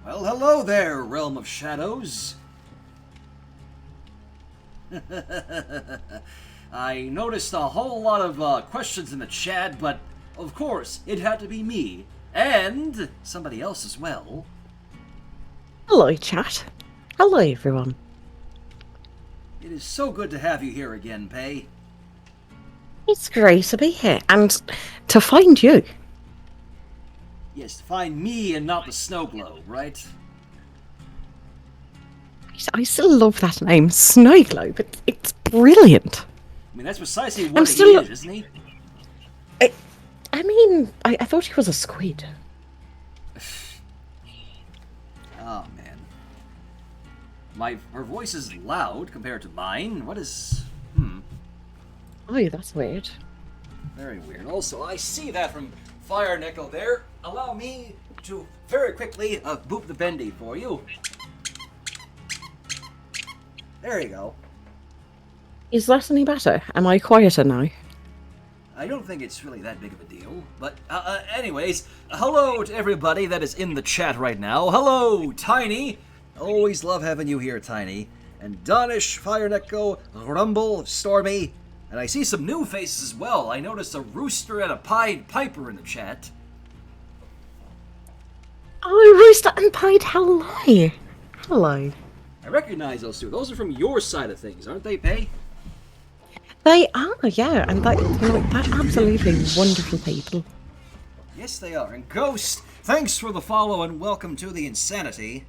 Well, hello there, Realm of Shadows. I noticed a whole lot of questions in the chat, but of course, it had to be me. And somebody else as well. Hello, chat. Hello, everyone. It is so good to have you here again, Pae. It's great to be here, and to find you. Yes, to find me and not the snow globe, right? I still love that name, Snow Globe. It's brilliant. I mean, that's precisely what he is, isn't he? I thought he was a squid. Oh, man. Her voice is loud compared to mine. What is... Oh, that's weird. Very weird. Also, I see that from Fire Nickel there. Allow me to very quickly boop the bendy for you. There you go. Is that any better? Am I quieter now? I don't think it's really that big of a deal. But anyways, hello to everybody that is in the chat right now. Hello, Tiny. Always love having you here, Tiny. And Donish, Fire Nickel, Rumble, Stormy. And I see some new faces as well. I noticed a rooster and a pied piper in the chat. Oh, Rooster and Pied, hello. Hello. I recognize those two. Those are from your side of things, aren't they, Pae? They are, yeah, and they're absolutely wonderful people. Yes, they are. And Ghost, thanks for the follow and welcome to the Insanity.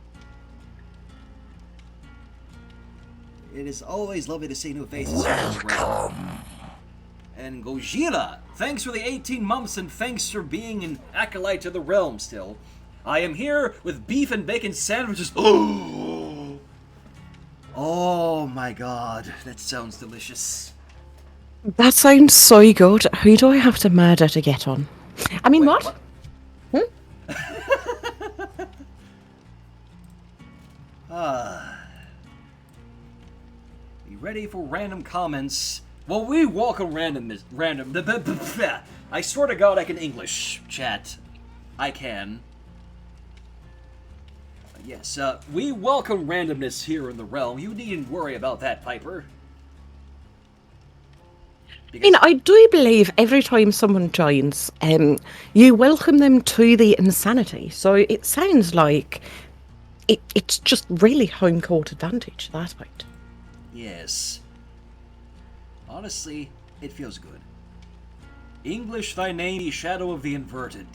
It is always lovely to see new faces. Welcome. And Gojira, thanks for the 18 months and thanks for being an acolyte to the realm still. I am here with beef and bacon sandwiches. Oh my god, that sounds delicious. That sounds so good. Who do I have to murder to get on? I mean, what? You ready for random comments? Well, we welcome random. I swear to God I can English, chat. I can. Yes, we welcome randomness here in the realm. You needn't worry about that, Piper. Because... I do believe every time someone joins, you welcome them to the Insanity. So it sounds like it's just really home court advantage at that point. Yes. Honestly, it feels good. English thy name, ye shadow of the inverted.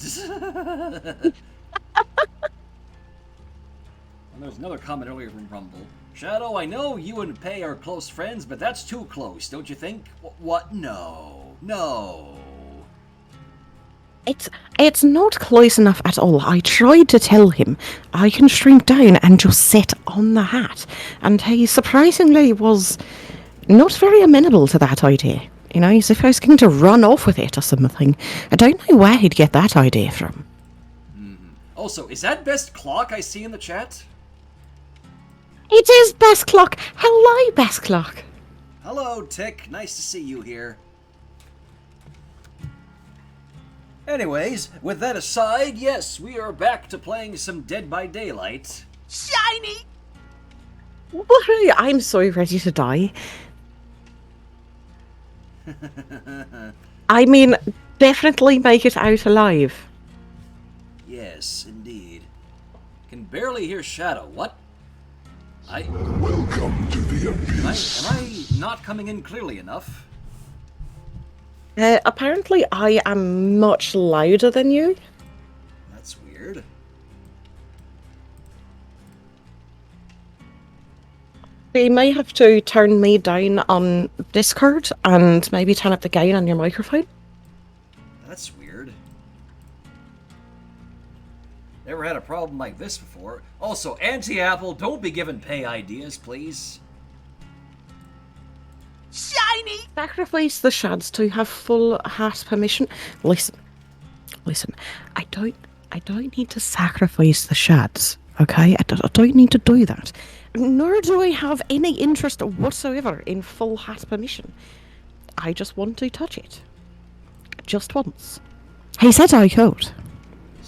And there's another comment earlier from Rumble. Shadow, I know you and Pae are close friends, but that's too close, don't you think? What? No. No. It's not close enough at all. I tried to tell him I can shrink down and just sit on the hat, and he surprisingly was not very amenable to that idea. You know, as if I was going to run off with it or something. I don't know where he'd get that idea from. Also, is that Best Clock I see in the chat? It is Best Clock. Hello, Best Clock. Hello, Tick. Nice to see you here. Anyways, with that aside, yes, we are back to playing some Dead by Daylight. Shiny! I'm so ready to die. I mean, definitely make it out alive. Yes, indeed. Can barely hear Shadow. What? Welcome to the abyss. Am I not coming in clearly enough? Apparently I am much louder than you. That's weird. You may have to turn me down on Discord and maybe turn up the gain on your microphone. That's weird. Never had a problem like this before. Also, Anti-Apple, don't be giving Pae ideas, please. Shiny! Sacrifice the shads to have full hat permission. Listen. I don't need to sacrifice the shads, okay? I don't need to do that. Nor do I have any interest whatsoever in full hat permission. I just want to touch it. Just once. He said I could.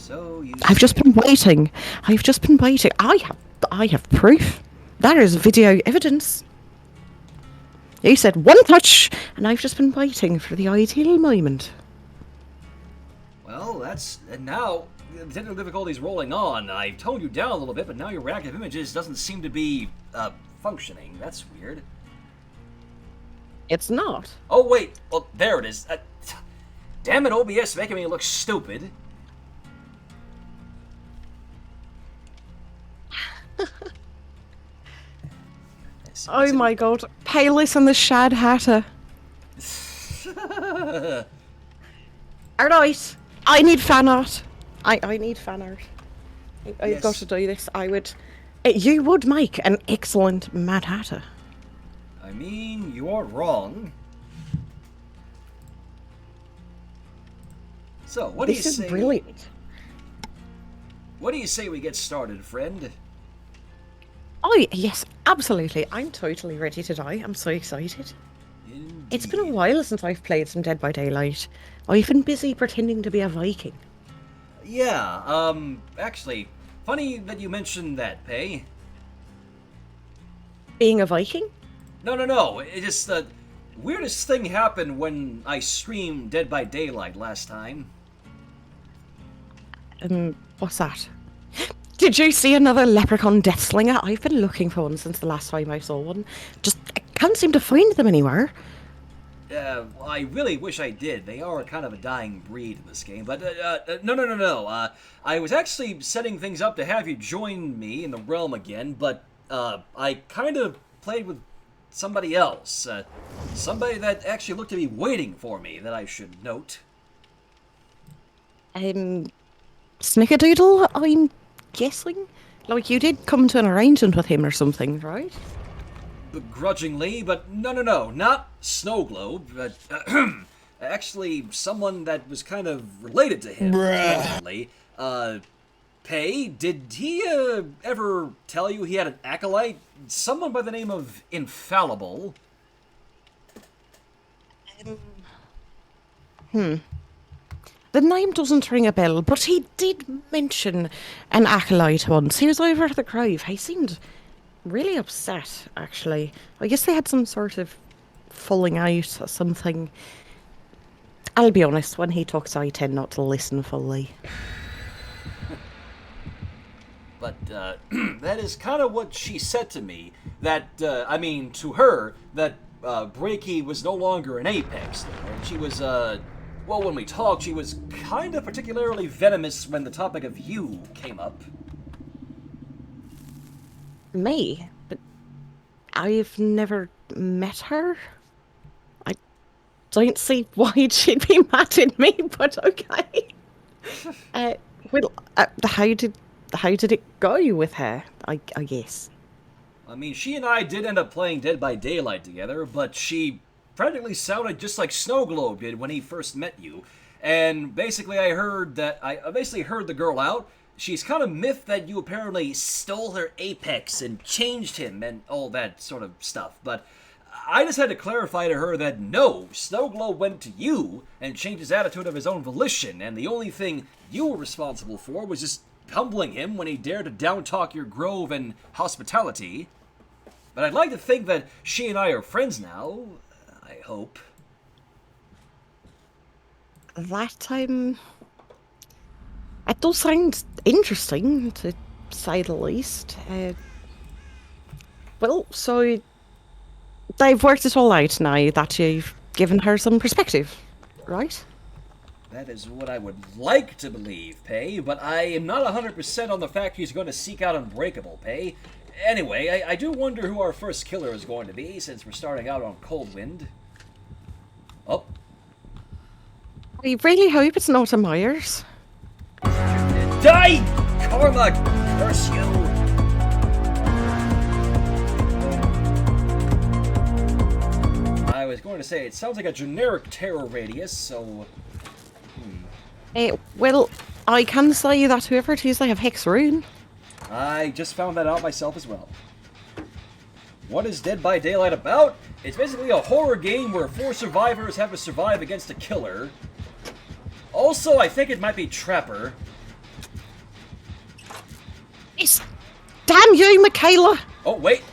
So you... I've just been waiting. I've just been waiting. I have proof. That is video evidence. You said one touch, and I've just been waiting for the ideal moment. Well, that's... And now, the technical difficulty's rolling on. I've toned you down a little bit, but now your reactive images doesn't seem to be, functioning. That's weird. It's not. Oh, wait. Well, there it is. Damn it, OBS making me look stupid. Oh my god. Payless and the Shad Hatter. Alright. I need fan art. I need fan art. I've got to do this. You would make an excellent Mad Hatter. I mean, you're wrong. So, what do you say? This is brilliant. What do you say we get started, friend? Oh, yes, absolutely. I'm totally ready to die. I'm so excited. Indeed. It's been a while since I've played some Dead by Daylight. I've been busy pretending to be a Viking. Yeah, actually, funny that you mentioned that, Pay. Being a Viking? No. It just, the weirdest thing happened when I streamed Dead by Daylight last time. What's that? Did you see another leprechaun death slinger? I've been looking for one since the last time I saw one. Just, I can't seem to find them anywhere. I really wish I did. They are kind of a dying breed in this game. But, no. I was actually setting things up to have you join me in the realm again, but, I kind of played with somebody else. Somebody that actually looked to be waiting for me, that I should note. Snickerdoodle, I'm guessing? Like, you did come to an arrangement with him or something, right? Begrudgingly, but no, not Snow Globe, but actually someone that was kind of related to him. Begrudgingly. Pay, did he ever tell you he had an acolyte? Someone by the name of Infallible? The name doesn't ring a bell, but he did mention an acolyte once. He was over at the grave. He seemed really upset, actually. I guess they had some sort of falling out or something. I'll be honest, when he talks, I tend not to listen fully. But, that is kind of what she said to me. That, to her, that, Breaky was no longer an Apex. And she was, well, when we talked, she was kind of particularly venomous when the topic of you came up. Me? But I've never met her? I don't see why she'd be mad at me, but okay. How did it go with her, I guess? I mean, she and I did end up playing Dead by Daylight together, but she practically sounded just like Snow Globe did when he first met you. And basically I heard the girl out. She's kind of miffed that you apparently stole her Apex and changed him and all that sort of stuff. But I just had to clarify to her that no, Snow Globe went to you and changed his attitude of his own volition, and the only thing you were responsible for was just humbling him when he dared to down-talk your grove and hospitality. But I'd like to think that she and I are friends now. I hope. That time... It does sound interesting, to say the least. Well, so... They've worked it all out now that you've given her some perspective, right? That is what I would like to believe, Pay, but I am not 100% on the fact he's going to seek out Unbreakable, Pay. Anyway, I do wonder who our first killer is going to be, since we're starting out on Coldwind. Oh. I really hope it's not a Myers. Die! Karma! Curse you! I was going to say, it sounds like a generic terror radius, so... Well, I can say that whoever it is, they have Hex Rune. I just found that out myself as well. What is Dead by Daylight about? It's basically a horror game where 4 survivors have to survive against a killer. Also, I think it might be Trapper. It's... Damn you, Michaela! Oh, wait.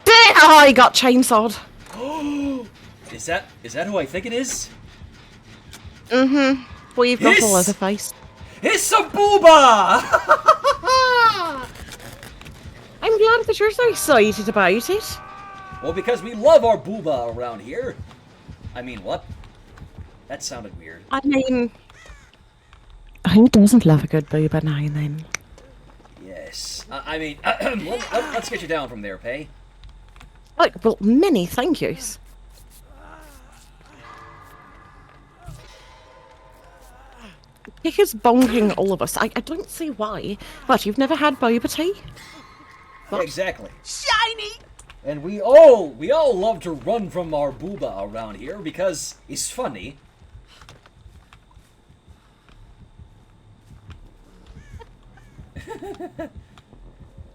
There! Oh, I got chainsawed. Is that who I think it is? Mm-hmm. We've got Hiss! a Leatherface. It's a booba! I'm glad that you're so excited about it. Well, because we love our booba around here. I mean, what? That sounded weird. I mean... Who doesn't love a good booba now and then? Yes. I mean, let's get you down from there, Pay. Oh, well, many thank yous. Pick is bonking all of us. I don't see why. What, you've never had boba tea? What? Exactly. Shiny! And we all love to run from our booba around here because it's funny.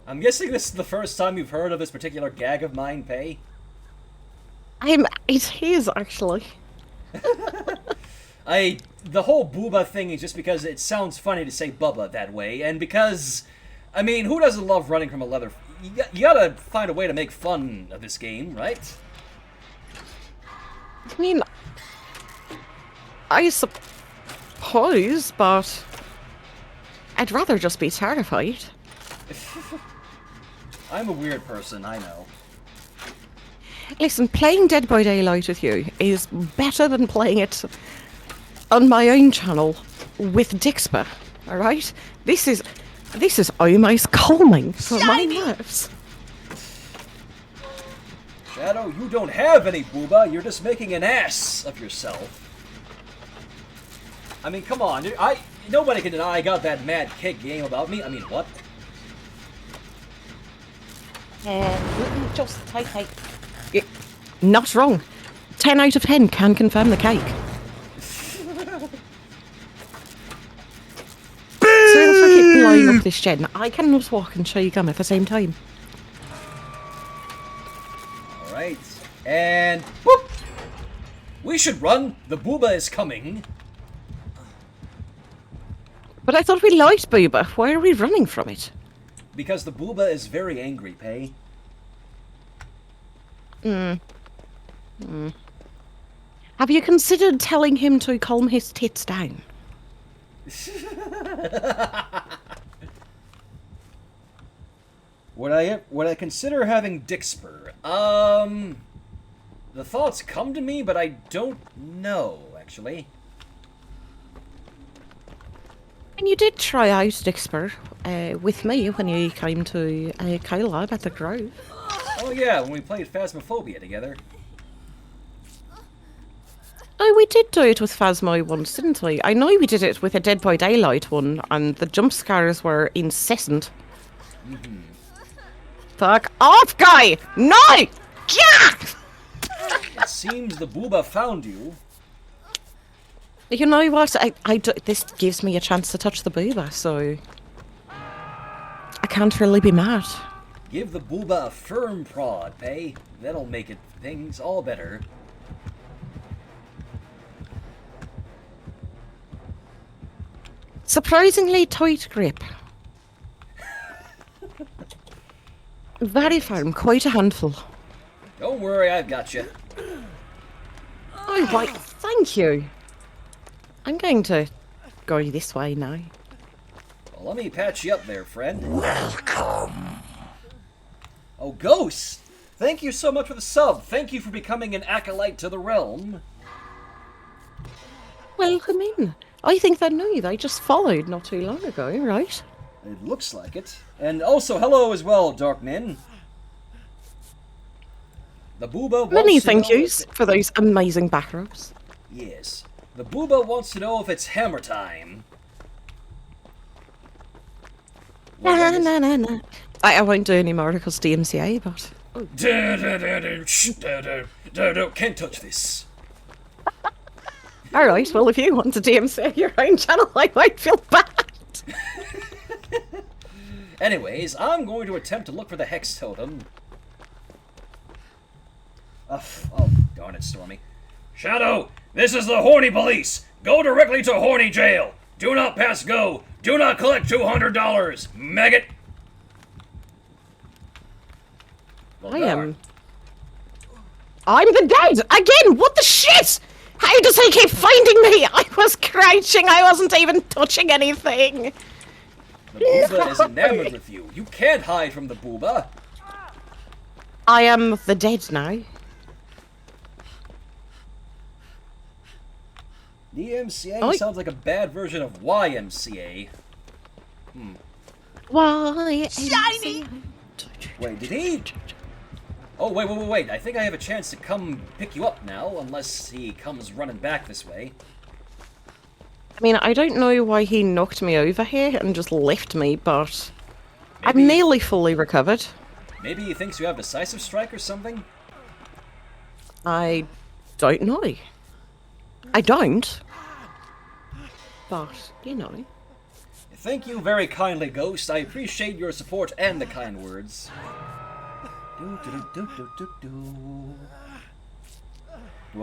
I'm guessing this is the first time you've heard of this particular gag of mine, Pay? It is, actually. The whole booba thing is just because it sounds funny to say bubba that way, and because, I mean, who doesn't love running from a leather... You gotta find a way to make fun of this game, right? I mean... I suppose, but... I'd rather just be terrified. I'm a weird person, I know. Listen, playing Dead by Daylight with you is better than playing it on my own channel with Dixper, alright? This is almost calming for my nerves. Shadow, you don't have any booba, you're just making an ass of yourself. I mean, come on, nobody can deny I got that mad kick game about me. I mean, what? Just take it. Not wrong. 10 out of 10 can confirm the cake. So if I keep blowing up this gen, I cannot walk and chew gum at the same time. Alright, and boop! We should run, the booba is coming. But I thought we liked Booba. Why are we running from it? Because the booba is very angry, Pay. Have you considered telling him to calm his tits down? Would I consider having Dixper? The thoughts come to me, but I don't know, actually. And you did try out Dixper with me when you came to Kylab at the Grove. Oh yeah, when we played Phasmophobia together. Oh, we did do it with Phasmo once, didn't we? I know we did it with a Dead by Daylight one, and the jump scares were incessant. Fuck off, guy! No! Yeah! It seems the booba found you. You know what? This gives me a chance to touch the booba, so... I can't really be mad. Give the booba a firm prod, Pay. That'll make things all better. Surprisingly tight grip. Very firm, quite a handful. Don't worry, I've got you. Oh, right, thank you. I'm going to go this way now. Well, let me patch you up there, friend. Welcome. Oh, Ghost! Thank you so much for the sub. Thank you for becoming an acolyte to the realm. Welcome in. I think they're new. They just followed not too long ago, right? It looks like it. And also, hello as well, Darknin. The booba wants Many to thank know yous if for those amazing back rubs. Yes. The booba wants to know if it's hammer time. No. I won't do any more because DMCA, but... Can't touch this. Alright, well if you want to DMCA your own channel, I might feel bad. Anyways, I'm going to attempt to look for the Hex Totem. Oh, darn it, Stormy. Shadow, this is the Horny Police. Go directly to Horny Jail. Do not pass go! Do not collect $200! Maggot! Well, I'm the dead! Again! What the shit? How does he keep finding me? I was crouching, I wasn't even touching anything! The booba is enamored with you. You can't hide from the booba. I am the dead now. DMCA sounds like a bad version of YMCA. Why? Shiny! Wait, did he? Oh, wait. I think I have a chance to come pick you up now, unless he comes running back this way. I mean, I don't know why he knocked me over here and just left me, but Maybe, I'm nearly fully recovered. Maybe he thinks you have decisive strike or something? I don't know. I don't. But, you know. Thank you very kindly, Ghost. I appreciate your support and the kind words. Do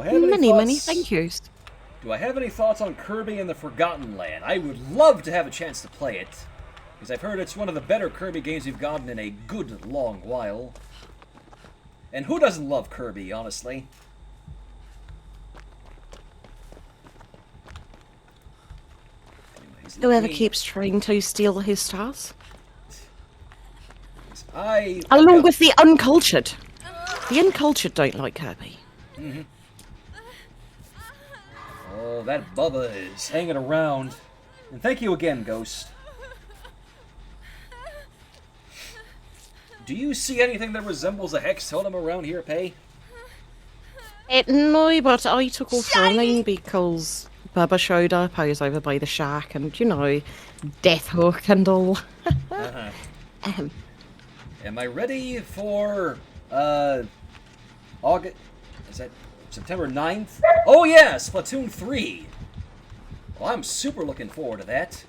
I have any thoughts? Many thank yous. Do I have any thoughts on Kirby and the Forgotten Land? I would love to have a chance to play it, because I've heard it's one of the better Kirby games we've gotten in a good long while. And who doesn't love Kirby, honestly? Anyways, Whoever keeps trying to steal his stars. Along with the uncultured. The uncultured don't like Kirby. Oh, that Bubba is hanging around. And thank you again, Ghost. Do you see anything that resembles a hex totem around here, Pay? No, but I took off running because Bubba showed up. I was over by the shack and, you know, Death Hook and all. Am I ready for, August... Is that September 9th? Oh yeah, Splatoon 3! Well, I'm super looking forward to that.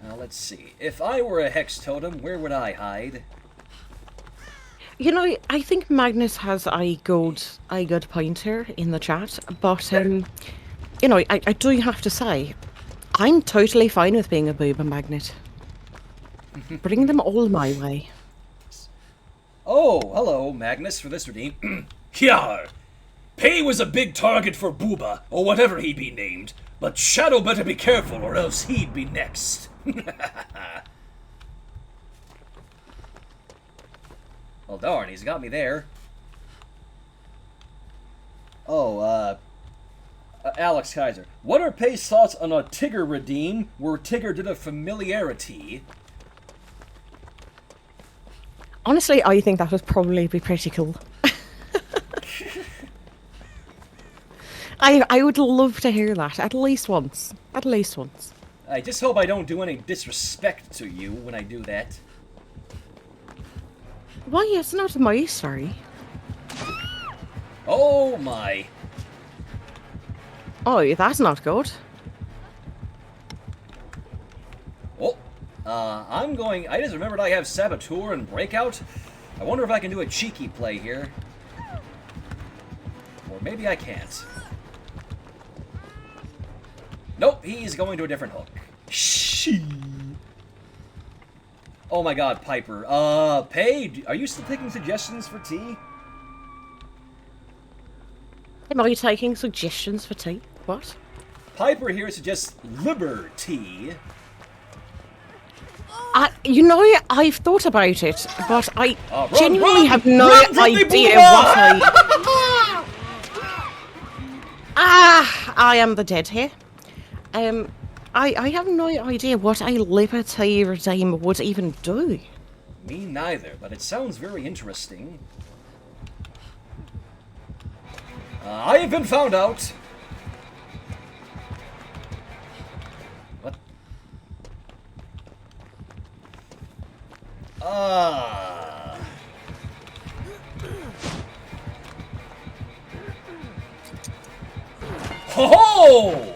Now, let's see. If I were a hex totem, where would I hide? You know, I think Magnus has a good pointer in the chat, but, you know, I do have to say, I'm totally fine with being a booba magnet. Bring them all my way. Oh, hello, Magnus, for this redeem. Hyar! Pay was a big target for Booba, or whatever he be named, but Shadow better be careful or else he'd be next. Well, darn, he's got me there. Oh, Alex Kaiser. What are Pay's thoughts on a Tigger redeem where Tigger did a familiarity? Honestly, I think that would probably be pretty cool. I would love to hear that, at least once. At least once. I just hope I don't do any disrespect to you when I do that. Why, it's not my story. Oh my. Oh, that's not good. Oh, I just remembered I have Saboteur and Breakout. I wonder if I can do a cheeky play here. Or maybe I can't. Nope, he's going to a different hook. Shee. Oh my god, Piper. Pay, are you still taking suggestions for tea? Am I taking suggestions for tea? What? Piper here suggests Liberty. You know, I've thought about it, but I genuinely run, have no run from the idea booba! what I am the dead here. I have no idea what a Liberty redeem would even do. Me neither, but it sounds very interesting. I have been found out. What? Ho-ho!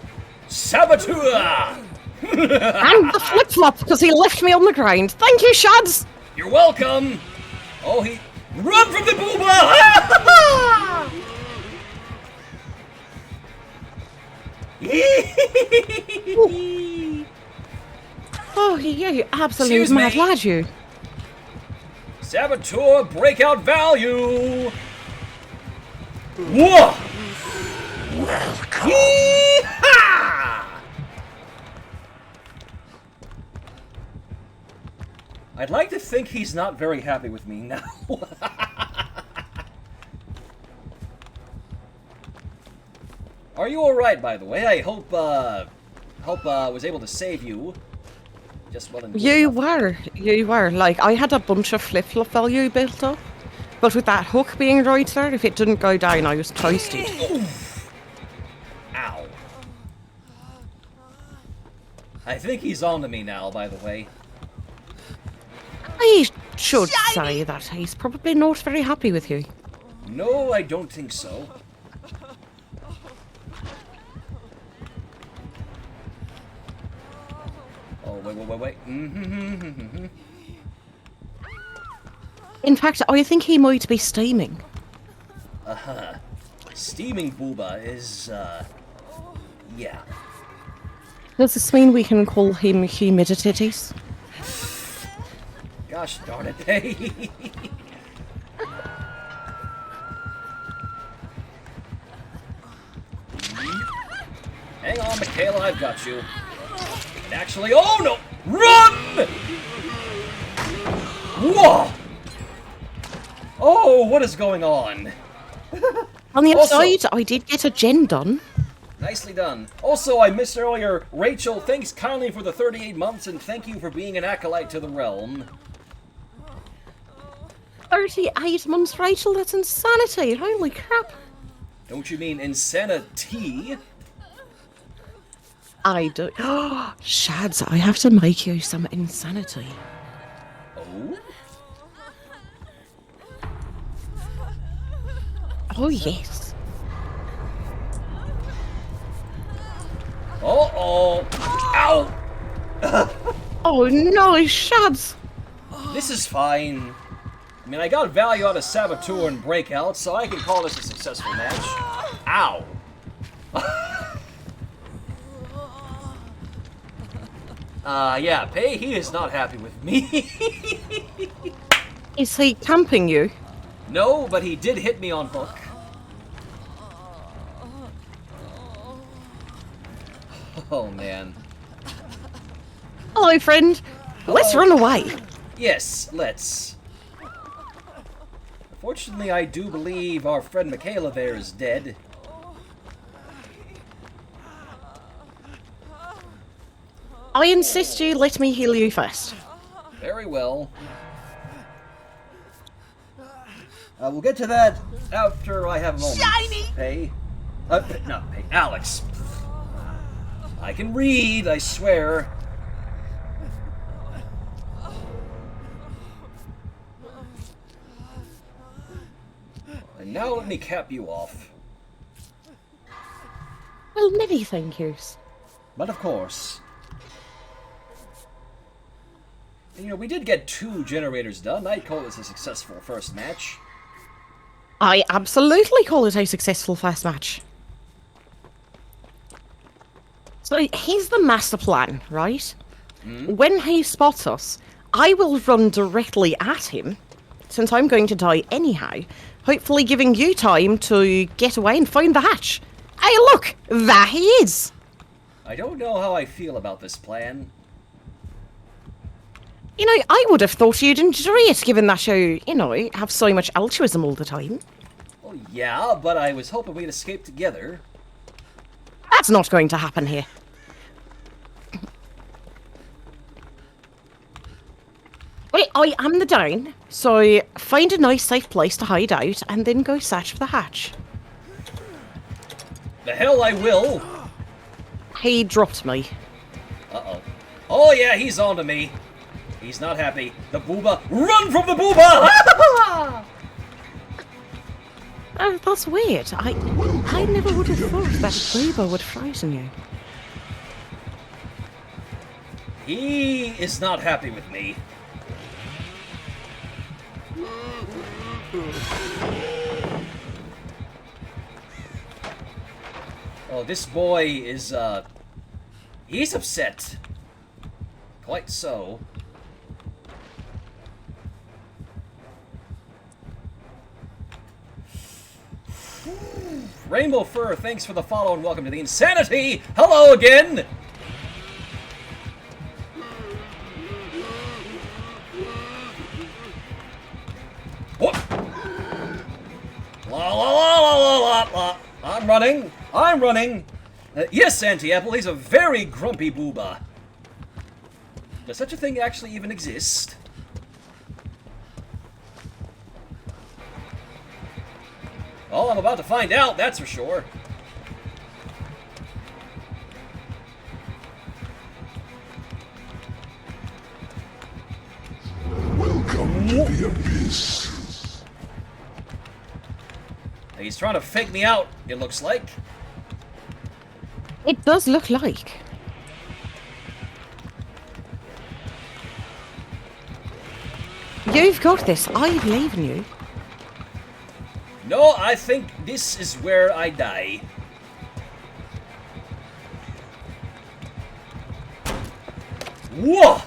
Saboteur! And the flip-flop, because he left me on the ground. Thank you, Shads! You're welcome! Oh, he... Run from the booba! Oh, you absolute Excuse mad me. lad, you. Saboteur breakout value! Whoa! Yee-haw! I'd like to think he's not very happy with me now. Are you alright, by the way? I hope was able to save you. Just well and good You enough. were. Like, I had a bunch of flip-flop value built up. But with that hook being right there, if it didn't go down, I was toasted. Ow. I think he's on to me now, by the way. I should say that he's probably not very happy with you. No, I don't think so. Oh, wait. In fact, I think he might be steaming. Steaming booba is, yeah. Does this mean we can call him humidities? Gosh darn it, hey. Hang on, Michaela, I've got you. And actually, oh no! Run! Whoa! Oh, what is going on? On the Also- upside, I did get a gen done. Nicely done. Also, I missed earlier, Rachel, thanks kindly for the 38 months and thank you for being an acolyte to the realm. 38 months, Rachel, that's insanity. Holy crap. Don't you mean insanity? I do. Shads, I have to make you some insanity. Oh? Oh, yes. Uh-oh. Ow! Oh, no, Shads. This is fine. I mean, I got value out of Saboteur and Breakout, so I can call this a successful match. Ow! Yeah, Pei, he is not happy with me. Is he camping you? No, but he did hit me on hook. Oh, man. Hello, friend. Let's run away. Yes, let's. Unfortunately, I do believe our friend Michaela there is dead. I insist you let me heal you first. Very well. We'll get to that after I have a moment. Shiny! Pei. Not Pei. Alex. I can read, I swear. And now let me cap you off. Well, many thank yous. But of course. You know, we did get 2 generators done. I'd call this a successful first match. I absolutely call it a successful first match. So here's the master plan, right? When he spots us, I will run directly at him, since I'm going to die anyhow, hopefully giving you time to get away and find the hatch. Hey, look! There he is! I don't know how I feel about this plan. You know, I would have thought you'd enjoy it, given that you, have so much altruism all the time. Well, yeah, but I was hoping we'd escape together. That's not going to happen here. Wait, I am the down, so find a nice safe place to hide out and then go search for the hatch. The hell I will! He dropped me. Uh-oh. Oh yeah, he's on to me. He's not happy. The booba. Run from the booba! Oh, that's weird. I never would have thought that Booba would frighten you. He is not happy with me. Oh, this boy is, he's upset. Quite so. Rainbow Fur, thanks for the follow and welcome to the Insanity! Hello again! What? La la la la la la la. I'm running. I'm running. Yes, Anti-Apple, he's a very grumpy booba. Does such a thing actually even exist? Oh, I'm about to find out, that's for sure. Welcome to the abyss. He's trying to fake me out, it looks like. It does look like. You've got this. I believe in you. No, I think this is where I die. Whoa!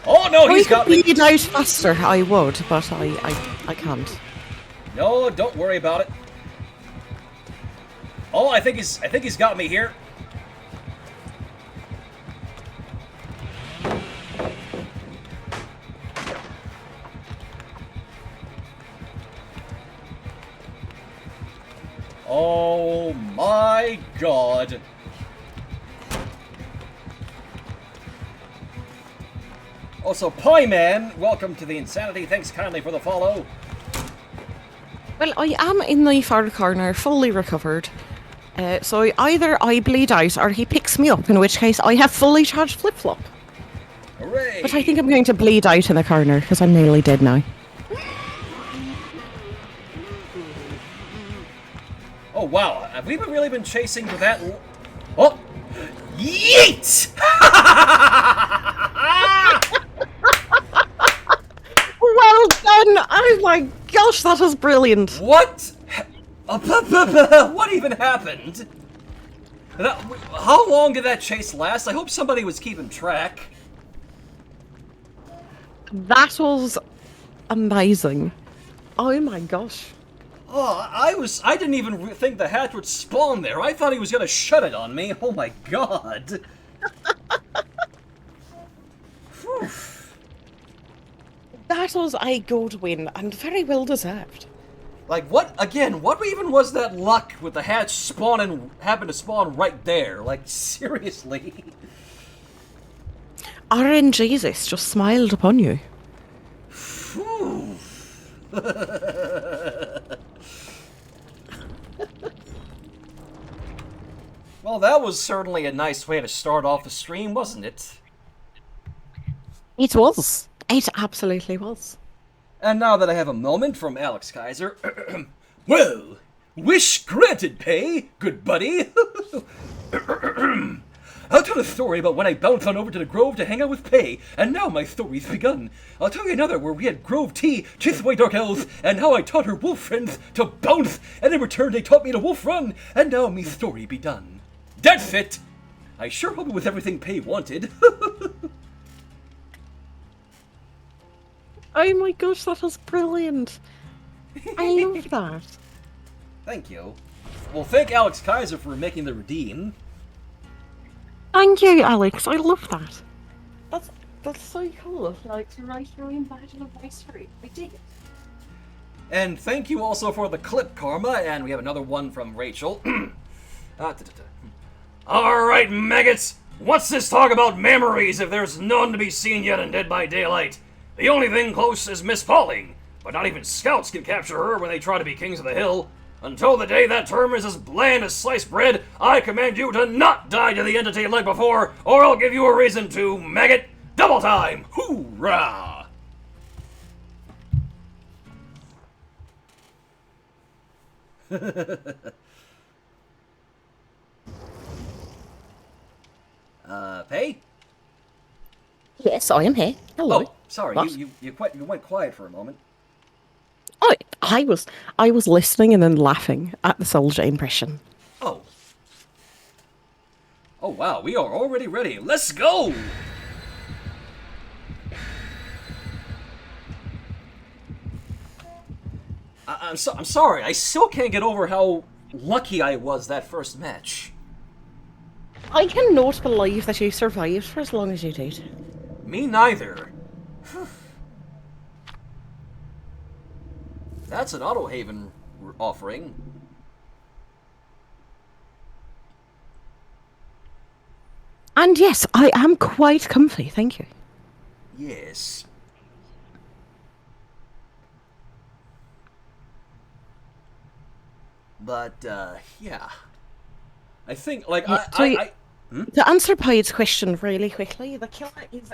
Oh no, he's got me. If I could bleed out faster, I would, but I can't. No, don't worry about it. Oh, I think he's got me here. Oh my god. Also, Pie Man, welcome to the Insanity. Thanks kindly for the follow. Well, I am in the far corner, fully recovered. So either I bleed out or he picks me up, in which case I have fully charged flip-flop. Hooray! But I think I'm going to bleed out in the corner, because I'm nearly dead now. Oh wow, have we really been chasing for that? Oh! Yeet! Well done! Oh my gosh, that was brilliant! What? What even happened? How long did that chase last? I hope somebody was keeping track. That was amazing. Oh my gosh. Oh, I didn't even think the hatch would spawn there. I thought he was gonna shut it on me. Oh my god. Whew. That was a good win, and very well deserved. Like, what even was that luck with the hatch happen to spawn right there? Like, seriously? RNGesus just smiled upon you. Phew. Well, that was certainly a nice way to start off the stream, wasn't it? It was. It absolutely was. And now that I have a moment from Alex Kaiser, well, wish granted, Pay, good buddy. I'll tell a story about when I bounced on over to the Grove to hang out with Pay, and now my story's begun. I'll tell you another where we had Grove tea, chased away dark elves, and how I taught her wolf friends to bounce, and in return they taught me to wolf run, and now me story be done. That's it! I sure hope it was everything Pay wanted. Oh my gosh, that was brilliant. I love that. Thank you. Well, thank Alex Kaiser for making the redeem. Thank you, Alex. I love that. That's so cool. Like to write your own version of my story. I dig it. And thank you also for the clip, Karma, and we have another one from Rachel. Alright, maggots! What's this talk about memories if there's none to be seen yet in Dead by Daylight? The only thing close is Miss Pauling, but not even scouts can capture her when they try to be kings of the hill. Until the day that term is as bland as sliced bread, I command you to not die to the entity like before, or I'll give you a reason to, maggot! Double time! Hoorah! Pay? Yes, I am here. Hello. Oh, sorry, What? you went quiet for a moment. Oh, I was listening and then laughing at the soldier impression. Oh. Oh wow, we are already ready. Let's go! I'm sorry, I still can't get over how lucky I was that first match. I cannot believe that you survived for as long as you did. Me neither. That's an Autohaven offering. And yes, I am quite comfy, thank you. Yes. But, yeah. I think, like, Yeah, to answer Pied's question really quickly, the killer is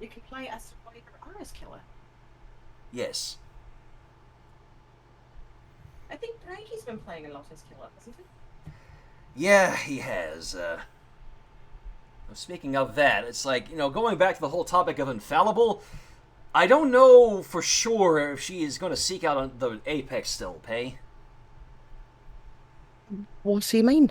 you can play as survivor or as killer. Yes. I think Frankie's been playing a lot as killer, hasn't he? Yeah, he has. Speaking of that, it's like, you know, going back to the whole topic of Infallible, I don't know for sure if she is going to seek out on the Apex still, Pay. What do you mean?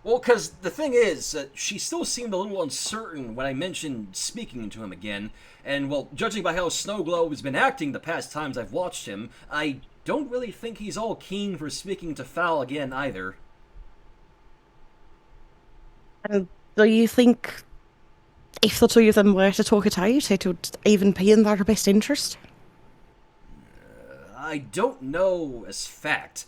Well, because the thing is, she still seemed a little uncertain when I mentioned speaking to him again, and, well, judging by how Snowglobe has been acting the past times I've watched him, I don't really think he's all keen for speaking to Foul again either. And do you think if the two of them were to talk it out, it would even be in their best interest? I don't know as fact.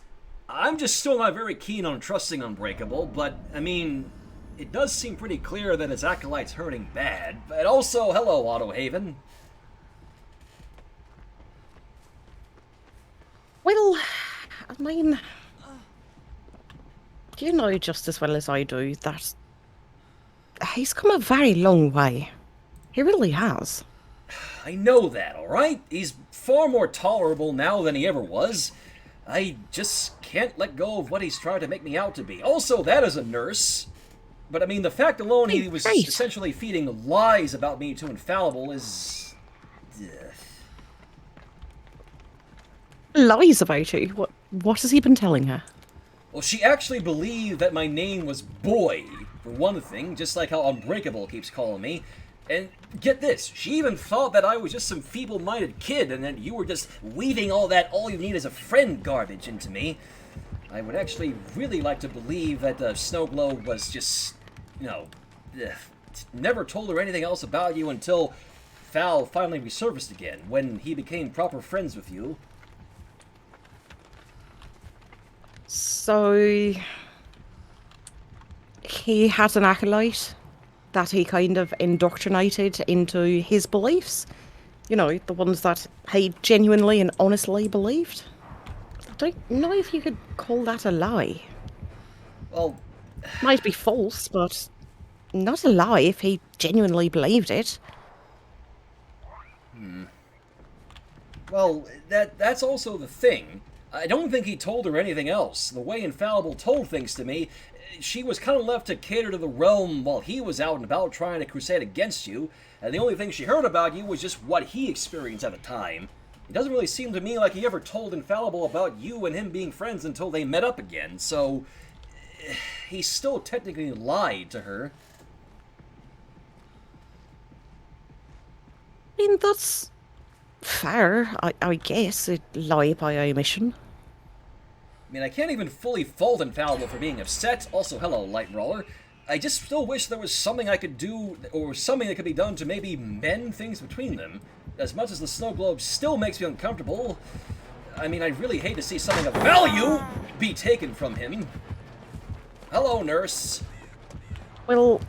I'm just still not very keen on trusting Unbreakable, but, I mean, it does seem pretty clear that his acolyte's hurting bad. But also, hello, Autohaven. Well, I mean, you know just as well as I do that he's come a very long way. He really has. I know that, alright? He's far more tolerable now than he ever was. I just can't let go of what he's trying to make me out to be. Also, that is a nurse. But I mean, the fact alone he was Great. essentially feeding lies about me to Infallible is... Lies about you? What has he been telling her? Well, she actually believed that my name was Boy, for one thing, just like how Unbreakable keeps calling me. And get this, she even thought that I was just some feeble-minded kid and that you were just weaving all that all you need is a friend garbage into me. I would actually really like to believe that Snowglobe was just, you know, never told her anything else about you until Val finally resurfaced again, when he became proper friends with you. So he had an acolyte that he kind of indoctrinated into his beliefs. You know, the ones that he genuinely and honestly believed. I don't know if you could call that a lie. Well, Might be false, but not a lie if he genuinely believed it. well, that's also the thing. I don't think he told her anything else. The way Infallible told things to me, she was kind of left to cater to the realm while he was out and about trying to crusade against you, and the only thing she heard about you was just what he experienced at the time. It doesn't really seem to me like he ever told Infallible about you and him being friends until they met up again, so he still technically lied to her. I mean, that's fair, I guess. A lie by omission. I mean, I can't even fully fault Infallible for being upset. Also, hello, Light Roller. I just still wish there was something I could do, or something that could be done to maybe mend things between them. As much as the snow globe still makes me uncomfortable, I mean, I'd really hate to see something of value be taken from him. Hello, nurse. Well,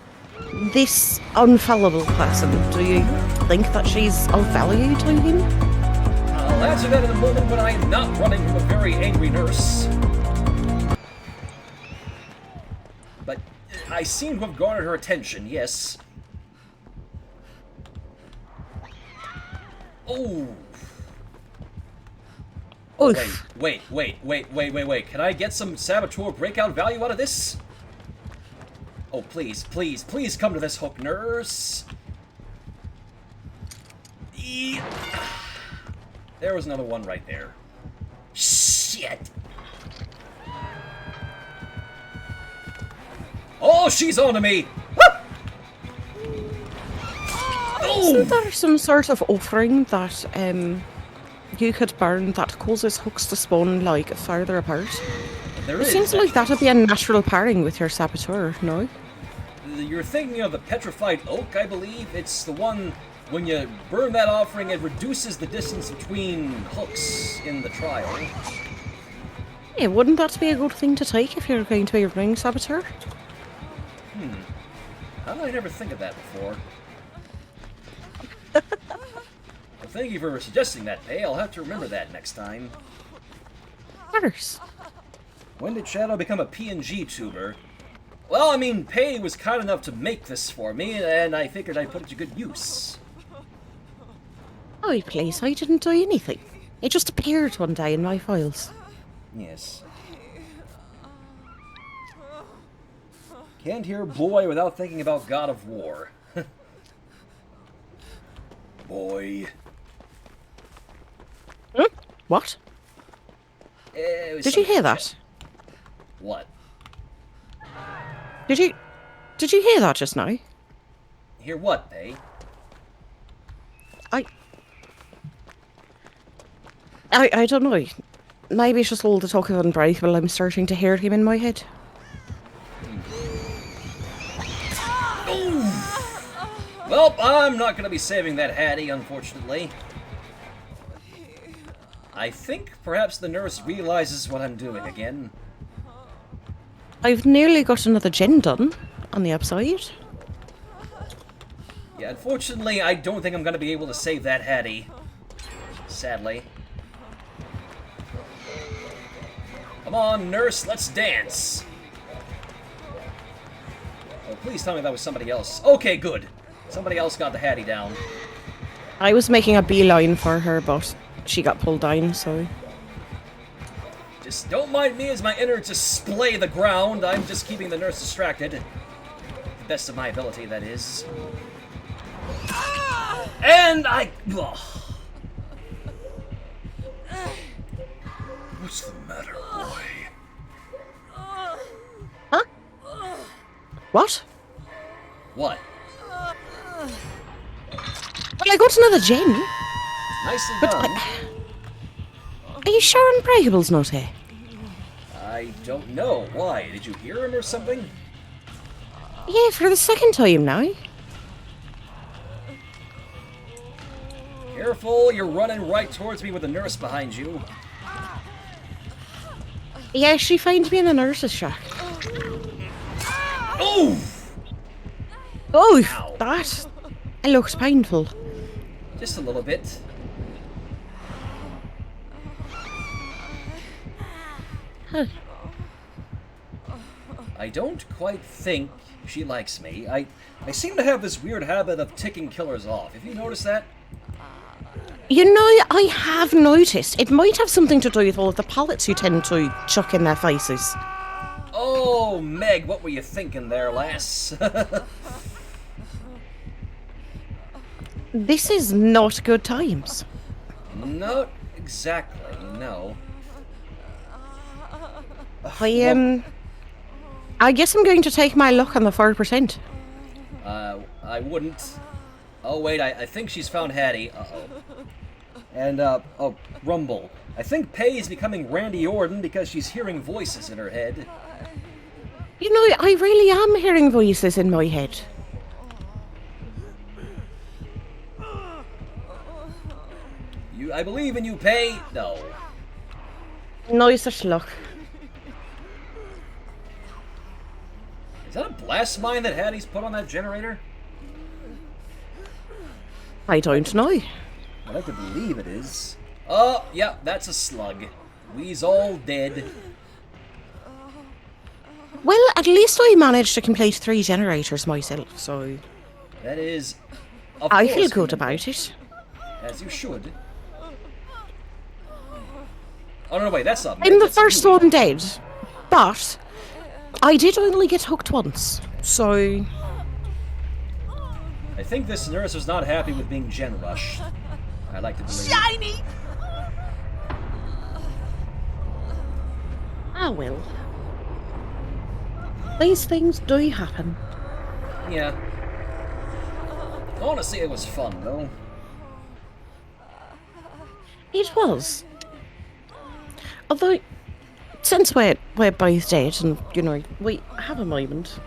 this unfallible person, do you think that she's of value to him? I'll answer that in a moment when I'm not running from a very angry nurse. But I seem to have garnered her attention, yes. Oh. Oof. Wait. Can I get some Saboteur breakout value out of this? Oh, please come to this hook, nurse. There was another one right there. Shit! Oh, she's on to me! Isn't there some sort of offering that you could burn that causes hooks to spawn like farther apart? There It is, seems like actually. that would be a natural pairing with your saboteur, no? You're thinking of the petrified oak, I believe. It's the one, when you burn that offering, it reduces the distance between hooks in the trial. Yeah, wouldn't that be a good thing to take if you're going to be a ring saboteur? How did I never think of that before? Well, thank you for suggesting that, Pae. I'll have to remember that next time. Matters. When did Shadow become a PNG tuber? Well, I mean, Pae was kind enough to make this for me, and I figured I'd put it to good use. Oh, please, I didn't do anything. It just appeared one day in my files. Yes. Can't hear boy without thinking about God of War. Boy. Hmm? What? Did you hear that? What? Did you hear that just now? Hear what, Pae? I don't know. Maybe it's just all the talk of Unbreakable. I'm starting to hear him in my head. Well, I'm not going to be saving that Hattie, unfortunately. I think perhaps the nurse realizes what I'm doing again. I've nearly got another gen done on the upside. Yeah, unfortunately, I don't think I'm going to be able to save that Hattie. Sadly. Come on, nurse, let's dance. Oh, please tell me that was somebody else. Okay, good. Somebody else got the Hattie down. I was making a beeline for her, but she got pulled down, so... Just don't mind me as my innards splay the ground. I'm just keeping the nurse distracted. The best of my ability, that is. And I... Ugh. What's the matter, boy? Huh? What? What? Well, I got another gen. Nicely But done. Are you sure Unbreakable's not here? I don't know. Why? Did you hear him or something? Yeah, for the second time now. Careful, you're running right towards me with a nurse behind you. Yeah, she found me in the nurse's shack. Ooh! Oh, Ow. that... It looks painful. Just a little bit. Huh. I don't quite think she likes me. I seem to have this weird habit of ticking killers off. Have you noticed that? You know, I have noticed. It might have something to do with all of the pallets you tend to chuck in their faces. Oh, Meg, what were you thinking there, lass? This is not good times. Not exactly, no. I guess I'm going to take my luck on the 4%. I wouldn't. Oh, wait, I think she's found Hattie. Uh-oh. And, oh, Rumble. I think Pae is becoming Randy Orton because she's hearing voices in her head. You know, I really am hearing voices in my head. I believe in you, Pae. No. No such luck. Is that a blast mine that Hattie's put on that generator? I don't know. I'd like to believe it is. Oh, yeah, that's a slug. We's all dead. Well, at least I managed to complete 3 generators myself, so... That is... I feel good about it. As you should. Oh, no, wait, that's not me. I'm the That's first you. one dead, but I did only get hooked once, so... I think this nurse was not happy with being gen rushed. I like to believe. Shiny! Ah, well. These things do happen. Yeah. Honestly, it was fun, though. It was. Although, since we're both dead and, you know, we have a moment,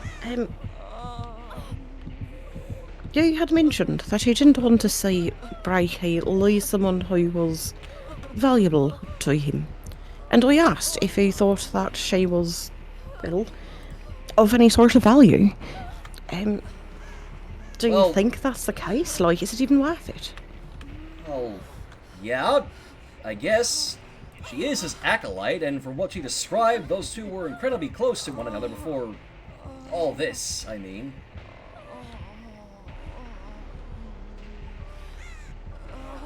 you had mentioned that you didn't want to see Brakey lose someone who was valuable to him. And we asked if you thought that she was, well, of any sort of value. Do you think that's the case? Like, is it even worth it? Well, yeah, I guess. She is his acolyte, and from what she described, those two were incredibly close to one another before all this, I mean.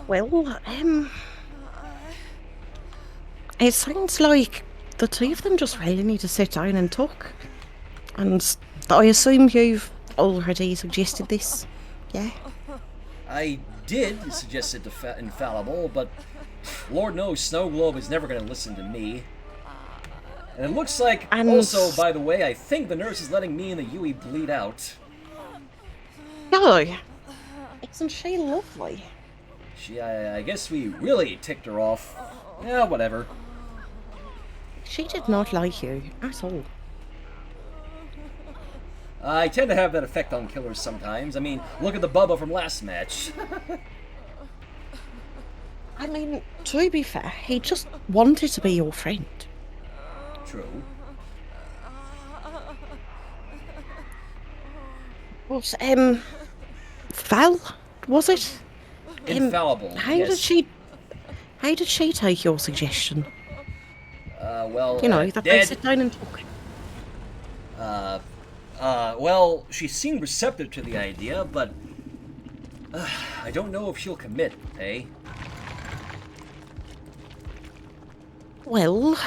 Well, it sounds like the two of them just really need to sit down and talk. And I assume you've already suggested this, yeah? I did suggest it to Infallible, but Lord knows Snow Globe is never going to listen to me. And it looks like, also, by the way, I think the nurse is letting me and the Yui bleed out. No, isn't she lovely? I guess we really ticked her off. Yeah, whatever. She did not like you at all. I tend to have that effect on killers sometimes. I mean, look at the Bubba from last match. I mean, to be fair, he just wanted to be your friend. True. But, Val, was it? Infallible, How yes. did she take your suggestion? Well, you know, that they sit down and talk. Well, she seemed receptive to the idea, but I don't know if she'll commit, eh? Well,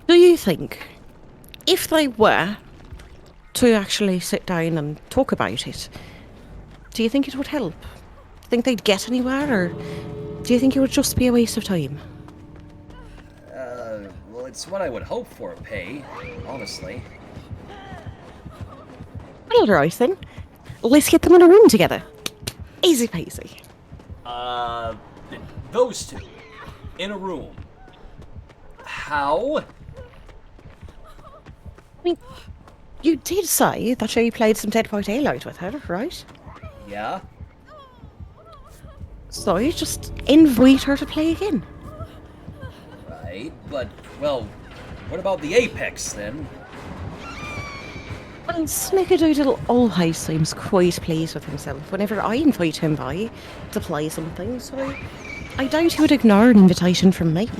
do you think, if they were to actually sit down and talk about it, do you think it would help? Do you think they'd get anywhere, or do you think it would just be a waste of time? Well, it's what I would hope for, Pae, honestly. Well, right then. Let's get them in a room together. Easy peasy. Those two. In a room. How? I mean, you did say that you played some Dead by Daylight with her, right? Yeah? So you just invite her to play again. Right, but, well, what about the Apex, then? Well, Snickerdoodle always seems quite pleased with himself whenever I invite him by to play something, so I doubt he would ignore an invitation from me.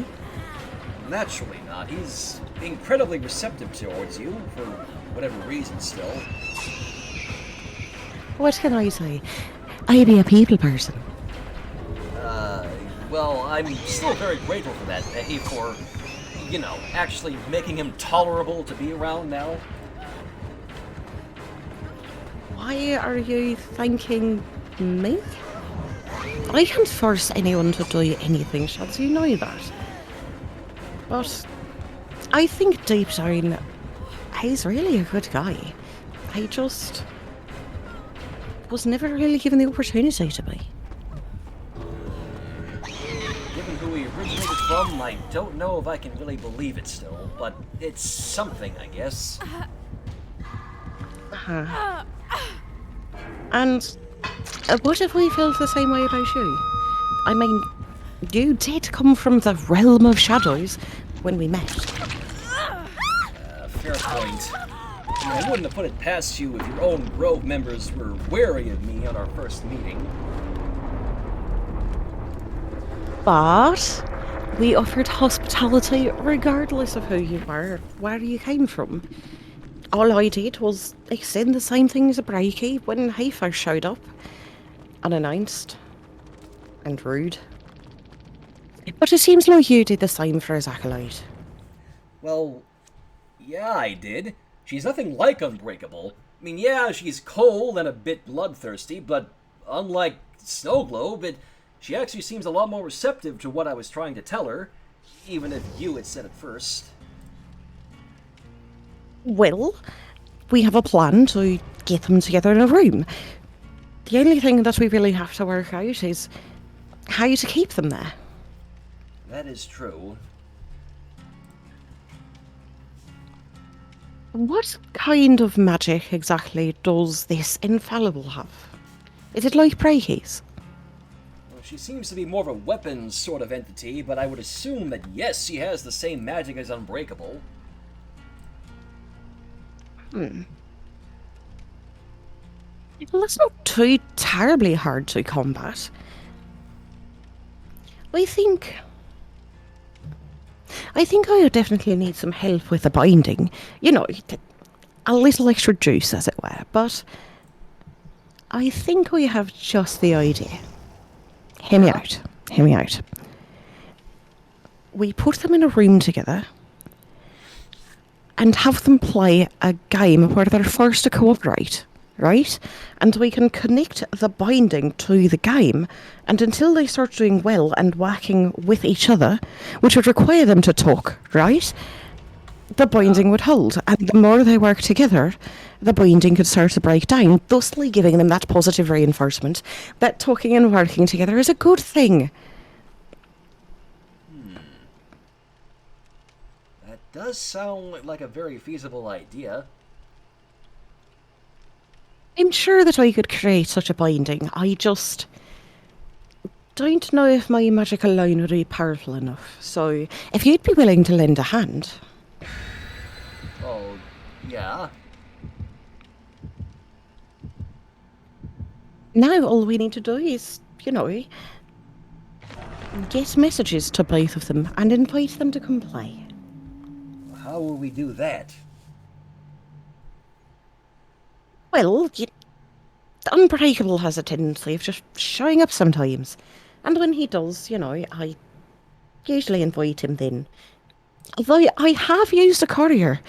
Naturally not. He's incredibly receptive towards you, for whatever reason still. What can I say? I be a people person. Well, I'm still very grateful for that, Pae, for, you know, actually making him tolerable to be around now. Why are you thanking me? I can't force anyone to do anything, Shads, you know that. But I think deep down, he's really a good guy. I just was never really given the opportunity to be. Given who he originated from, I don't know if I can really believe it still, but it's something, I guess. And what if we felt the same way about you? I mean, you did come from the realm of shadows when we met. Fair point. I wouldn't have put it past you if your own Grove members were wary of me on our first meeting. But we offered hospitality regardless of who you were, where you came from. All I did was extend the same thing as a Brakey when he first showed up. Unannounced. And rude. But it seems like you did the same for his acolyte. Well, yeah, I did. She's nothing like unbreakable. I mean, yeah, she's cold and a bit bloodthirsty, but unlike Snow Globe, she actually seems a lot more receptive to what I was trying to tell her, even if you had said it first. Well, we have a plan to get them together in a room. The only thing that we really have to work out is how to keep them there. That is true. What kind of magic exactly does this infallible have? Is it like Preaky's? Well, she seems to be more of a weapons sort of entity, but I would assume that yes, she has the same magic as Unbreakable. Well, that's not too terribly hard to combat. I think I would definitely need some help with the binding. You know, a little extra juice, as it were. But I think we have just the idea. Hear me out. Hear me out. We put them in a room together and have them play a game where they're forced to cooperate, right? And we can connect the binding to the game, and until they start doing well and working with each other, which would require them to talk, right? The binding would hold, and the more they work together, the binding could start to break down, thusly giving them that positive reinforcement that talking and working together is a good thing. That does sound like a very feasible idea. I'm sure that I could create such a binding. I just don't know if my magic alone would be powerful enough. So, if you'd be willing to lend a hand. Oh, yeah. Now all we need to do is, you know, get messages to both of them and invite them to come play. How will we do that? Well, Unbreakable has a tendency of just showing up sometimes. And when he does, you know, I usually invite him then. Although I have used a courier.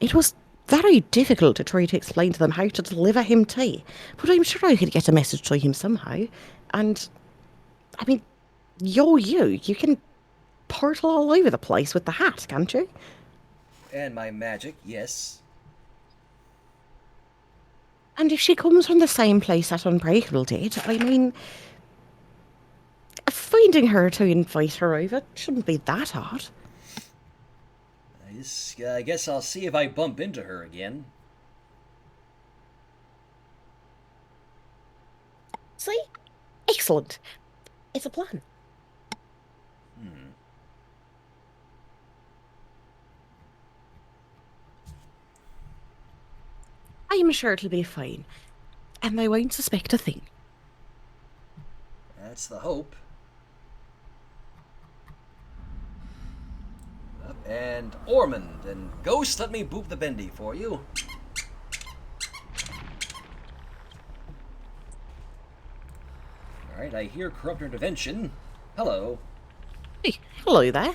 It was very difficult to try to explain to them how to deliver him tea. But I'm sure I could get a message to him somehow. And, I mean, you can portal all over the place with the hat, can't you? And my magic, yes. And if she comes from the same place that Unbreakable did, I mean, finding her to invite her over shouldn't be that hard. I guess I'll see if I bump into her again. See? Excellent. It's a plan. I'm sure it'll be fine. And they won't suspect a thing. That's the hope. And Ormond and Ghost, let me boop the bendy for you. Alright, I hear corrupt intervention. Hello. Hey, hello there.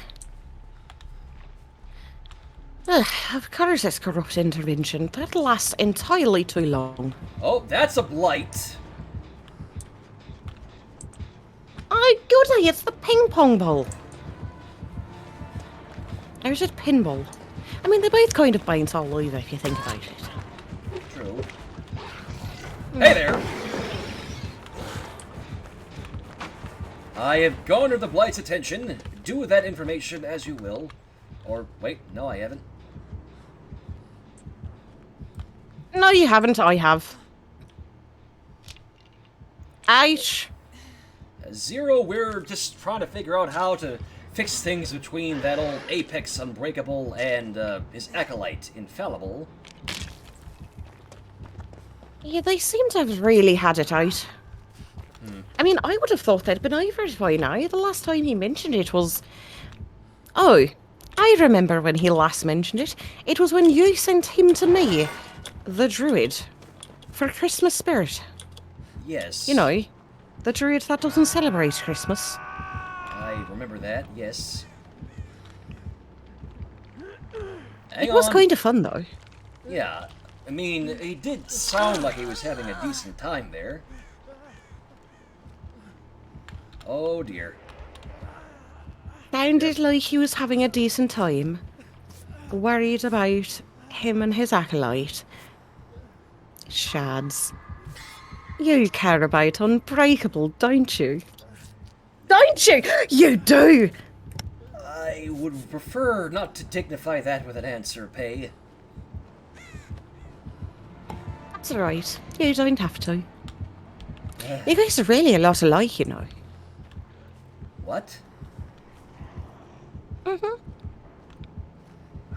Of course it's corrupt intervention. That'll last entirely too long. Oh, that's a blight. Oh, goody, it's the ping pong ball. Or is it pinball? I mean, they both kind of bounce all over if you think about it. True. Hey there! I have garnered the blight's attention. Do with that information as you will. Or, wait, no, I haven't. No, you haven't. I have. Ouch. Zero, we're just trying to figure out how to fix things between that old Apex Unbreakable and his acolyte, Infallible. Yeah, they seem to have really had it out. I mean, I would have thought they'd been over it by now. The last time he mentioned it was... Oh, I remember when he last mentioned it. It was when you sent him to me, the druid, for Christmas spirit. Yes. You know, the druid that doesn't celebrate Christmas. I remember that, yes. It was kind of fun, though. Yeah. I mean, he did sound like he was having a decent time there. Oh dear. Sounded like he was having a decent time. Worried about him and his acolyte. Shads. You care about Unbreakable, don't you? Don't you? You do! I would prefer not to dignify that with an answer, Pae. That's alright. You don't have to. You guys are really a lot alike, you know. What? Mm-hmm.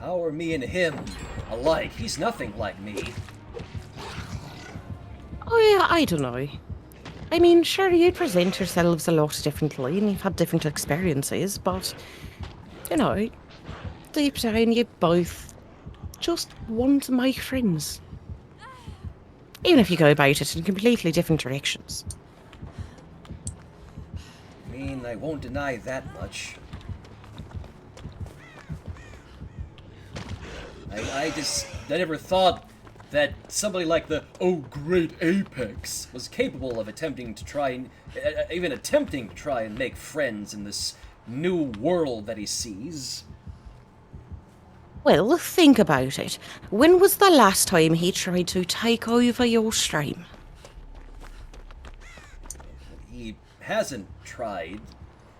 How are me and him alike? He's nothing like me. Oh yeah, I don't know. I mean, sure, you present yourselves a lot differently and you've had different experiences, but, you know, deep down you both just want my friends. Even if you go about it in completely different directions. I mean, I won't deny that much. I never thought that somebody like the great Apex was capable of attempting to try and make friends in this new world that he sees. Well, think about it. When was the last time he tried to take over your stream? He hasn't tried.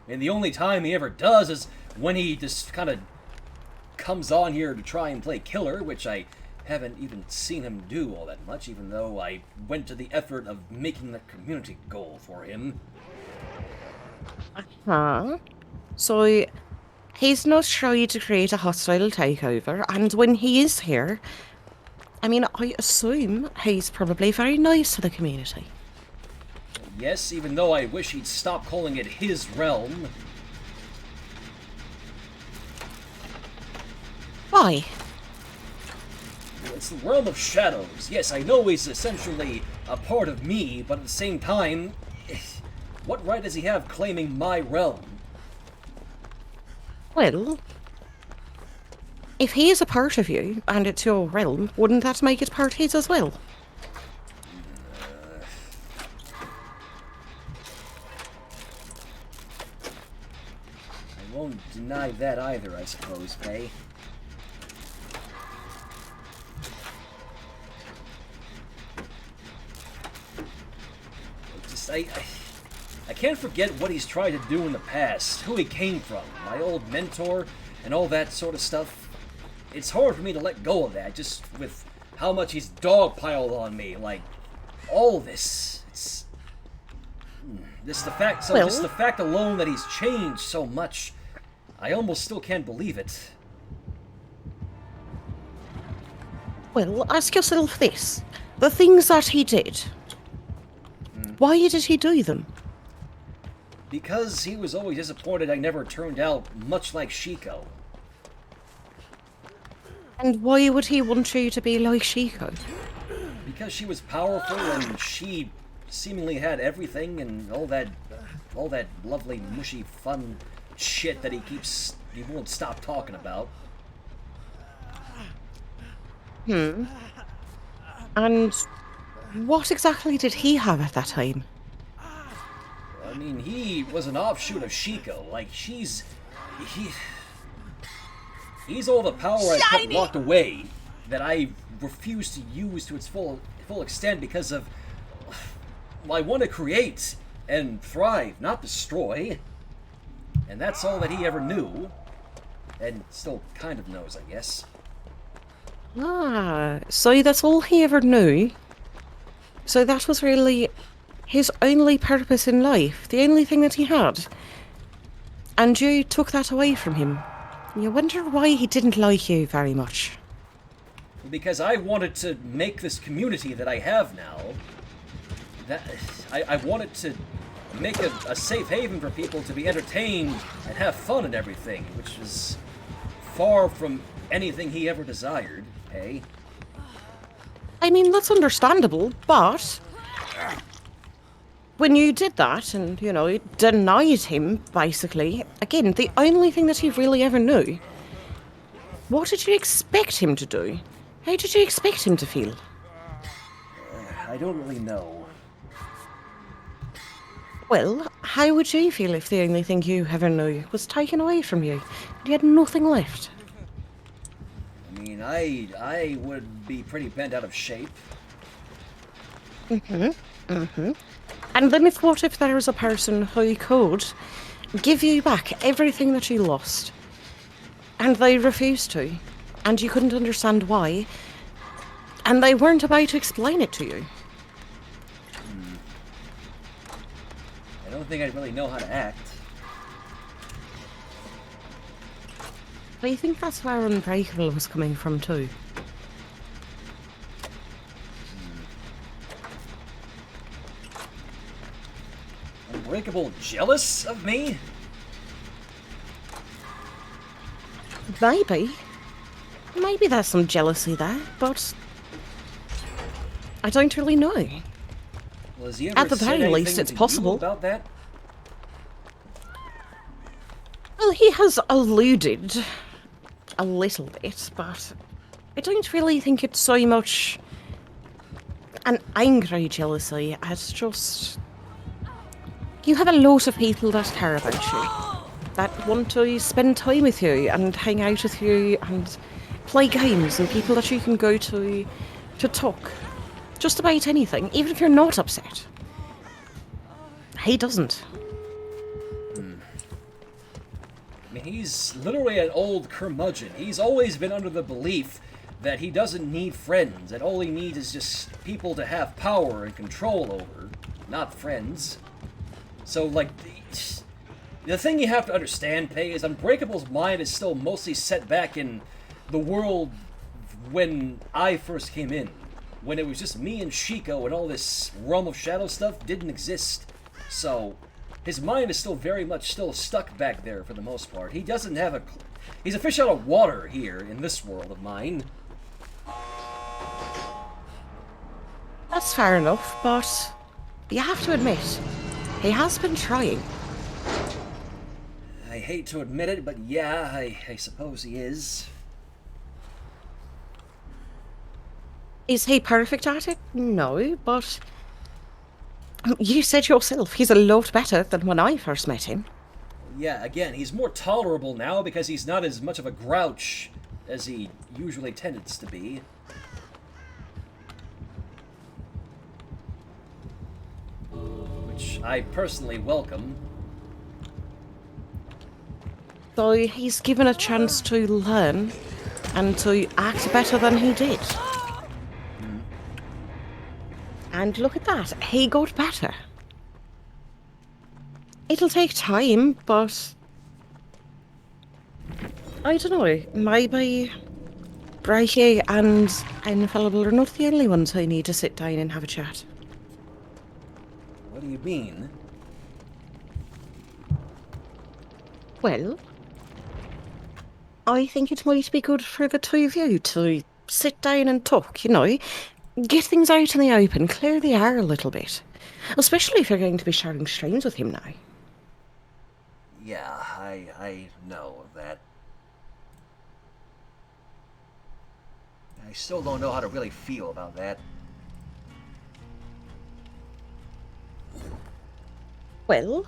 And the only time he ever does is when he just kind of comes on here to try and play killer, which I haven't even seen him do all that much, even though I went to the effort of making the community goal for him. Huh? So, he's not tried to create a hostile takeover, and when he is here, I mean, I assume he's probably very nice to the community. Yes, even though I wish he'd stop calling it his realm. Why? It's the realm of shadows. Yes, I know he's essentially a part of me, but at the same time, what right does he have claiming my realm? Well, if he is a part of you, and it's your realm, wouldn't that make it part his as well? I won't deny that either, I suppose, Pae. I can't forget what he's tried to do in the past, who he came from, my old mentor, and all that sort of stuff. It's hard for me to let go of that, just with how much he's dogpiled on me, like, all this. It's... Just the fact alone that he's changed so much, I almost still can't believe it. Well, ask yourself this. The things that he did, why did he do them? Because he was always disappointed I never turned out much like Shiko. And why would he want you to be like Shiko? Because she was powerful and she seemingly had everything and all that lovely, mushy, fun shit that he won't stop talking about. And what exactly did he have at that time? I mean, he was an offshoot of Shiko. Like, he's all the power I kept locked away that I refuse to use to its full extent because of... Well, I want to create and thrive, not destroy. And that's all that he ever knew. And still kind of knows, I guess. Ah, so that's all he ever knew? So that was really his only purpose in life, the only thing that he had? And you took that away from him? You wonder why he didn't like you very much. Because I wanted to make this community that I have now, I wanted to make a safe haven for people to be entertained and have fun and everything, which is far from anything he ever desired, eh? I mean, that's understandable, but when you did that and, you know, denied him, basically, again, the only thing that he really ever knew, what did you expect him to do? How did you expect him to feel? I don't really know. Well, how would you feel if the only thing you ever knew was taken away from you and you had nothing left? I mean, I would be pretty bent out of shape. And then what if there was a person who could give you back everything that you lost, and they refused to, and you couldn't understand why, and they weren't about to explain it to you? I don't think I'd really know how to act. I think that's where Unbreakable was coming from too. Unbreakable jealous of me? Maybe there's some jealousy there, but I don't really know. Well, has he ever At the said very least, anything it's to you possible. about that? Well, he has alluded a little bit, but I don't really think it's so much an angry jealousy as just you have a lot of people that care about you, that want to spend time with you and hang out with you and play games, and people that you can go to talk just about anything, even if you're not upset. He doesn't. I mean, he's literally an old curmudgeon. He's always been under the belief that he doesn't need friends, that all he needs is just people to have power and control over, not friends. So, like, the thing you have to understand, Pay, is Unbreakable's mind is still mostly set back in the world when I first came in. When it was just me and Shiko and all this Realm of Shadow stuff didn't exist. So, his mind is still very much still stuck back there for the most part. He doesn't have a... He's a fish out of water here in this world of mine. That's fair enough, but you have to admit, he has been trying. I hate to admit it, but yeah, I suppose he is. Is he perfect at it? No, but you said yourself he's a lot better than when I first met him. Yeah, again, he's more tolerable now because he's not as much of a grouch as he usually tends to be. Which I personally welcome. So he's given a chance to learn and to act better than he did. And look at that, he got better. It'll take time, but I don't know, maybe Brighy and Infallible are not the only ones who need to sit down and have a chat. What do you mean? Well, I think it might be good for the two of you to sit down and talk, you know, get things out in the open, clear the air a little bit. Especially if you're going to be sharing streams with him now. Yeah, I know of that. I still don't know how to really feel about that. Well,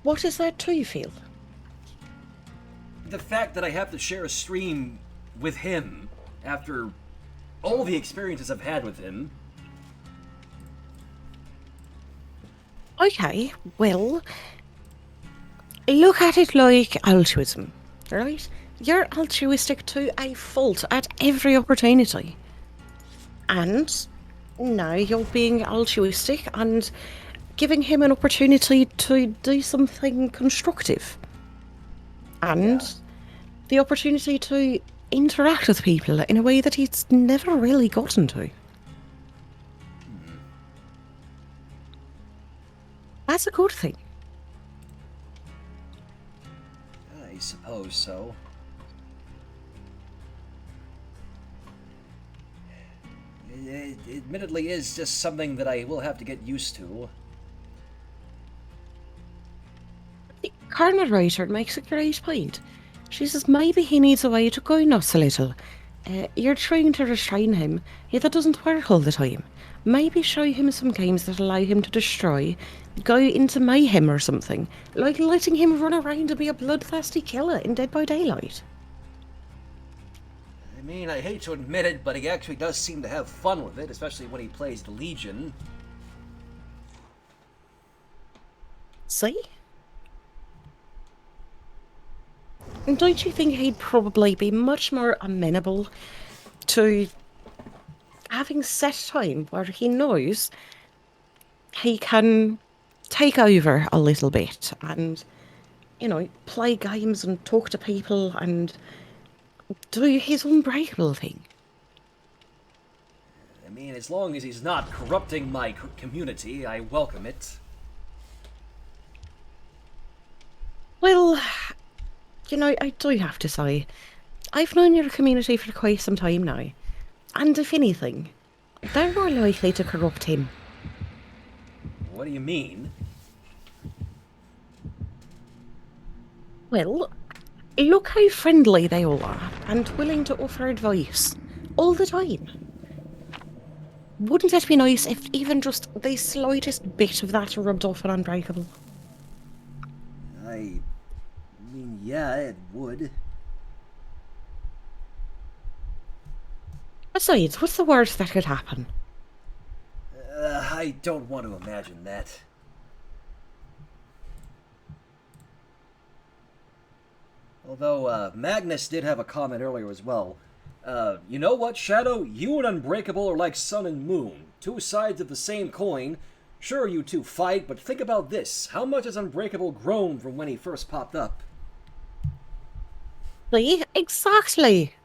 what is that to you feel? The fact that I have to share a stream with him after all the experiences I've had with him. Okay, well, look at it like altruism, right? You're altruistic to a fault at every opportunity. And now you're being altruistic and giving him an opportunity to do something constructive. And the opportunity to interact with people in a way that he's never really gotten to. That's a good thing. I suppose so. It admittedly is just something that I will have to get used to. The car narrator makes a great point. She says maybe he needs a way to go nuts a little, You're trying to restrain him, yet that doesn't work all the time. Maybe show him some games that allow him to destroy, go into mayhem or something, like letting him run around and be a bloodthirsty killer in Dead by Daylight. I mean, I hate to admit it, but he actually does seem to have fun with it, especially when he plays the Legion. See? And don't you think he'd probably be much more amenable to having set time where he knows he can take over a little bit and, you know, play games and talk to people and do his unbreakable thing? I mean, as long as he's not corrupting my community, I welcome it. Well, you know, I do have to say, I've known your community for quite some time now, and if anything, they're more likely to corrupt him. What do you mean? Well, look how friendly they all are, and willing to offer advice, all the time. Wouldn't it be nice if even just the slightest bit of that rubbed off on Unbreakable? I mean, yeah, it would. Besides, what's the worst that could happen? I don't want to imagine that. Although, Magnus did have a comment earlier as well. You know what, Shadow? You and Unbreakable are like sun and moon. Two sides of the same coin. Sure, you two fight, but think about this. How much has Unbreakable grown from when he first popped up? See? Exactly!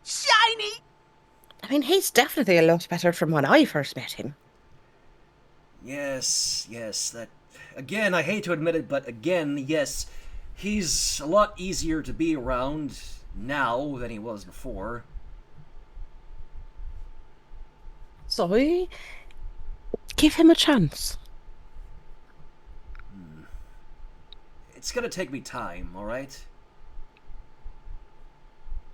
Shiny! I mean, he's definitely a lot better from when I first met him. Yes, that... Again, I hate to admit it, but again, yes, he's a lot easier to be around now than he was before. So, give him a chance. It's gonna take me time, alright?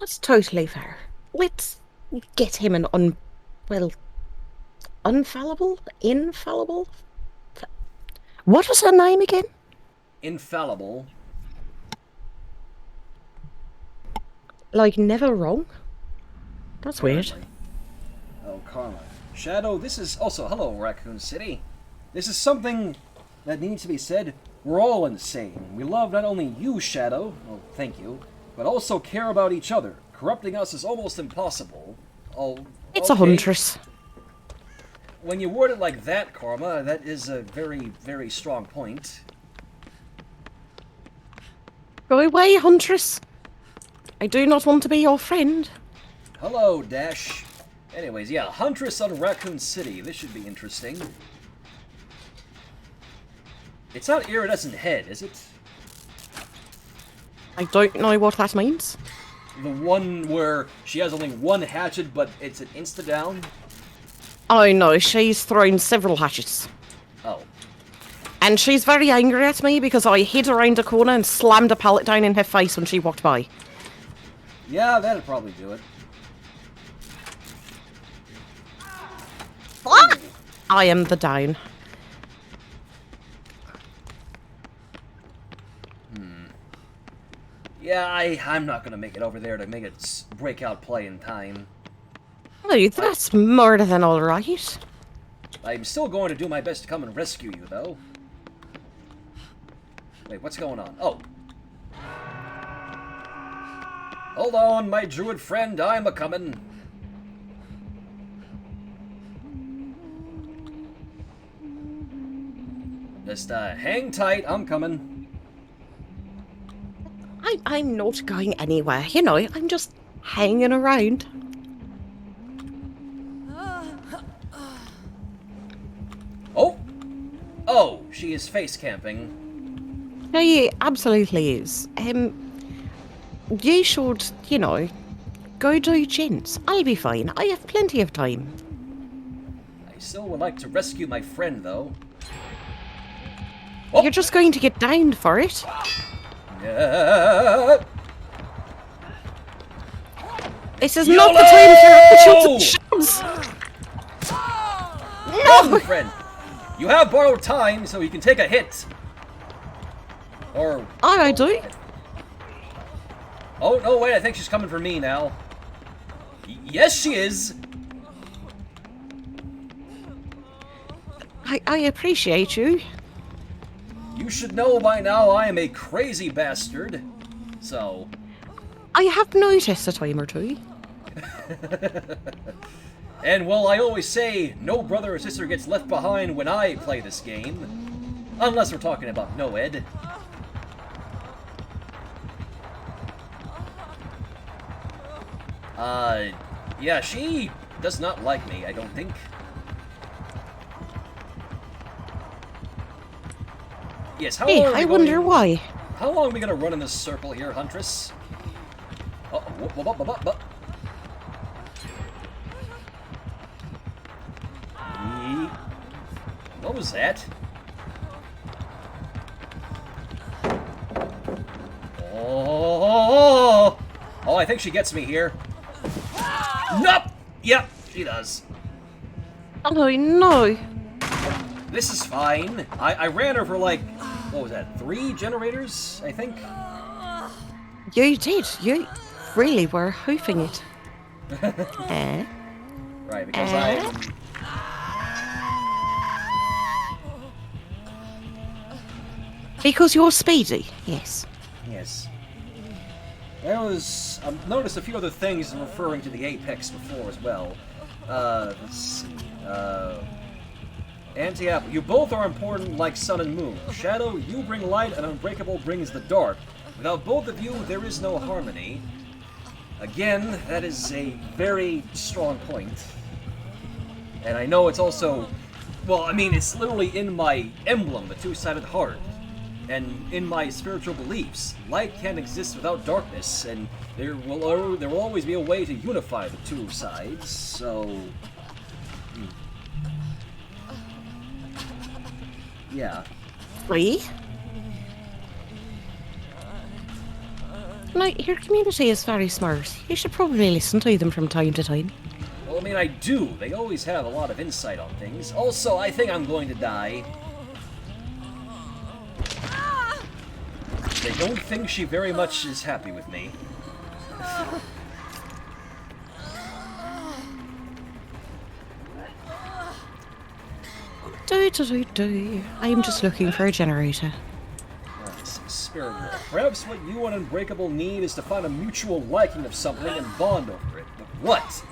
That's totally fair. Let's get him an infallible? What was her name again? Infallible. Like, never wrong? That's weird. Apparently. Oh, Karma. Shadow, this is also... Hello, Raccoon City. This is something that needs to be said. We're all insane. We love not only you, Shadow, well, thank you, but also care about each other. Corrupting us is almost impossible. Oh, It's okay. a huntress. When you word it like that, Karma, that is a very, very strong point. Go away, huntress. I do not want to be your friend. Hello, Dash. Anyways, yeah, Huntress on Raccoon City. This should be interesting. It's not Iridescent Head, is it? I don't know what that means. The one where she has only one hatchet, but it's an insta-down? Oh no, she's thrown several hatchets. Oh. And she's very angry at me because I hid around a corner and slammed a pallet down in her face when she walked by. Yeah, that'd probably do it. What? I am the down. Yeah, I'm not gonna make it over there to make it breakout play in time. Oh, that's more than alright. I'm still going to do my best to come and rescue you, though. Wait, what's going on? Oh. Hold on, my druid friend, I'm a-comin'. Just, hang tight, I'm coming. I'm not going anywhere, you know, I'm just hanging around. Oh! Oh, she is face camping. She absolutely is. You should, you know, go do gents. I'll be fine. I have plenty of time. I still would like to rescue my friend, though. Oh. You're just going to get downed for it. 'Cause This is not the time for shots. No, friend. You have borrowed time, so you can take a hit. Or... I do. Oh, no, wait, I think she's coming for me now. Yes, she is. I appreciate you. You should know by now I am a crazy bastard. So... I have noticed a time or two. And, well, I always say, no brother or sister gets left behind when I play this game. Unless we're talking about Noed. Yeah, she does not like me, I don't think. Yes, how long are we I wonder why. How long are we gonna run in this circle here, Huntress? Oh, what was that? Oh, I think she gets me here. Nope! Yep, she does. Oh no. This is fine. I ran her for like, what was that, 3 generators, I think? You did. You really were hoofing it. Right, because I... Because you're speedy, yes. Yes. I've noticed a few other things referring to the Apex before as well. Let's see. Anti-Apple, you both are important like sun and moon. Shadow, you bring light, and Unbreakable brings the dark. Without both of you, there is no harmony. Again, that is a very strong point. And I know it's also... Well, I mean, it's literally in my emblem, the two-sided heart. And in my spiritual beliefs, light can't exist without darkness, and there will always be a way to unify the two sides, so... Yeah. Really? Now, your community is very smart. You should probably listen to them from time to time. Well, I mean, I do. They always have a lot of insight on things. Also, I think I'm going to die. They don't think she very much is happy with me. I am just looking for a generator. Spirit world. Perhaps what you and Unbreakable need is to find a mutual liking of something and bond over it. But what?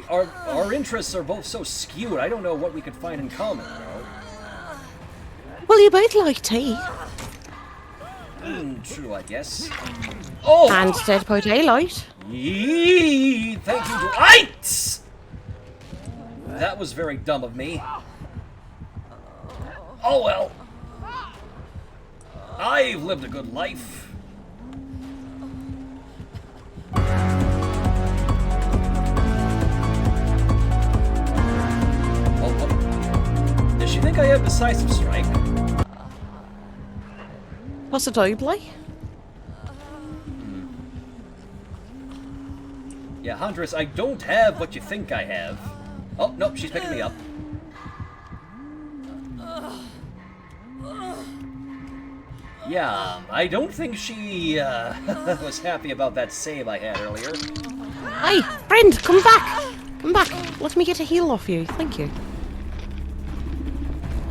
Our interests are both so skewed, I don't know what we could find in common, though. Well, you both like tea. True, I guess. Oh! And Dead by Daylight. Yee! Thank you, Dwight! That was very dumb of me. Oh well. I've lived a good life. Oh. Does she think I have decisive strike? Possibly. Yeah, Huntress, I don't have what you think I have. Oh, nope, she's picking me up. Yeah, I don't think she was happy about that save I had earlier. Hey, friend, come back! Come back. Let me get a heal off you. Thank you.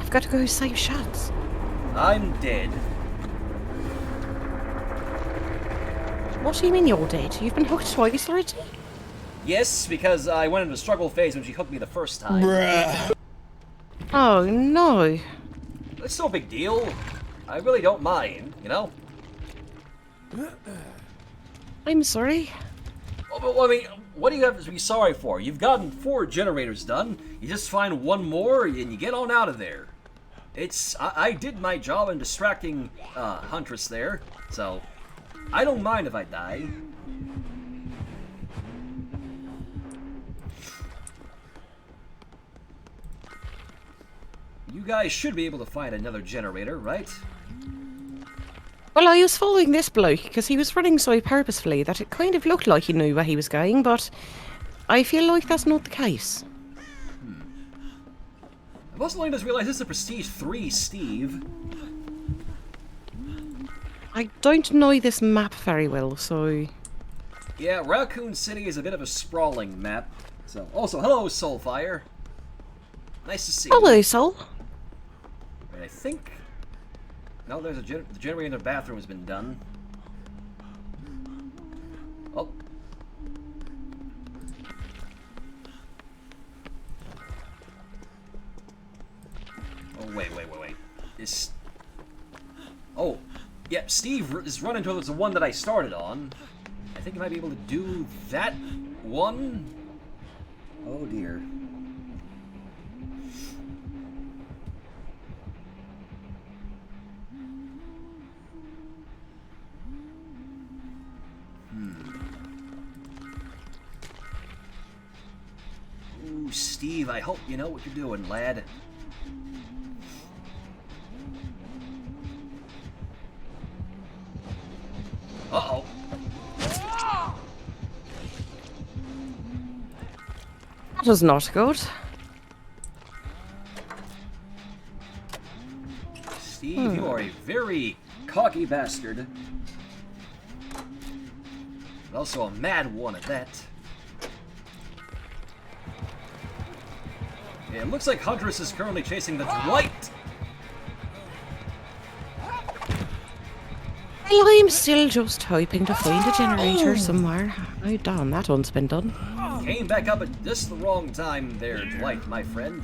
I've got to go save shots. I'm dead. What do you mean you're dead? You've been hooked twice already? Yes, because I went into struggle phase when she hooked me the first time. Bruh. Oh, no. It's no big deal. I really don't mind, you know? I'm sorry. Oh, but, I mean, what do you have to be sorry for? You've gotten 4 generators done. You just find one more and you get on out of there. I did my job in distracting Huntress there, so I don't mind if I die. You guys should be able to find another generator, right? Well, I was following this bloke because he was running so purposefully that it kind of looked like he knew where he was going, but I feel like that's not the case. I've also only just realized this is a Prestige 3, Steve. I don't know this map very well, so... Yeah, Raccoon City is a bit of a sprawling map. So, also, hello, Soulfire. Nice to see you. Hello, Sol. Wait, I think... No, there's the generator in the bathroom has been done. Oh. Oh, wait. Is... Oh, yeah, Steve is running towards the one that I started on. I think he might be able to do that one. Oh, dear. Ooh, Steve, I hope you know what you're doing, lad. Uh-oh. That was not good. Steve, you are a very cocky bastard. But also a mad one at that. Yeah, it looks like Huntress is currently chasing the Dwight. Well, I'm still just hoping to find a generator somewhere. Oh, damn, that one's been done. Came back up at just the wrong time there, Dwight, my friend.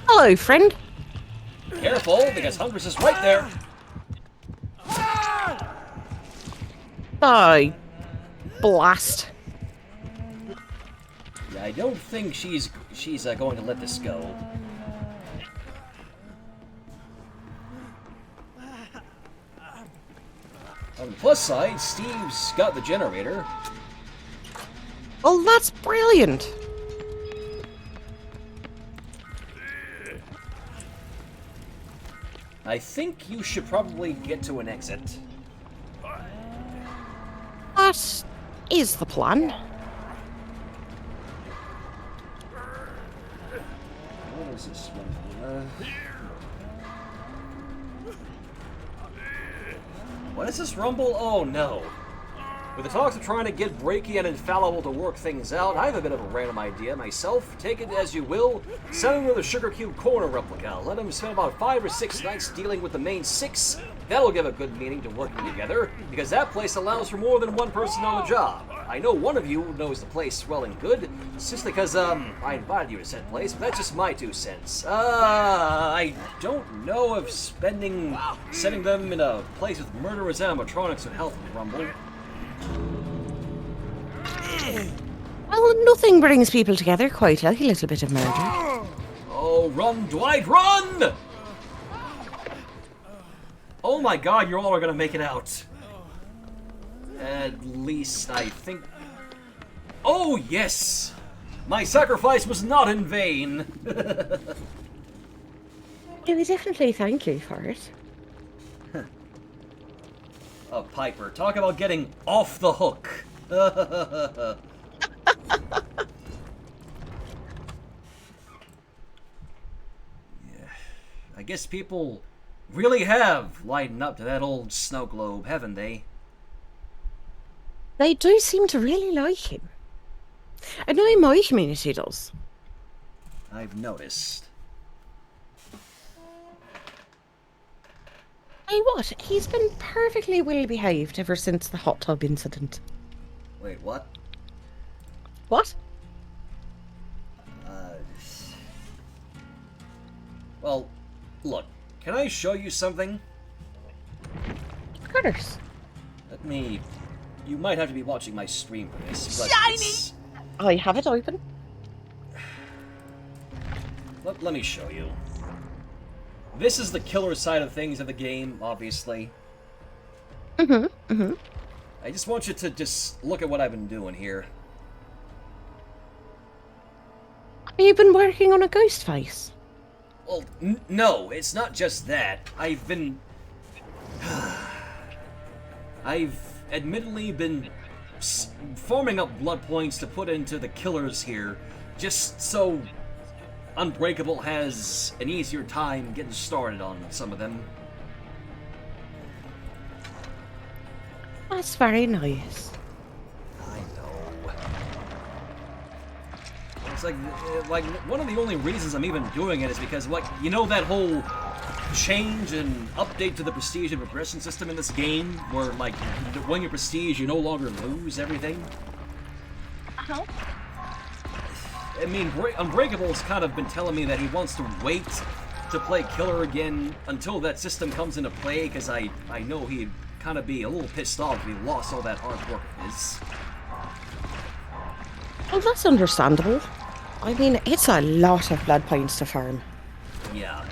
Hello, friend. Careful, because Huntress is right there. Oh, blast. Yeah, I don't think she's going to let this go. On the plus side, Steve's got the generator. Well, that's brilliant. I think you should probably get to an exit. That is the plan. What is this one? What is this rumble? Oh no. With the talks of trying to get Breaky and Infallible to work things out, I have a bit of a random idea myself. Take it as you will. Send him to the Sugar Cube Corner replica. Let him spend about 5 or 6 nights dealing with the main 6. That'll give a good meaning to working together, because that place allows for more than one person on the job. I know one of you knows the place well and good. It's just because, I invited you to said place, but that's just my 2 cents. I don't know if sending them in a place with murderous animatronics would help with Rumble. Well, nothing brings people together quite like a little bit of murder. Oh, run, Dwight, run! Oh my god, you all are gonna make it out. At least I think... Oh, yes! My sacrifice was not in vain! We definitely thank you for it. Oh, Piper, talk about getting off the hook. Yeah, I guess people really have lightened up to that old snow globe, haven't they? They do seem to really like him. I know my community does. I've noticed. Hey, what? He's been perfectly well behaved ever since the hot tub incident. Wait, what? What? Well, look, can I show you something? Of course. Let me... You might have to be watching my stream for this, but Shiny! it's- I have it open. Let me show you. this is the killer side of things of the game, obviously. I just want you to just look at what I've been doing here. Have you been working on a ghost face? Well, no, it's not just that. I've admittedly been farming up blood points to put into the killers here, just so Unbreakable has an easier time getting started on some of them. That's very nice. I know. It's like one of the only reasons I'm even doing it is because, like, you know that whole change and update to the prestige and progression system in this game, where, like, when you prestige, you no longer lose everything? Uh-huh. I mean, Unbreakable's kind of been telling me that he wants to wait to play Killer again until that system comes into play, because I know he'd kind of be a little pissed off if he lost all that hard work of his. Well, that's understandable. I mean, it's a lot of blood points to farm. Yeah.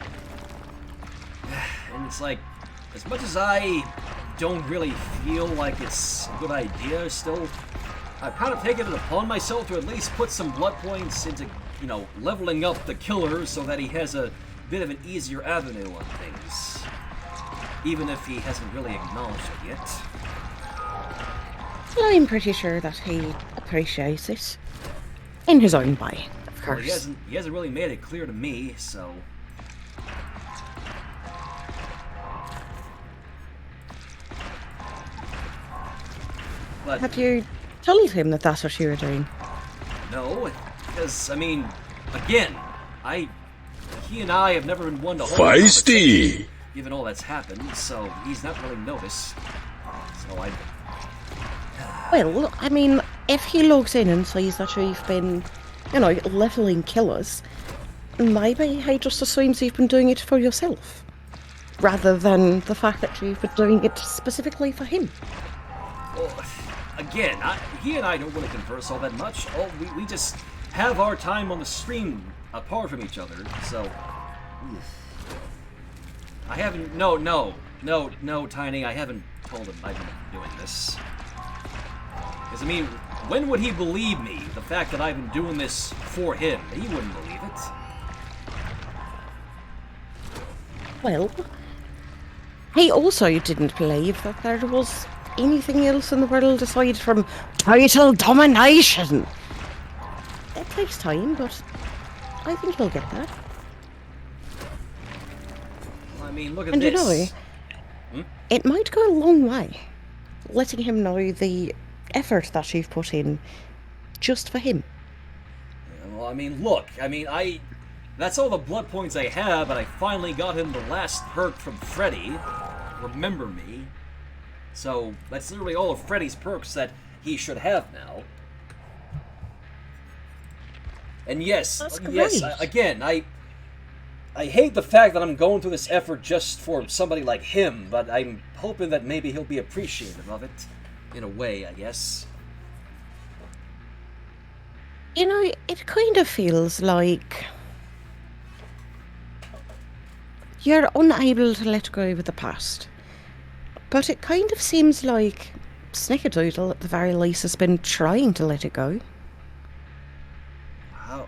And it's like, as much as I don't really feel like it's a good idea still, I've kind of taken it upon myself to at least put some blood points into, you know, leveling up the killer so that he has a bit of an easier avenue on things. Even if he hasn't really acknowledged it yet. Well, I'm pretty sure that he appreciates it. In his own way, of Well, course. he hasn't really made it clear to me, so... But Have you told him that that's what you were doing? no, because, I mean, again, he and I have never been one to hold Feisty! conversation, given all that's happened, so he's not really noticed. So Well, I mean, if he logs in and sees that you've been, you know, leveling killers, maybe he just assumes you've been doing it for yourself, rather than the fact that you've been doing it specifically for him. well, again, he and I don't really converse all that much. We just have our time on the stream apart from each other, so... I haven't... No, Tiny, I haven't told him I've been doing this. Because, I mean, when would he believe me, the fact that I've been doing this for him? He wouldn't believe it. Well, he also didn't believe that there was anything else in the world aside from total domination. It takes time, but I think he'll get that. I mean, look at And you this. know, it might go a long way, letting him know the effort that you've put in just for him. Well, I mean, look, that's all the blood points I have, and I finally got him the last perk from Freddy, Remember Me. So, that's literally all of Freddy's perks that he should have now. And yes, That's yes, great. again, I hate the fact that I'm going through this effort just for somebody like him, but I'm hoping that maybe he'll be appreciative of it, in a way, I guess. You know, it kind of feels like you're unable to let go of the past. But it kind of seems like Snickerdoodle, at the very least, has been trying to let it go.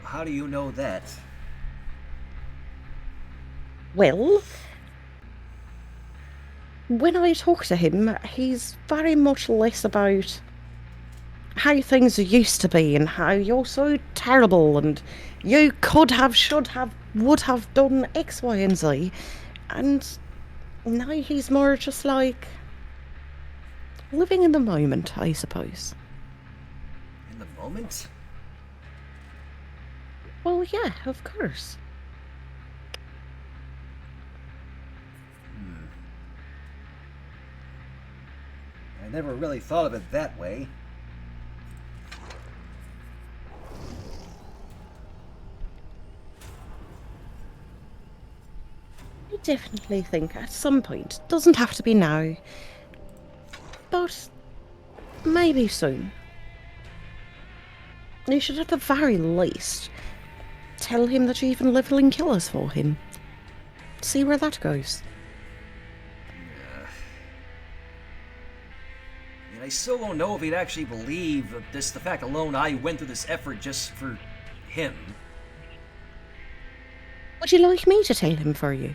How do you know that? Well, when I talk to him, he's very much less about how things used to be and how you're so terrible and you could have, should have, would have done X, Y, and Z. And now he's more just like living in the moment, I suppose. In the moment? Well, yeah, of course. I never really thought of it that way. I definitely think at some point, doesn't have to be now, but maybe soon, you should at the very least tell him that you're even leveling killers for him. see where that goes. And I still don't know if he'd actually believe that the fact alone I went through this effort just for him. Would you like me to tell him for you?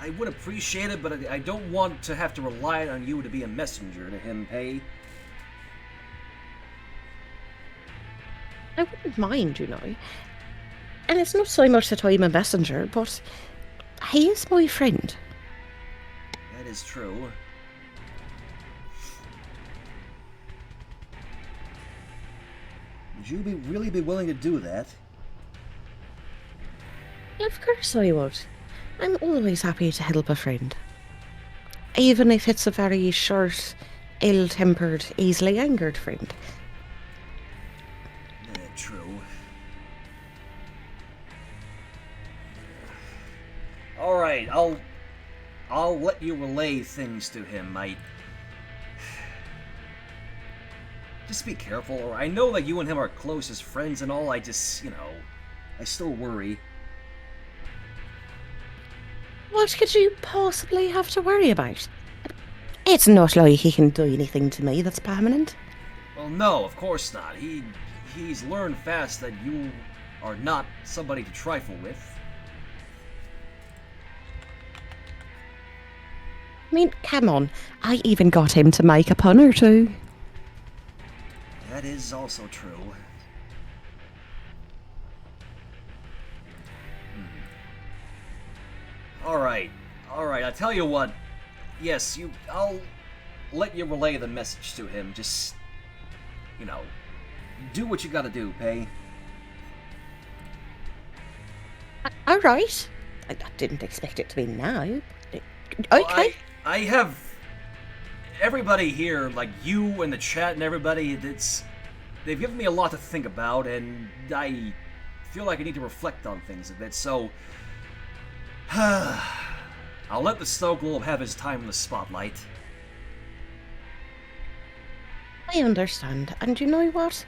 I would appreciate it, but I don't want to have to rely on you to be a messenger to him, Pae. I wouldn't mind, you know. And it's not so much that I'm a messenger, but he is my friend. That is true. Would you really be willing to do that? Of course I would. I'm always happy to help a friend. Even if it's a very short, ill-tempered, easily angered friend. True. Alright, I'll let you relay things to him. Just be careful, or I know that you and him are close as friends and all, I just, I still worry. What could you possibly have to worry about? It's not like he can do anything to me that's permanent. Well, no, of course not. He's learned fast that you are not somebody to trifle with. I mean, come on. I even got him to make a pun or two. That is also true. Alright, I tell you what. Yes, I'll let you relay the message to him. Just, do what you gotta do, Pae. Alright. I didn't expect it to be now. Okay. Well, I have everybody here, like you and the chat and everybody, they've given me a lot to think about, and I feel like I need to reflect on things a bit, so I'll let the Snow Globe have his time in the spotlight. I understand, and you know what?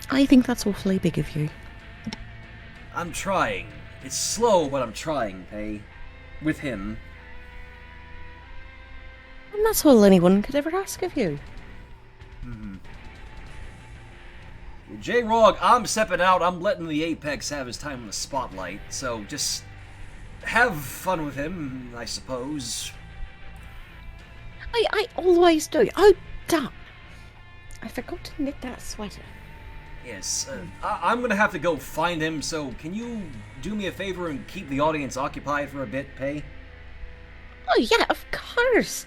I think that's awfully big of you. I'm trying. It's slow, but I'm trying, Pae. With him. And that's all anyone could ever ask of you. J-Rog, I'm stepping out. I'm letting the Apex have his time in the spotlight, so just have fun with him, I suppose. I always do. Oh, damn. I forgot to knit that sweater. Yes, I'm gonna have to go find him, so can you do me a favor and keep the audience occupied for a bit, Pae? Oh, yeah, of course.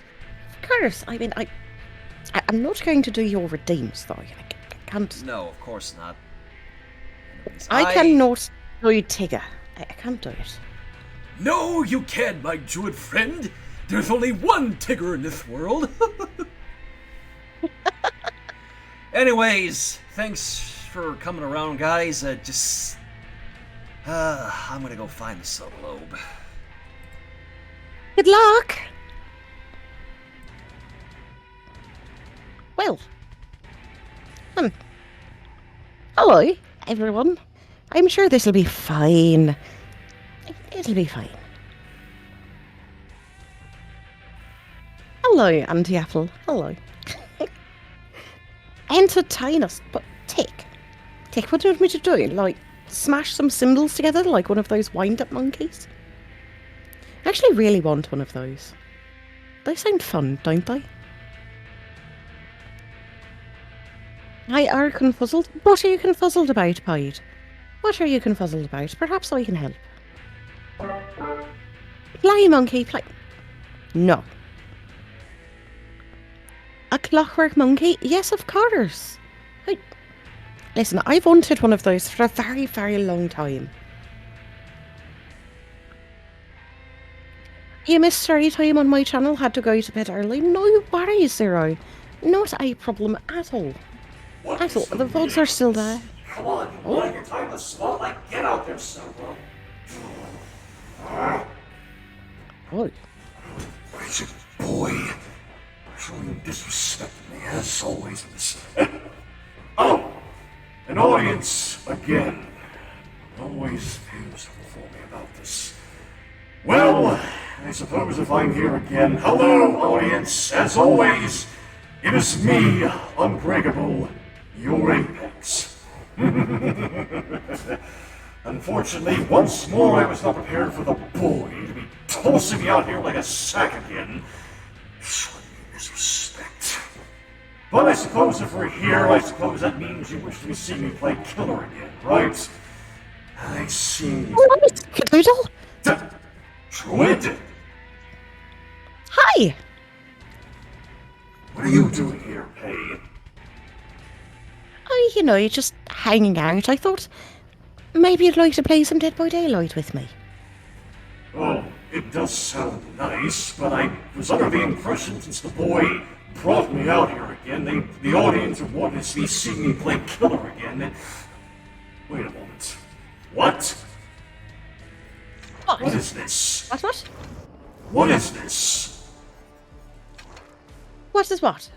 Of course. I mean, I'm not going to do your redeems, though. I can't... No, of course not. Anyways, I cannot do Tigger. I can't do it. No, you can't, my druid friend! There's only one Tigger in this world! Anyways, thanks for coming around, guys. I'm gonna go find the Snow Globe. Good luck! Well. Hello, everyone. I'm sure this'll be fine. It'll be fine. Hello, Auntie Apple. Hello. Entertain us, but Tick, what do you want me to do? Like, smash some cymbals together like one of those wind-up monkeys? I actually really want one of those. They sound fun, don't they? I are confuzzled. What are you confuzzled about, Pied? What are you confuzzled about? Perhaps I can help. Play, monkey, play. No. A clockwork monkey? Yes, of course. Listen, I've wanted one of those for a very, very long time. You missed story time on my channel, had to go to bed early. No worries, Zero. Not a problem at all. At all. The VODs are still there. Come on, you want your time in the spotlight? Get out there, Snow Globe. Oh. Wretched boy. So you disrespected me as always, Miss. Oh! An audience again. No always feels for me about this. Well, I suppose if I'm here again, hello, audience. As always, it is me, Unbreakable, your Apex. Unfortunately, once more I was not prepared for the boy to be tossing me out here like a sack again. Showing me disrespect. But I suppose if we're here, I suppose that means you wish to see me play killer again, right? I see. What? Cadoodle? Druid? Hi! What are you doing here, Pae? Oh, you know, just hanging out. I thought maybe you'd like to play some Dead by Daylight with me. Oh, it does sound nice, but I was under the impression since the boy brought me out here again, the audience would want to see me play killer again. Wait a moment. What? What is this? What? What is this? What is what?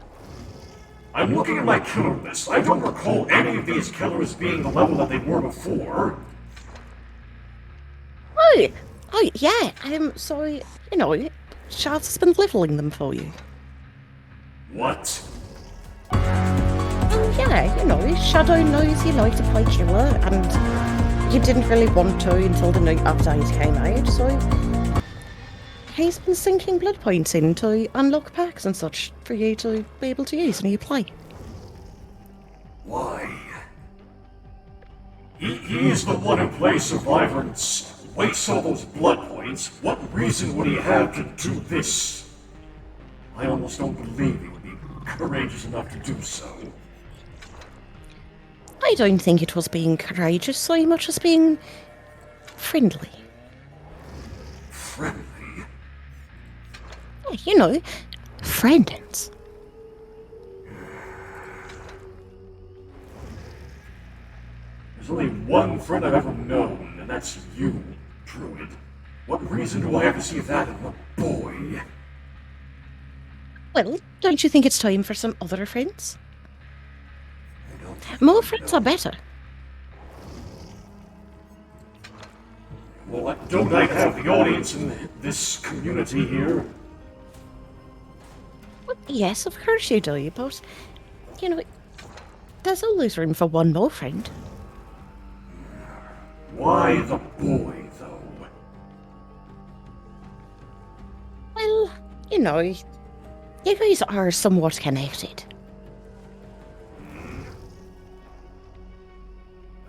I'm looking at my killer list. I don't recall any of these killers being the level that they were before. Oh, yeah. So, you know, Charles has been leveling them for you. What? Oh, yeah, you know, Shadow knows you like to play killer, and you didn't really want to until the new update came out, so he's been sinking blood points in to unlock packs and such for you to be able to use when you play. Why? He is the one who plays Survivor and wastes all those blood points. What reason would he have to do this? I almost don't believe he would be courageous enough to do so. I don't think it was being courageous so much as being friendly. Friendly? Yeah, you know, friends. There's only one friend I've ever known, and that's you, Druid. What reason do I have to see that in a boy? Well, don't you think it's time for some other friends? More friends are better. Well, don't I have the audience in this community here? Well, yes, of course you do, but, you know, there's always room for one more friend. Why the boy, though? Well, you know, you guys are somewhat connected.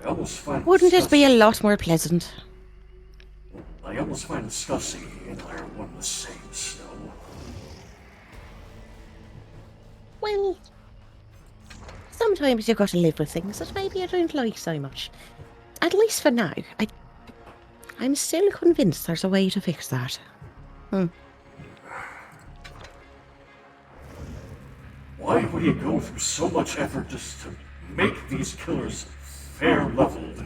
I almost find Wouldn't it be a lot more pleasant? I almost find discussing he and I are one and the same still. Well, sometimes you've got to live with things that maybe you don't like so much. At least for now. I'm still convinced there's a way to fix that. Why would he go through so much effort just to make these killers fair leveled?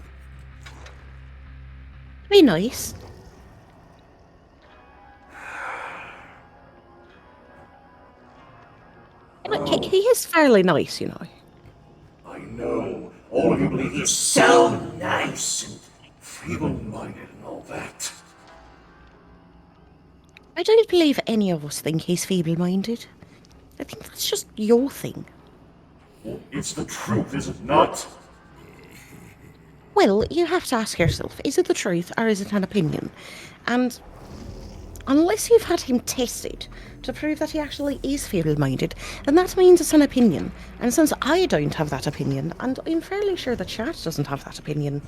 Be nice. He is fairly nice, you know. I know. All of you believe he's so nice and feeble-minded and all that. I don't believe any of us think he's feeble-minded. I think that's just your thing. Well, it's the truth, is it not? Well, you have to ask yourself, is it the truth or is it an opinion? And unless you've had him tested to prove that he actually is feeble-minded, then that means it's an opinion. And since I don't have that opinion, and I'm fairly sure the chat doesn't have that opinion,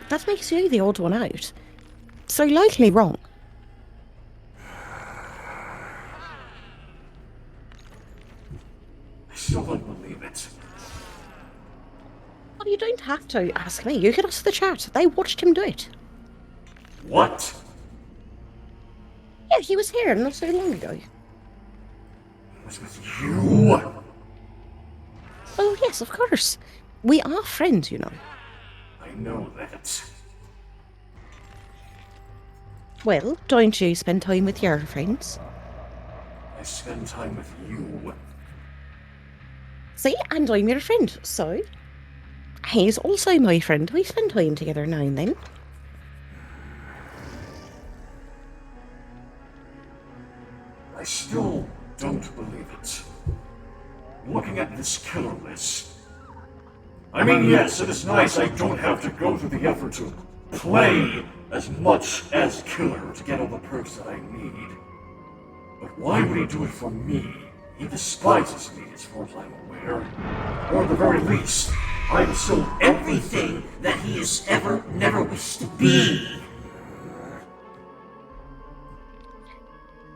that makes you the odd one out. So likely wrong. I still don't believe it. Well, you don't have to ask me. You can ask the chat. They watched him do it. What? Yeah, he was here not so long ago. It was with you? Oh, yes, of course. We are friends, you know. I know that. Well, don't you spend time with your friends? I spend time with you. See, and I'm your friend, so he's also my friend. We spend time together now and then. I still don't believe it. Looking at this killer list, I mean, yes, it is nice I don't have to go through the effort to play as much as killer to get all the perks that I need. But why would he do it for me? He despises me, as far as I'm aware. Or at the very least, I am still Everything that he has ever never wished to be.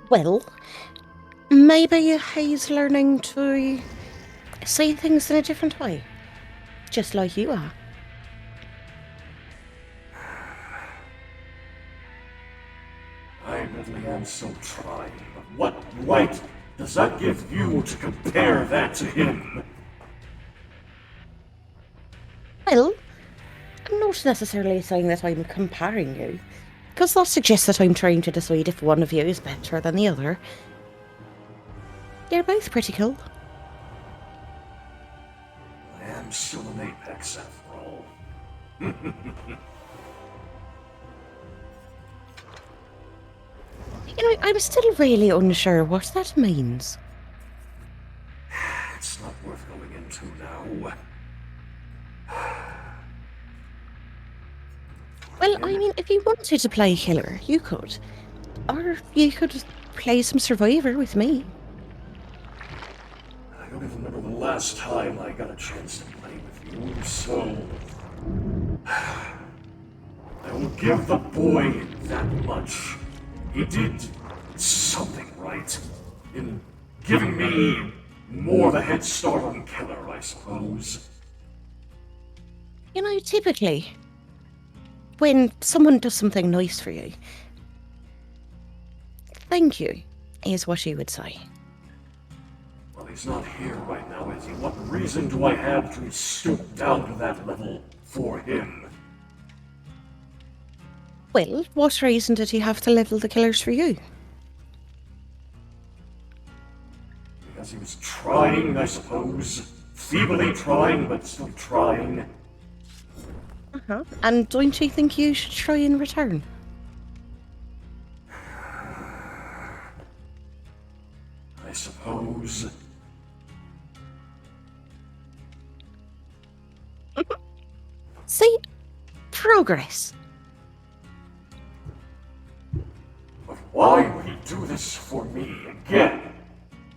Well, maybe he's learning to see things in a different way. Just like you are. I really am so trying, but what right does that give you to compare that to him? Well, I'm not necessarily saying that I'm comparing you, because that suggests that I'm trying to decide if one of you is better than the other. You're both pretty cool. I am still an apex after all. You know, I'm still really unsure what that means. It's not worth going into now. Well, I mean, if you wanted to play killer, you could. Or you could play some survivor with me. I don't even remember the last time I got a chance to play with you, so... I will give the boy that much. He did something right in giving me more of a head start on killer, I suppose. You know, typically, when someone does something nice for you, thank you, is what you would say. Well, he's not here right now, is he? What reason do I have to stoop down to that level for him? Well, what reason did he have to level the killers for you? Because he was trying, I suppose. Feebly trying, but still trying. Uh-huh. And don't you think you should try in return? I suppose. See? Progress. But why would he do this for me again?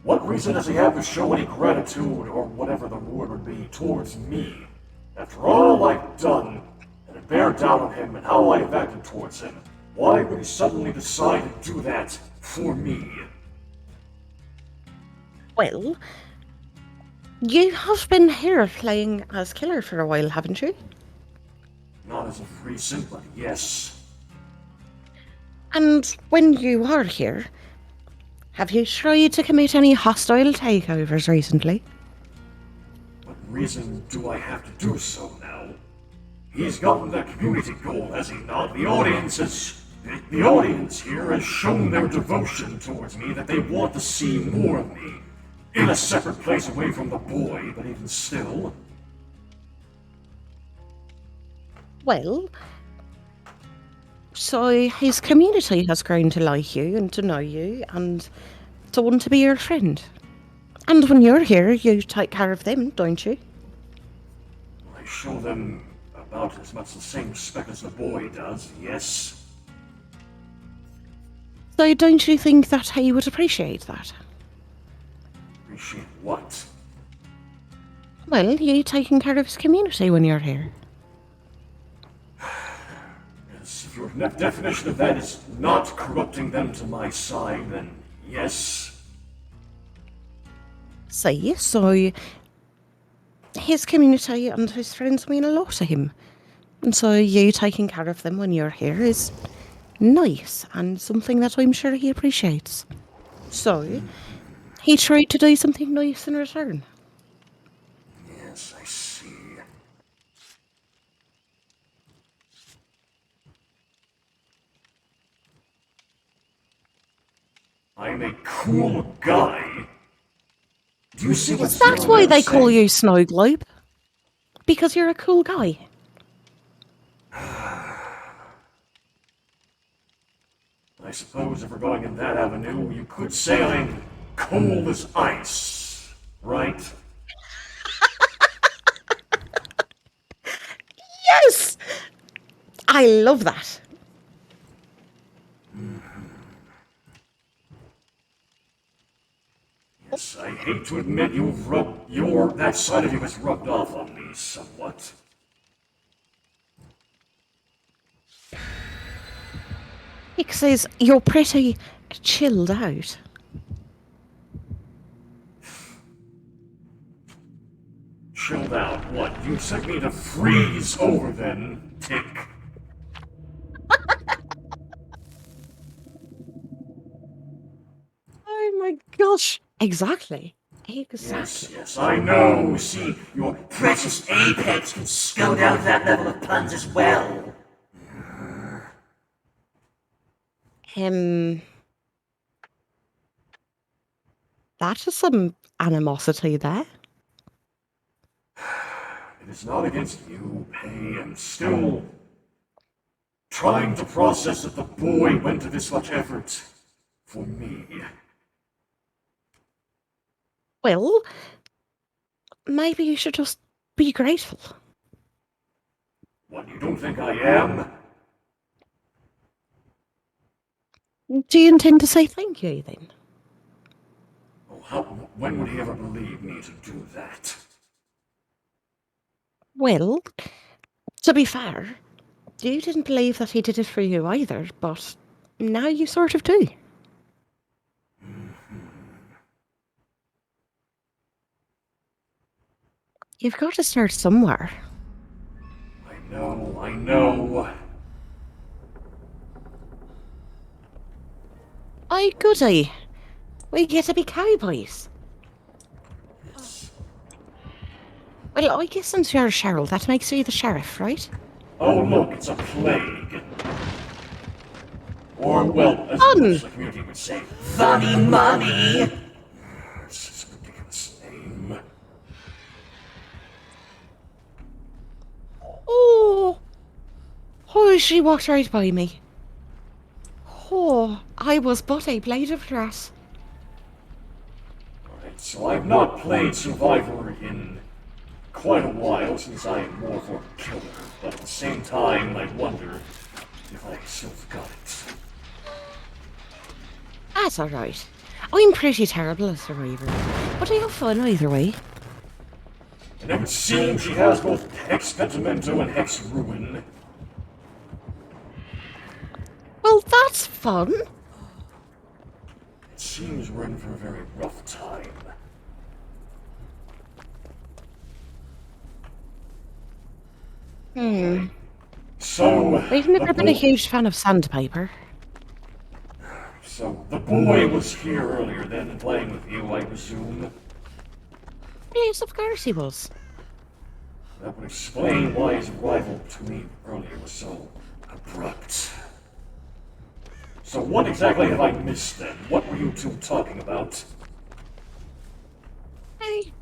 What reason does he have to show any gratitude, or whatever the word would be, towards me? After all I've done, and to bear down on him and how I have acted towards him, why would he suddenly decide to do that for me? Well, you have been here playing as killer for a while, haven't you? Not as of recent, but yes. And when you are here, have you tried to commit any hostile takeovers recently? What reason do I have to do so now? He's gotten that community goal, has he not? The audience here has shown their devotion towards me, that they want to see more of me. In a separate place away from the boy, but even still. Well, so his community has grown to like you and to know you and to want to be your friend. And when you're here, you take care of them, don't you? I show them about as much the same respect as the boy does, yes. So don't you think that he would appreciate that? Appreciate what? Well, you taking care of his community when you're here. Yes, if your definition of that is not corrupting them to my side, then yes. See, so his community and his friends mean a lot to him. And so you taking care of them when you're here is nice and something that I'm sure he appreciates. So he tried to do something nice in return. Yes, I see. I'm a cool guy. Do you see what's That's why they call you Snow Globe. Because you're a cool guy. I I suppose if we're going in that avenue, you could sail in cold as ice, right? Yes! I love that. Yes, I hate to admit that side of you has rubbed off on me somewhat. Nick says you're pretty chilled out. Chilled out? What? You expect me to freeze over then, Tick? Oh my gosh. Exactly. Yes, I know. See, your Precious Apex can scout out that level of puns as well. That is some animosity there. It is not against you, Pay. I'm still trying to process that the boy went to this much effort for me. Well, maybe you should just be grateful. What, you don't think I am? Do you intend to say thank you then? Oh, when would he ever believe me to do that? Well, to be fair, you didn't believe that he did it for you either, but now you sort of do. You've got to start somewhere. I know. Aye, goody. We get to be cowboys. Well, I guess since you're Cheryl, that makes you the sheriff, right? Oh, look, it's a plague. Or, well, as the community would say, Funny money. it's a ridiculous name. Oh, she walked right by me. Oh, I was but a blade of grass. Alright, so I've not played Survivor in quite a while since I am more for a killer, but at the same time, I wonder if I still got it. That's alright. I'm pretty terrible at Survivor, but I have fun either way. And it would seem she has both Hex Pentimento and Hex Ruin. Well, that's fun. It seems we're in for a very rough time. So, I've never been a huge fan of sandpaper. So, the boy was here earlier then, playing with you, I presume. Yes, of course he was. That would explain why his arrival to me earlier was so abrupt. So what exactly have I missed then? What were you two talking about?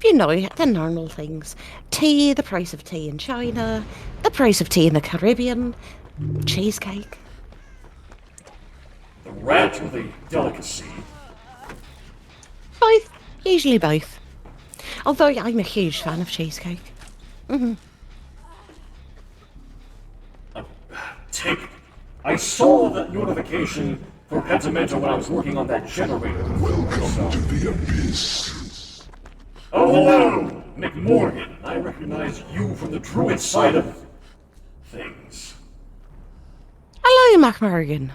You know, the normal things. Tea, the price of tea in China, the price of tea in the Caribbean, cheesecake. The rat or the delicacy? Both. Usually both. Although I'm a huge fan of cheesecake. Take. I saw that notification for Pentimento when I was working on that generator. Welcome to the Abyss. Oh, hello, McMorgan. I recognize you from the druid side of things. Hello, MacMorgan.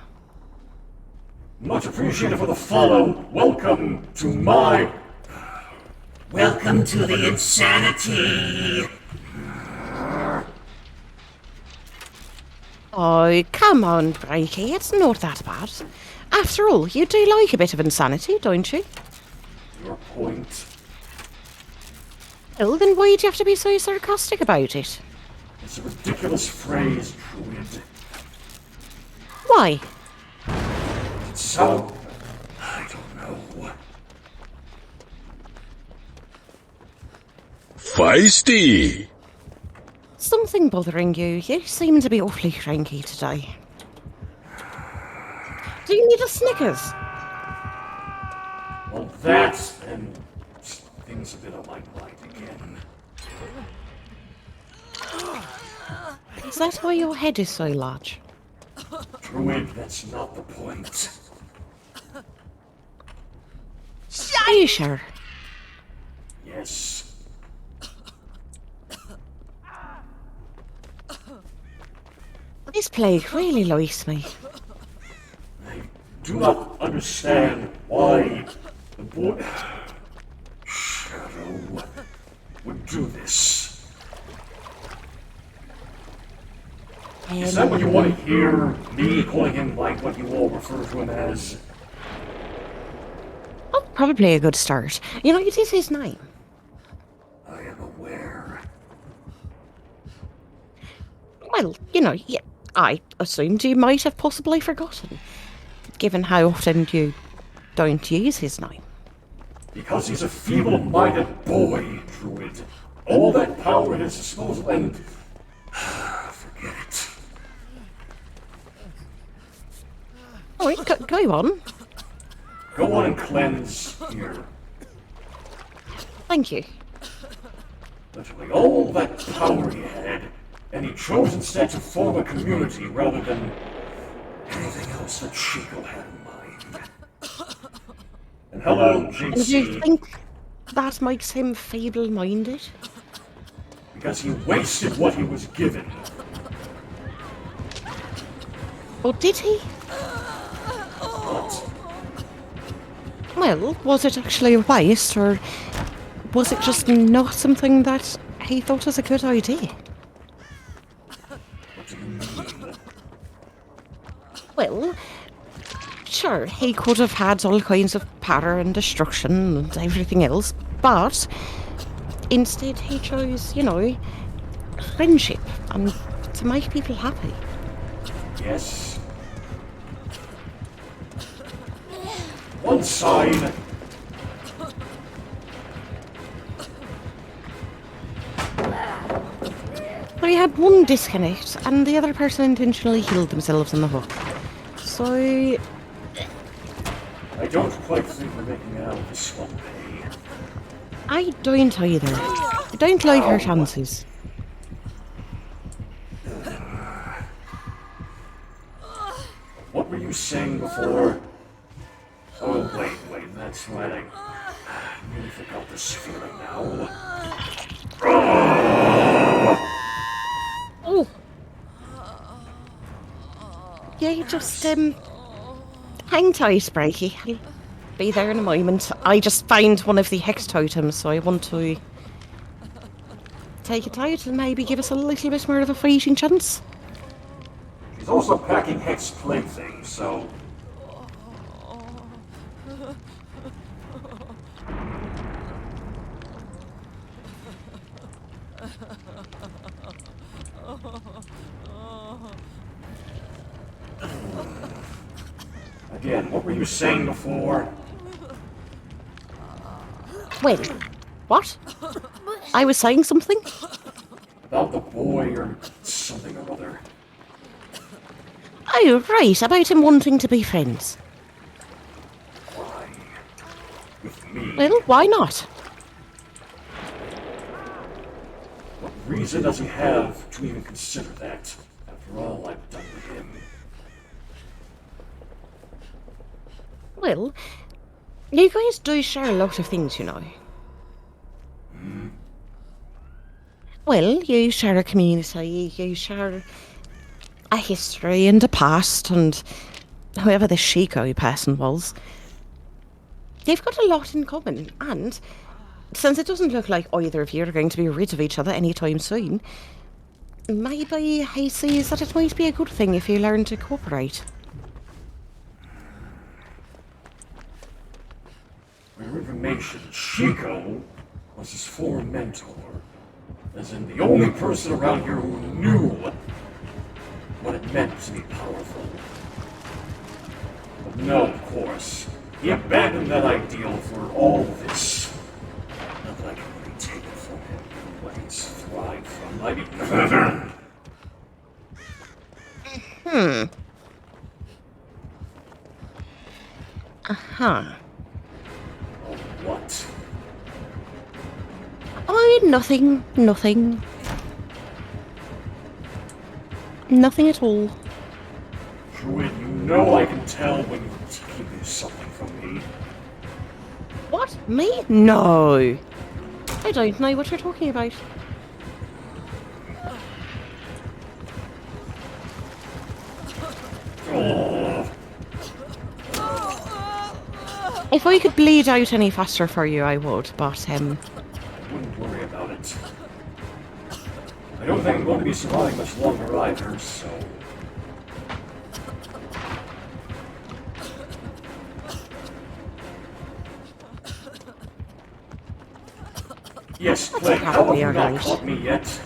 Much appreciated for the follow. Welcome to my... Welcome to the insanity. Oh, come on, Breaky. It's not that bad. After all, you do like a bit of insanity, don't you? Your point. Well, then why do you have to be so sarcastic about it? It's a ridiculous phrase, druid. Why? So, I don't know. Feisty! Something bothering you? You seem to be awfully cranky today. Do you need a Snickers? Well, that's and things have been on my mind again. Is that why your head is so large? Druid, that's not the point. Are you sure? Yes. This plague really likes me. I do not understand why the boy Shadow would do this. Is that what you want to hear? Me calling him like what you all refer to him as? Oh, probably a good start. You know, it is his name. I am aware. Well, you know, yeah, I assumed you might have possibly forgotten, given how often you don't use his name. Because he's a feeble-minded boy, Druid. All that power at his disposal and... forget it. Alright, go on. Go on and cleanse here. Thank you. Literally all that power he had, and he chose instead to form a community rather than anything else that Chico had in mind. And hello, And do you JC. think that makes him feeble-minded? Because he wasted what he was given. Or did he? But Well, was it actually a waste, or was it just not something that he thought was a good idea? what do you mean? Well, sure, he could have had all kinds of power and destruction and everything else, but instead he chose, you know, friendship and to make people happy. Yes. One side. But he had one disconnect, and the other person intentionally killed themselves in the hook. So, I don't quite think we're making out of this one, Pay. I don't either. I don't like her chances. What were you saying before? Oh, wait, that's right. I really forgot this feeling now. Oh! Yeah, you just, hang tight, Breaky. I'll be there in a moment. I just found one of the hex totems, so I want to take it out and maybe give us a little bit more of a fighting chance. She's also packing hex playthings, so... Again, what were you saying before? Wait, what? I was saying something? About the boy or something or other. Oh, right, about him wanting to be friends. Why? With me? Well, why not? What reason does he have to even consider that, after all I've done with him? Well, you guys do share a lot of things, you know. Well, you share a community, you share a history and a past, and whoever this Chico person was. You've got a lot in common, and since it doesn't look like either of you are going to be rid of each other anytime soon, maybe he sees that it might be a good thing if you learn to cooperate. For your information, Chico was his former mentor. As in, the only person around here who knew what it meant to be powerful. But no, of course, he abandoned that ideal for all this. Not that I can really take it from him, what he's thrived from. I mean... What? Oh, nothing. Nothing. Nothing at all. Druid, you know I can tell when you're keeping something from me. What? Me? No. I don't know what you're talking about. Oh, If I could bleed out any faster for you, I would, but, I wouldn't worry about it. I don't think I'm going to be surviving much longer either, so... Yes, Plague, how have you not caught me yet?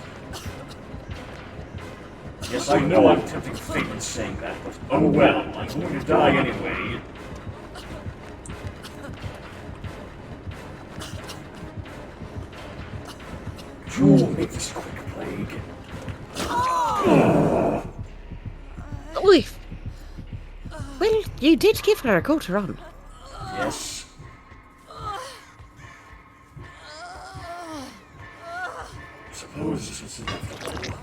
Yes, I know I'm tempting fate in saying that, but oh well, I'm going to die anyway. You'll make this quick, Plague. Oi! Well, you did give her a go to run. Yes. Suppose this is inevitable.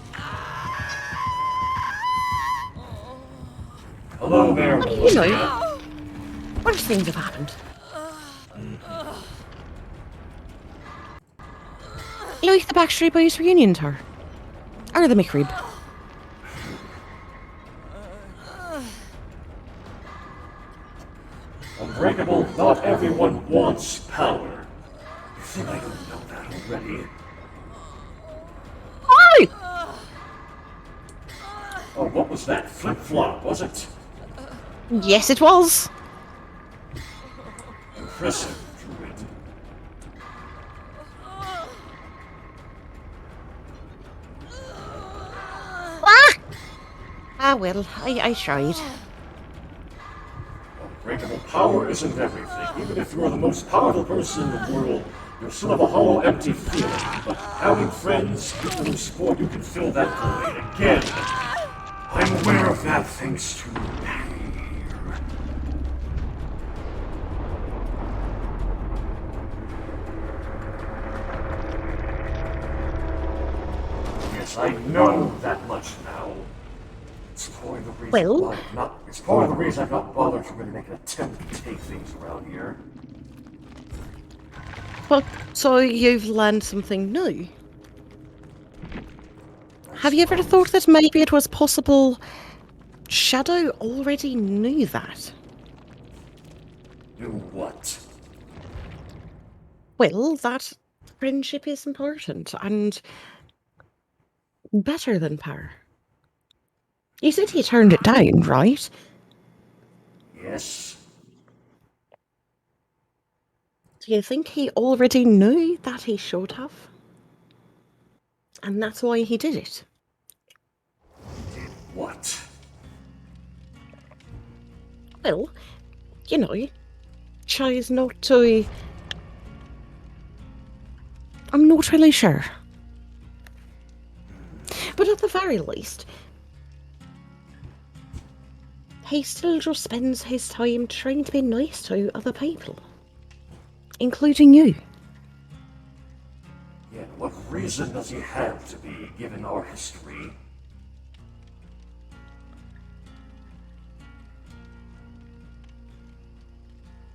Hello there, What do you know? Olivia. Worse things have happened. Like the Backstreet Boys reunion tour. Or the McRib. Unbreakable, not everyone wants power. You think I don't know that already? Oh! Oh, what was that? Flip-flop, was it? Yes, it was. Impressive, Druid. Ah, well, I tried. Unbreakable power isn't everything. Even if you're the most powerful person in the world, you'll still have a hollow, empty feeling. But having friends, people who support you can fill that void again. I'm aware of that thanks to Paegan. Yes, I know that much now. It's part of the reason Well? why it's part of the reason I've not bothered to really make an attempt to take things around here. Well, so you've learned something new. Have you ever thought that maybe it was possible Shadow already knew that? Knew what? Well, that friendship is important and better than power. You said he turned it down, right? Yes. Do you think he already knew that he should have? And that's why he did it? What? Well, you know, chose not to... I'm not really sure. But at the very least, he still just spends his time trying to be nice to other people. Including you. Yet what reason does he have to be, given our history?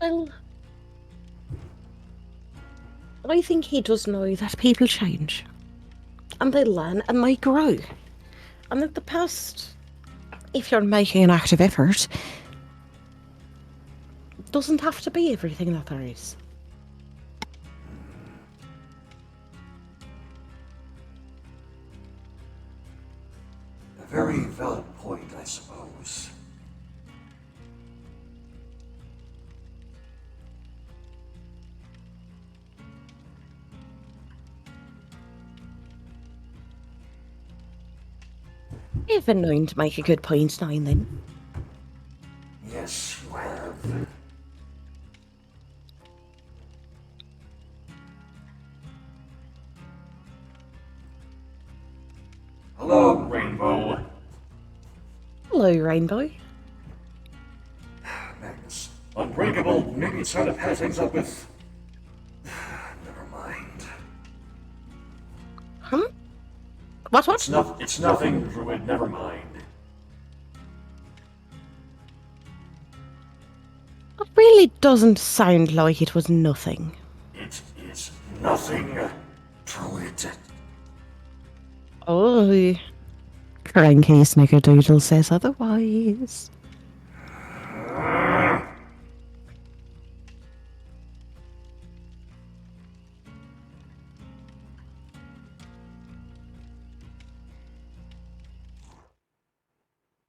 Well, I think he does know that people change. And they learn and they grow. And that the past, if you're making an active effort, doesn't have to be everything that there is. A very valid point, I suppose. You've been known to make a good point now and then. Yes, you have. Hello, Rainbow. Hello, Rainbow. Magnus. Unbreakable, maybe it's time to pass things up with What? It's nothing, Druid, never mind. It really doesn't sound like it was nothing. It is nothing, Druid. Oh, cranky snickerdoodle says otherwise.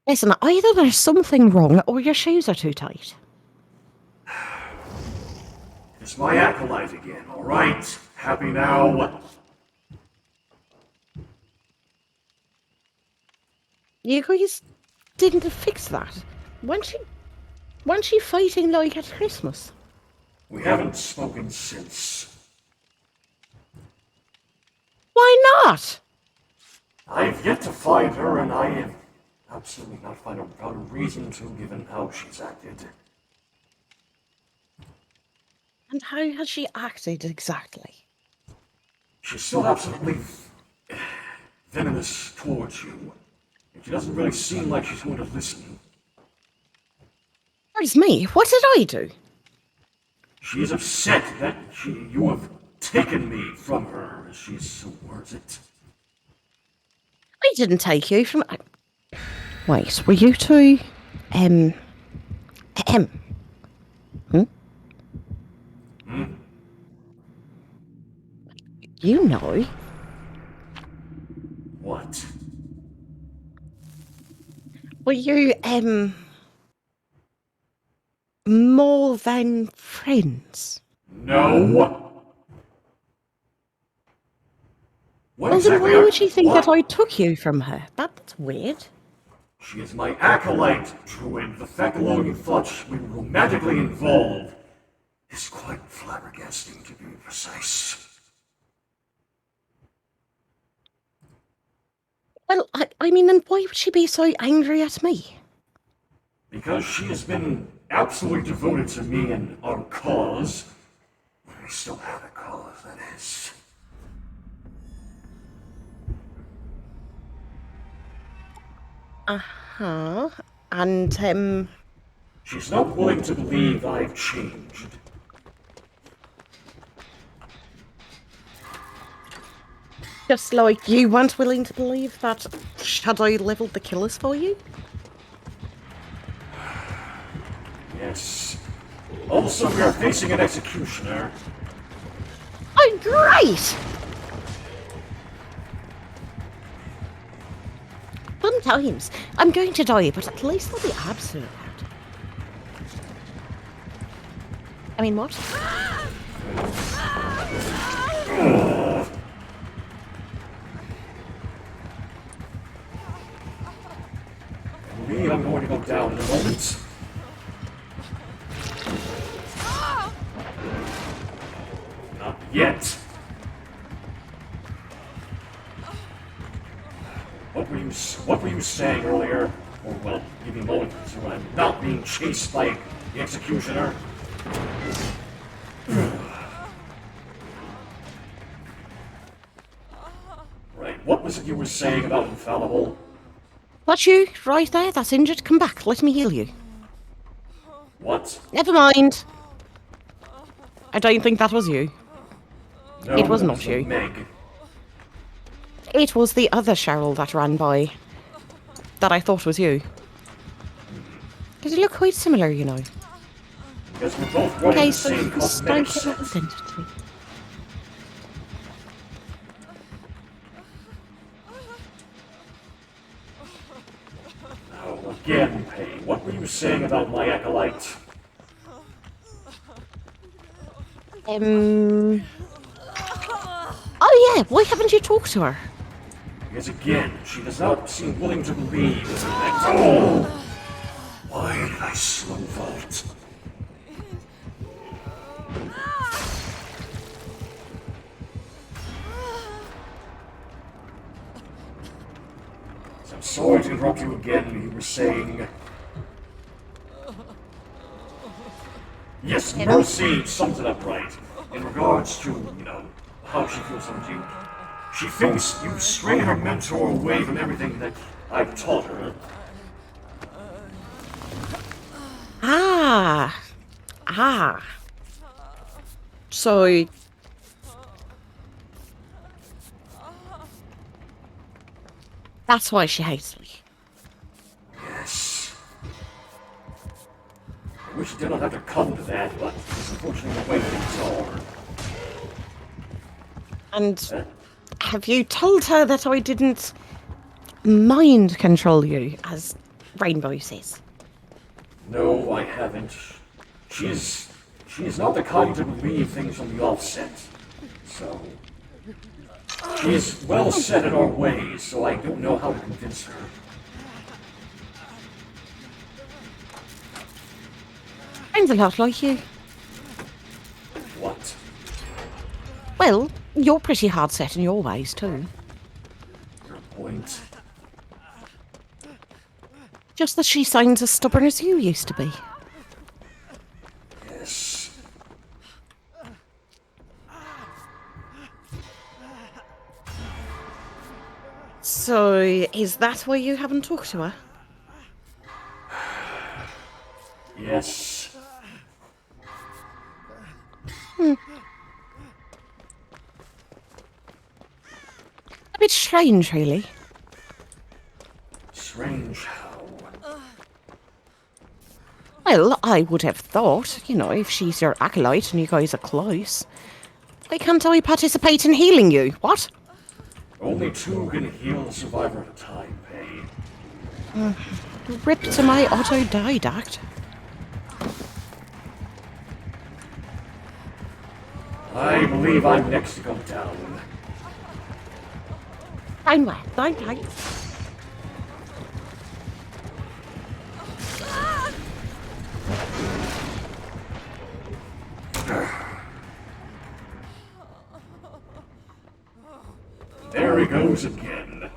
Listen, either there's something wrong or your shoes are too tight. It's my acolyte again, alright? Happy now? You guys didn't fix that. Weren't she fighting like at Christmas? We haven't spoken since. Why not? I've yet to find her, and I have absolutely not found a reason to, given how she's acted. And how has she acted exactly? She's still absolutely venomous towards you. And she doesn't really seem like she's going to listen. Where's me? What did I do? She is upset that you have taken me from her, as she so words it. I didn't take you from... Wait, were you two... Hmm? You know. What? Were you, more than friends? No! What Well, then exactly why would she think what? that I took you from her? That's weird. She is my acolyte, Druid. The fact alone you thought we were romantically involved is quite flabbergasting, to be precise. Well, I mean, then why would she be so angry at me? Because she has been absolutely devoted to me and our cause. We still have a cause, that is. Uh-huh. And, She's not willing to believe I've changed. just like you weren't willing to believe that Shadow leveled the killers for you? Yes. Also, we are facing an executioner. Oh, great! Fun times. I'm going to die, but at least I'll be absolute out. I mean, what? Me, I'm going to go down in a moment. Not yet. What were you saying earlier? Or, well, give me a moment so I'm not being chased by the executioner. Right, what was it you were saying about infallible? That's you, right there, that's injured. Come back, let me heal you. What? Never mind. I don't think that was you. No, It was that not you. Meg. It was the other Cheryl that ran by. That I thought was you. Did it look quite similar, you know? Because we're both running Okay, the so same cosmetic mistaken set. identity. Now, again, Pae, what were you saying about my acolyte? Oh yeah, why haven't you talked to her? Because again, she does not seem willing to believe that. Oh! Why did I slow vault? I'm sorry to interrupt you again. You were saying. Yes, Mercy sums it up right. In regards to, how she feels towards you. She thinks you've strayed her mentor away from everything that I've taught her. Ah. So... that's why she hates me. Yes. I wish it did not have to come to that, but it's unfortunately the way things are. And have you told her that I didn't mind control you, as Rainbow says? No, I haven't. She is not the kind to believe things from the offset. So... she is well set in our ways, so I don't know how to convince her. Sounds a lot like you. What? Well, you're pretty hard set in your ways too. Your point? Just that she sounds as stubborn as you used to be. Yes. So, is that why you haven't talked to her? Yes. A bit strange, really. Strange how. Well, I would have thought, you know, if she's your acolyte and you guys are close, why can't I participate in healing you? What? Only two can heal a survivor at a time, Pae. Rip to my autodidact. I believe I'm next to go down. Fine, well, fine. There he goes again.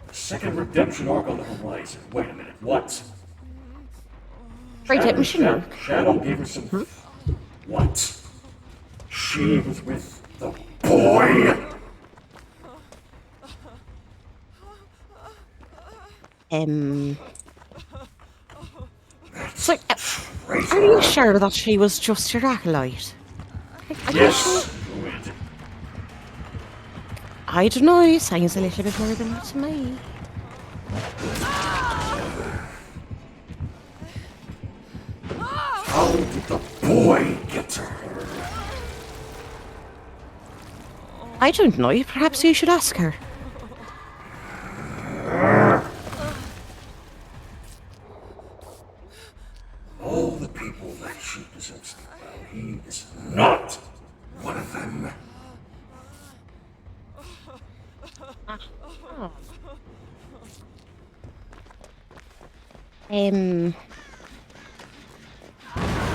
A second redemption arc on the horizon. Wait a minute, what? Redemption arc? Shadow gave her some... What? She was with the boy? So, are you sure that she was just your acolyte? Are you sure? Yes, good. I don't know, it sounds a little bit more than that to me. How did the boy get to her? I don't know, perhaps you should ask her. All the people that she deserves to know, he is not one of them.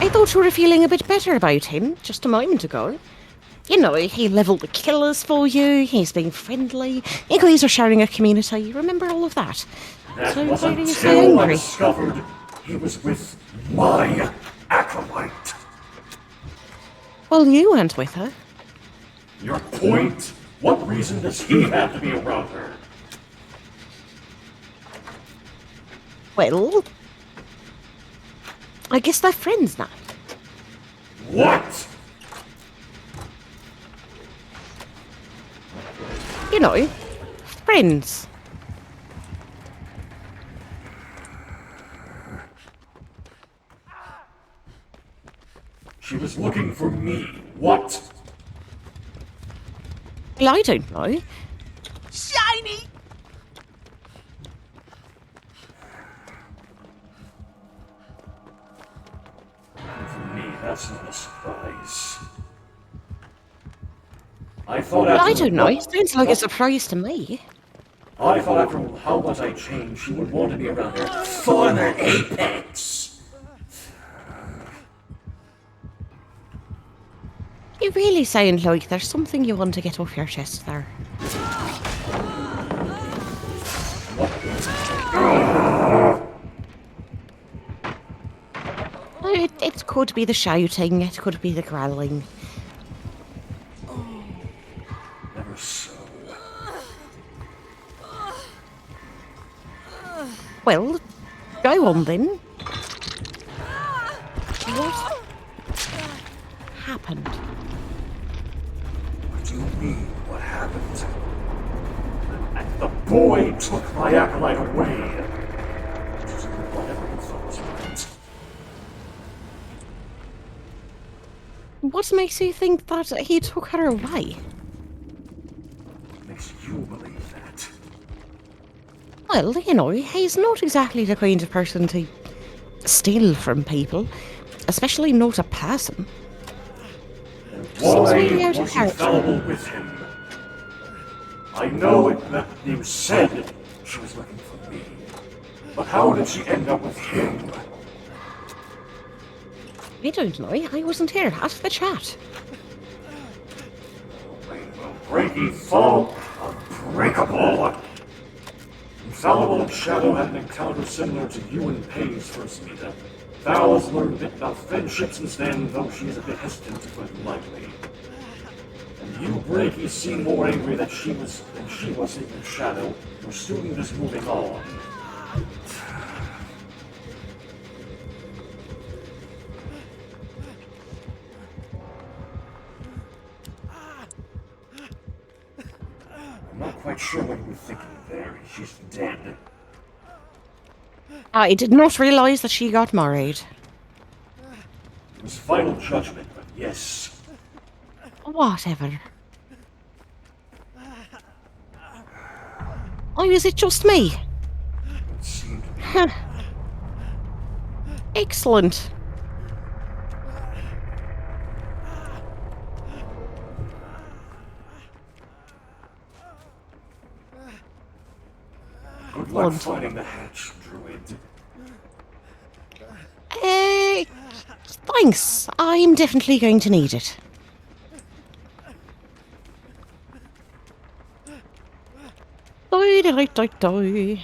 I thought you were feeling a bit better about him just a moment ago. You know, he leveled the killers for you, he's being friendly, you guys are sharing a community, remember all of that? That So was why are you so until I angry? discovered he was with my acolyte. Well, you went with her. Your point? What reason does he have to be around her? Well, I guess they're friends now. What? You know, friends. She was looking for me. What? Well, I don't know. Shiny! For me, that's not a surprise. I thought Well, I after don't know. It sounds like a surprise to me. I thought after how much I changed, she would want to be around her former apex. You really sound like there's something you want to get off your chest there. It could be the shouting, it could be the growling. Well, go on then. What happened? What do you mean, what happened? The boy took my acolyte away. Just whatever you thought was right. What makes you think that he took her away? What makes you believe that? Well, you know, he's not exactly the kind of person to steal from people, especially not a person. Why really out of was character. infallible with him? I know that you said she was looking for me. But how did she end up with him? I don't know. I wasn't here. Ask the chat. Breaky fall, unbreakable. Infallible and Shadow had an encounter similar to you and Payne's first meetup. Val's learned a bit about friendship since then, though she is a bit hesitant to put it lightly. And you, Breaky, seem more angry than she was in Shadow. You're still just moving on. I'm not quite sure what you were thinking there. She's dead. I did not realise that she got married. It was final judgment, but yes. Whatever. Oh, is it just me? It seemed to be. Huh. Excellent. Good luck finding the hatch, Druid. Thanks. I'm definitely going to need it. Die. It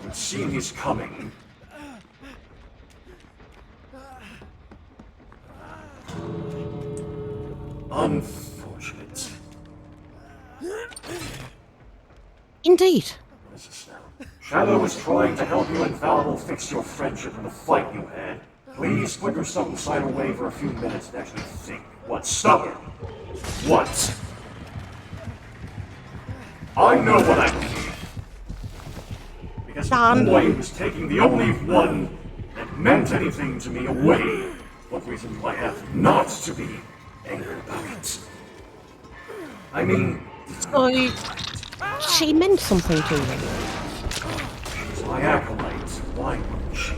would seem he's coming. Unfortunate. Indeed. What is this now? Shadow is trying to help you and Infallible fix your friendship in the fight you had. Please put yourself aside away for a few minutes and actually think. What? Stubborn? What? I know what I mean. Because Don. the boy was taking the only one that meant anything to me away. What reason do I have not to be angry about it? I mean, So, she meant something to me. she's my acolyte. Why wouldn't she?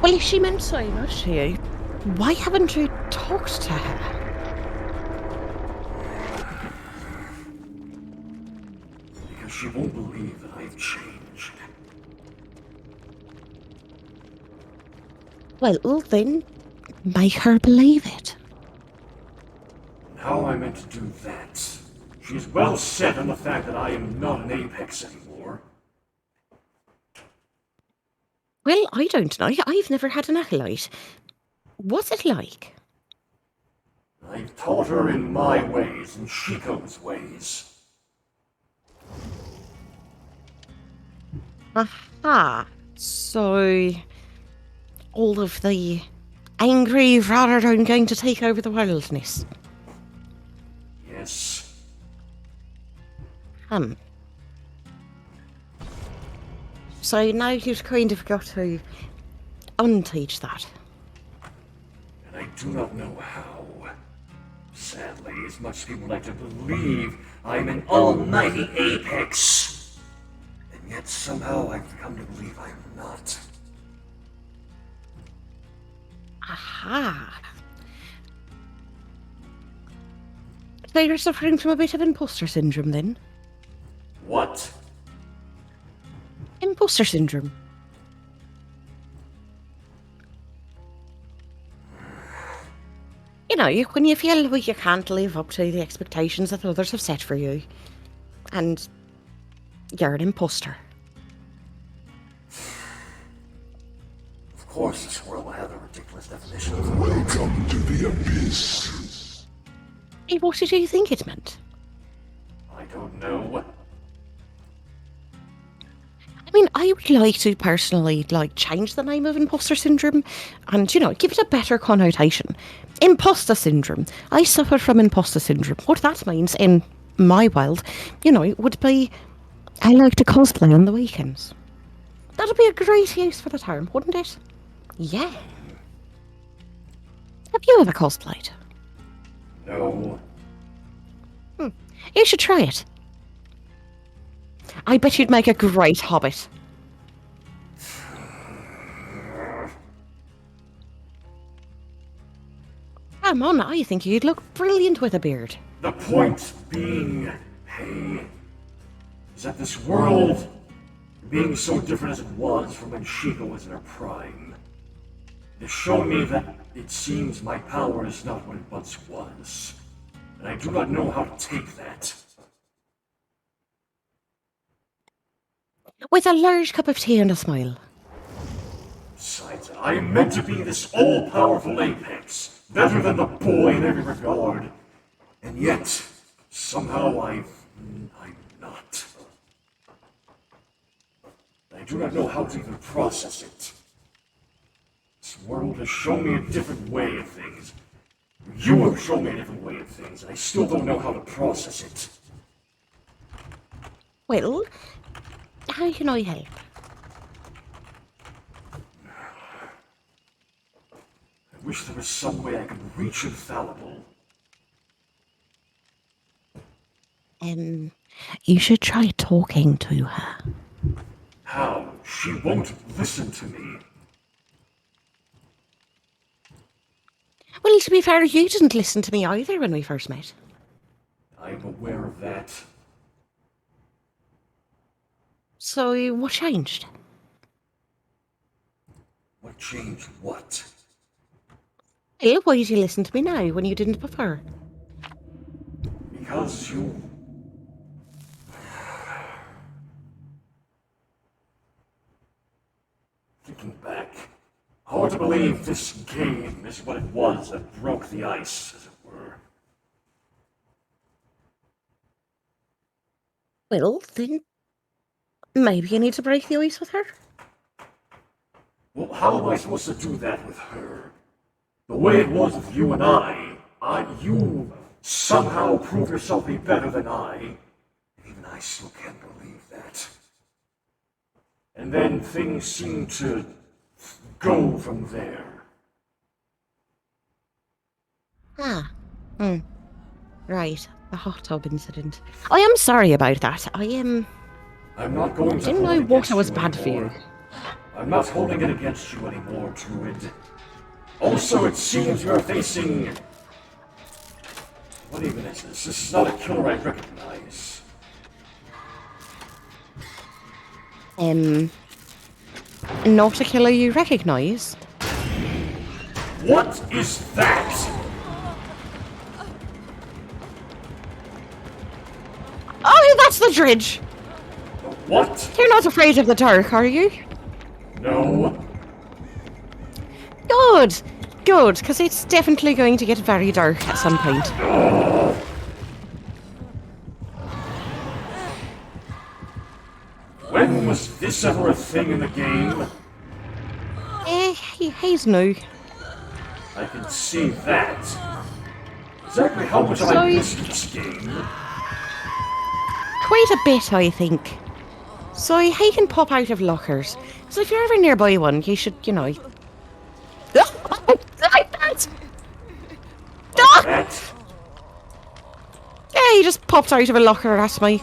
Well, if she meant so much to you, why haven't you talked to her? Because she won't believe that I've changed. Well, then, make her believe it. How am I meant to do that? She's well set on the fact that I am not an Apex anymore. Well, I don't know. I've never had an acolyte. What's it like? I've taught her in my ways and Shiko's ways. Aha. So, all of the angry rather than going to take over the wilderness. Yes. So now you've kind of got to unteach that. And I do not know how. Sadly, as much as people like to believe I'm an almighty Apex. And yet somehow I've come to believe I'm not. Aha. So you're suffering from a bit of imposter syndrome then? What? Imposter syndrome. You know, when you feel like you can't live up to the expectations that others have set for you. And you're an imposter. Of course this world will have a ridiculous definition of Welcome to the Abyss. What did you think it meant? I don't know. I mean, I would like to personally, change the name of imposter syndrome and, give it a better connotation. Imposter syndrome. I suffer from imposter syndrome. What that means in my world, would be I like to cosplay on the weekends. That'd be a great use for the term, wouldn't it? Yeah. Have you ever cosplayed? No. You should try it. I bet you'd make a great hobbit. Come on, I think you'd look brilliant with a beard. The point being, hey, is that this world, being so different as it was from when Sheikah was in her prime, has shown me that it seems my power is not what it once was, and I do not know how to take that. With a large cup of tea and a smile. Besides, I am meant to be this all-powerful apex, better than the boy in every regard, and yet, somehow I'm not. I do not know how to even process it. This world has shown me a different way of things. You have shown me a different way of things, and I still don't know how to process it. Well, how can I help? I wish there was some way I could reach Infallible. You should try talking to her. How? She won't listen to me. Well, to be fair, you didn't listen to me either when we first met. I'm aware of that. So, what changed? What changed what? Well, why did you listen to me now when you didn't before? Because you... Thinking back, hard to believe this game is what it was that broke the ice, as it were. Well, then maybe you need to break the ice with her? Well, how am I supposed to do that with her? The way it was with you and you somehow prove yourself to be better than I. Even I still can't believe that. And then things seem to go from there. Right, the hot tub incident. I am sorry about that. I'm not going to didn't know hold it water against was you bad for you. anymore. I'm not holding it against you anymore, Druid. Also, it seems you're facing... What even is this? This is not a killer I recognize. Not a killer you recognise? What is that? Oh, that's the dredge! What? You're not afraid of the dark, are you? No. Good! Good, because it's definitely going to get very dark at some point. When was this ever a thing in the game? He's new. I can see that. Exactly how much have I missed this game? Quite a bit, I think. So he can pop out of lockers. So if you're ever nearby one, you should, That? Yeah, he just popped out of a locker at me.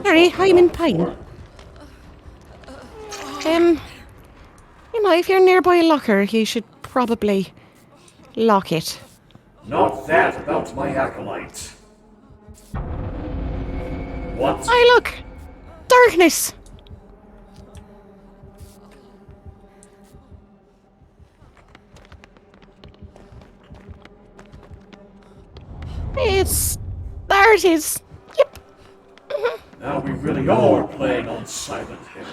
Harry, I'm in pain. If you're nearby a locker, you should probably lock it. Not that about my acolyte. What? Hey, look! Darkness! There it is. Yep. Now we really are playing on Silent Hill.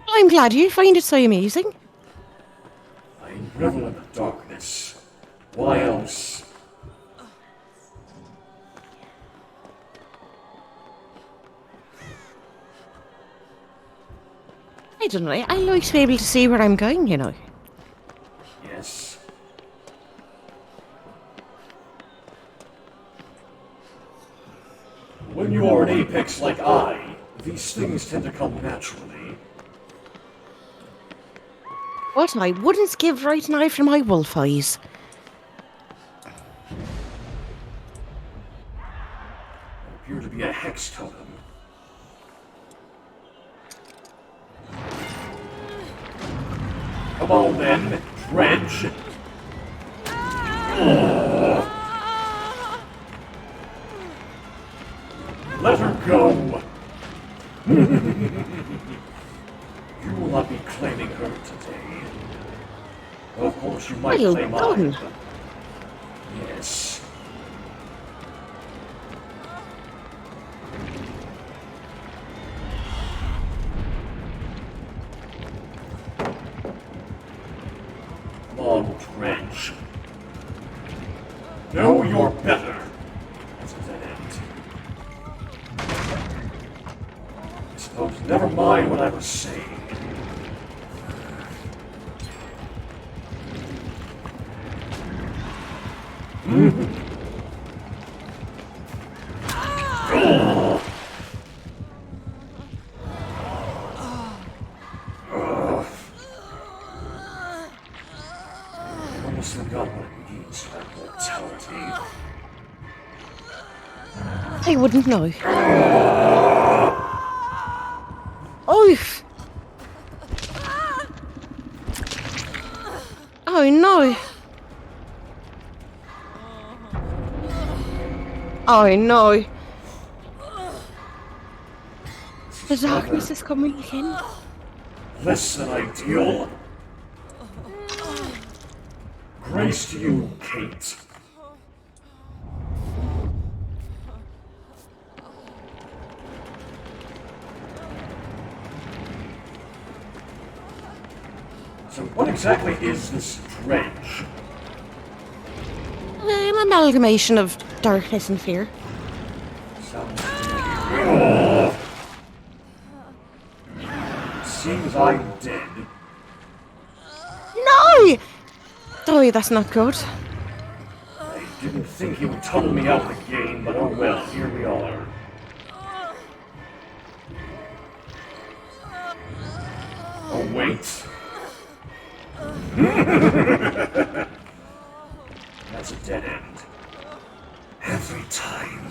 I'm glad you find it so amusing. I revel in the darkness. Why else? I don't know, I like to be able to see where I'm going, you know. Yes. When you are an apex like I, these things tend to come naturally. What? I wouldn't give right an eye for my wolf eyes. Appear to be a hex totem. Come on then, Dredge. Let her go. You will not be claiming her today. Of course, you might Well claim done. I. Yes. Come on, Dredge. No, you're better. That's a dead end. I suppose never mind what I was saying. Almost forgot what it means to have mortality. I wouldn't know. Oof! Oh no! Oh no! The darkness is coming in. Less than ideal. Grace to you, Kate. So what exactly is this dredge? An amalgamation of darkness and fear. Sounds seems I'm dead. No! Oh, that's not good. I didn't think he would tunnel me out of the game, but oh well, here we are. Oh wait. That's a dead end. Every time.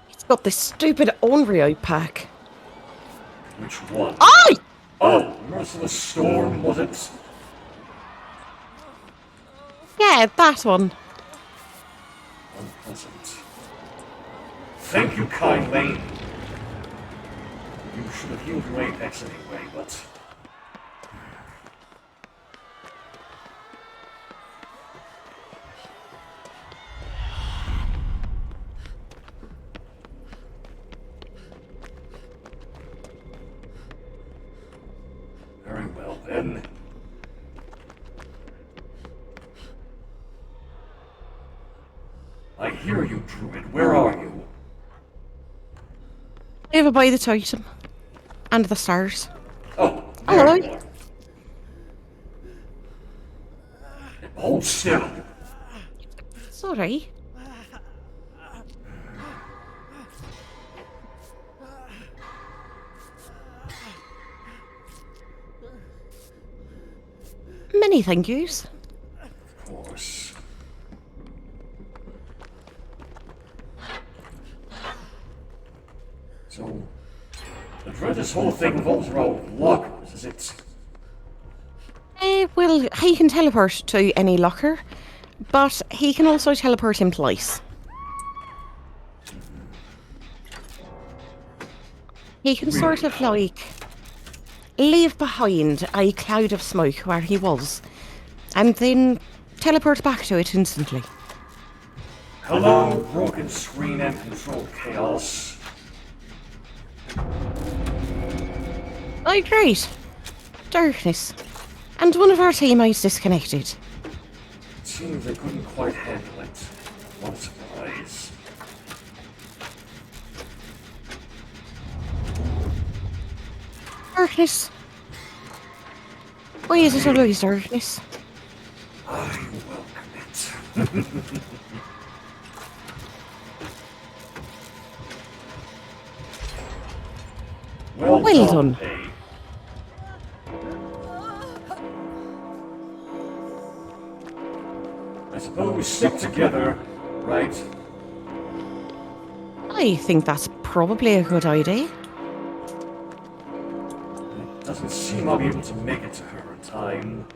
It's got this stupid Onryo pack. Which one? Aye! Oh, Merciless Storm, was it? Yeah, that one. Unpleasant. Thank you kindly. You should have healed your apex anyway, but... Very well, then. I hear you, Druid. Where are you? Over by the totem. And the stars. Oh, Hello. there you are. Hold still. Sorry. Many thank yous. Of course. So, this whole thing revolves around lockers, is it? Well, he can teleport to any locker, but he can also teleport in place. He can sort of like leave behind a cloud of smoke where he was, and then teleport back to it instantly. Hello, broken screen and controlled chaos. Oh, great. Darkness. And one of our teammates disconnected. It seems they couldn't quite handle it. What a surprise. Darkness. Why is it always darkness? I welcome it. Well done. Pae. I suppose we stick together, right? I think that's probably a good idea. It doesn't seem I'll be able to make it to her in time.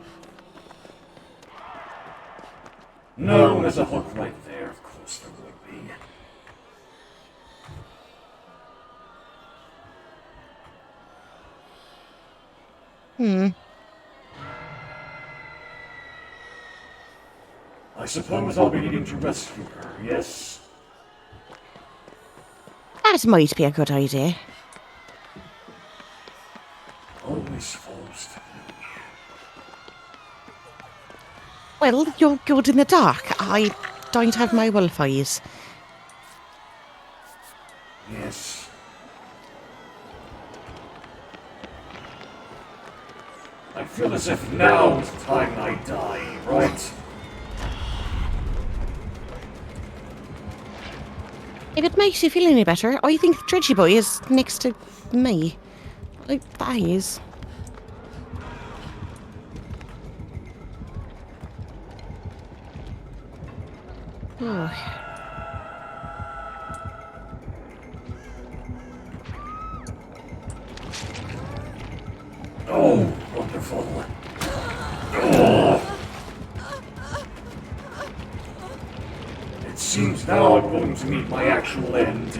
No, there's a hook right there. Of course there would be. I suppose I'll be needing to rescue her, yes? That might be a good idea. Always supposed to be. Well, you're good in the dark. I don't have my wolf eyes. Yes. I feel as if now is the time I die, right? If it makes you feel any better, I think Dredgy Boy is next to me. Like, that is. Oh. Oh, wonderful. Oh. It seems now I'm going to meet my actual end.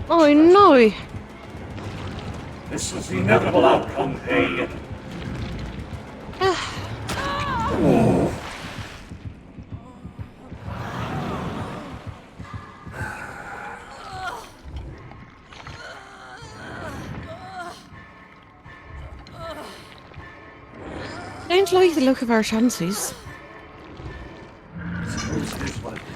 Oh no! This was the inevitable outcome, Pae. Oh. Don't like the look of our chances. Suppose it is what it is.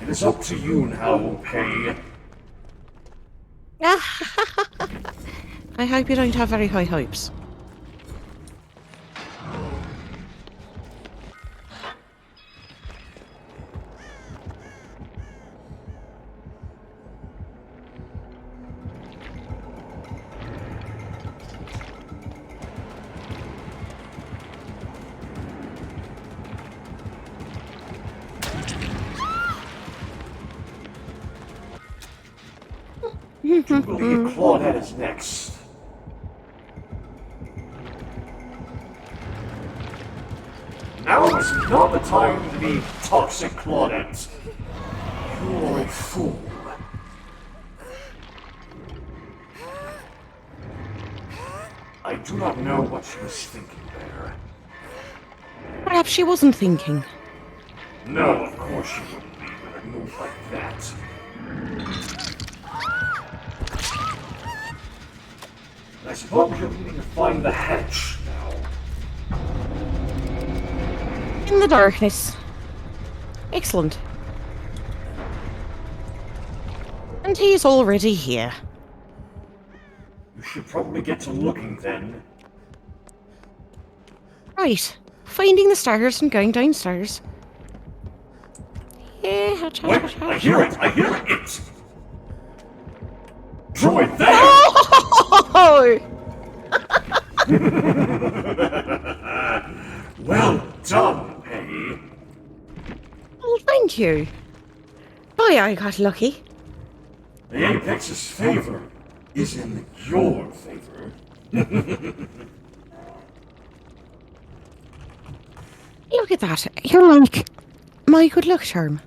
It is up to you now, Pae. I hope you don't have very high hopes. I do believe Claudette is next. Now is not the time to be toxic, Claudette. You are a fool. I do not know what she was thinking there. Perhaps she wasn't thinking. No, of course she wouldn't be with a move like that. I suppose you're needing to find the hatch now. In the darkness. Excellent. And he's already here. You should probably get to looking then. Right. Finding the stars and going downstairs. Yeah, hatch, hatch, Wait, hatch, I hatch. hear it! I hear it! Droid there! Oh! Well done, Pae. Well, thank you. Boy, I got lucky. The Apex's favor is in your favor. Look at that. You're like my good luck charm.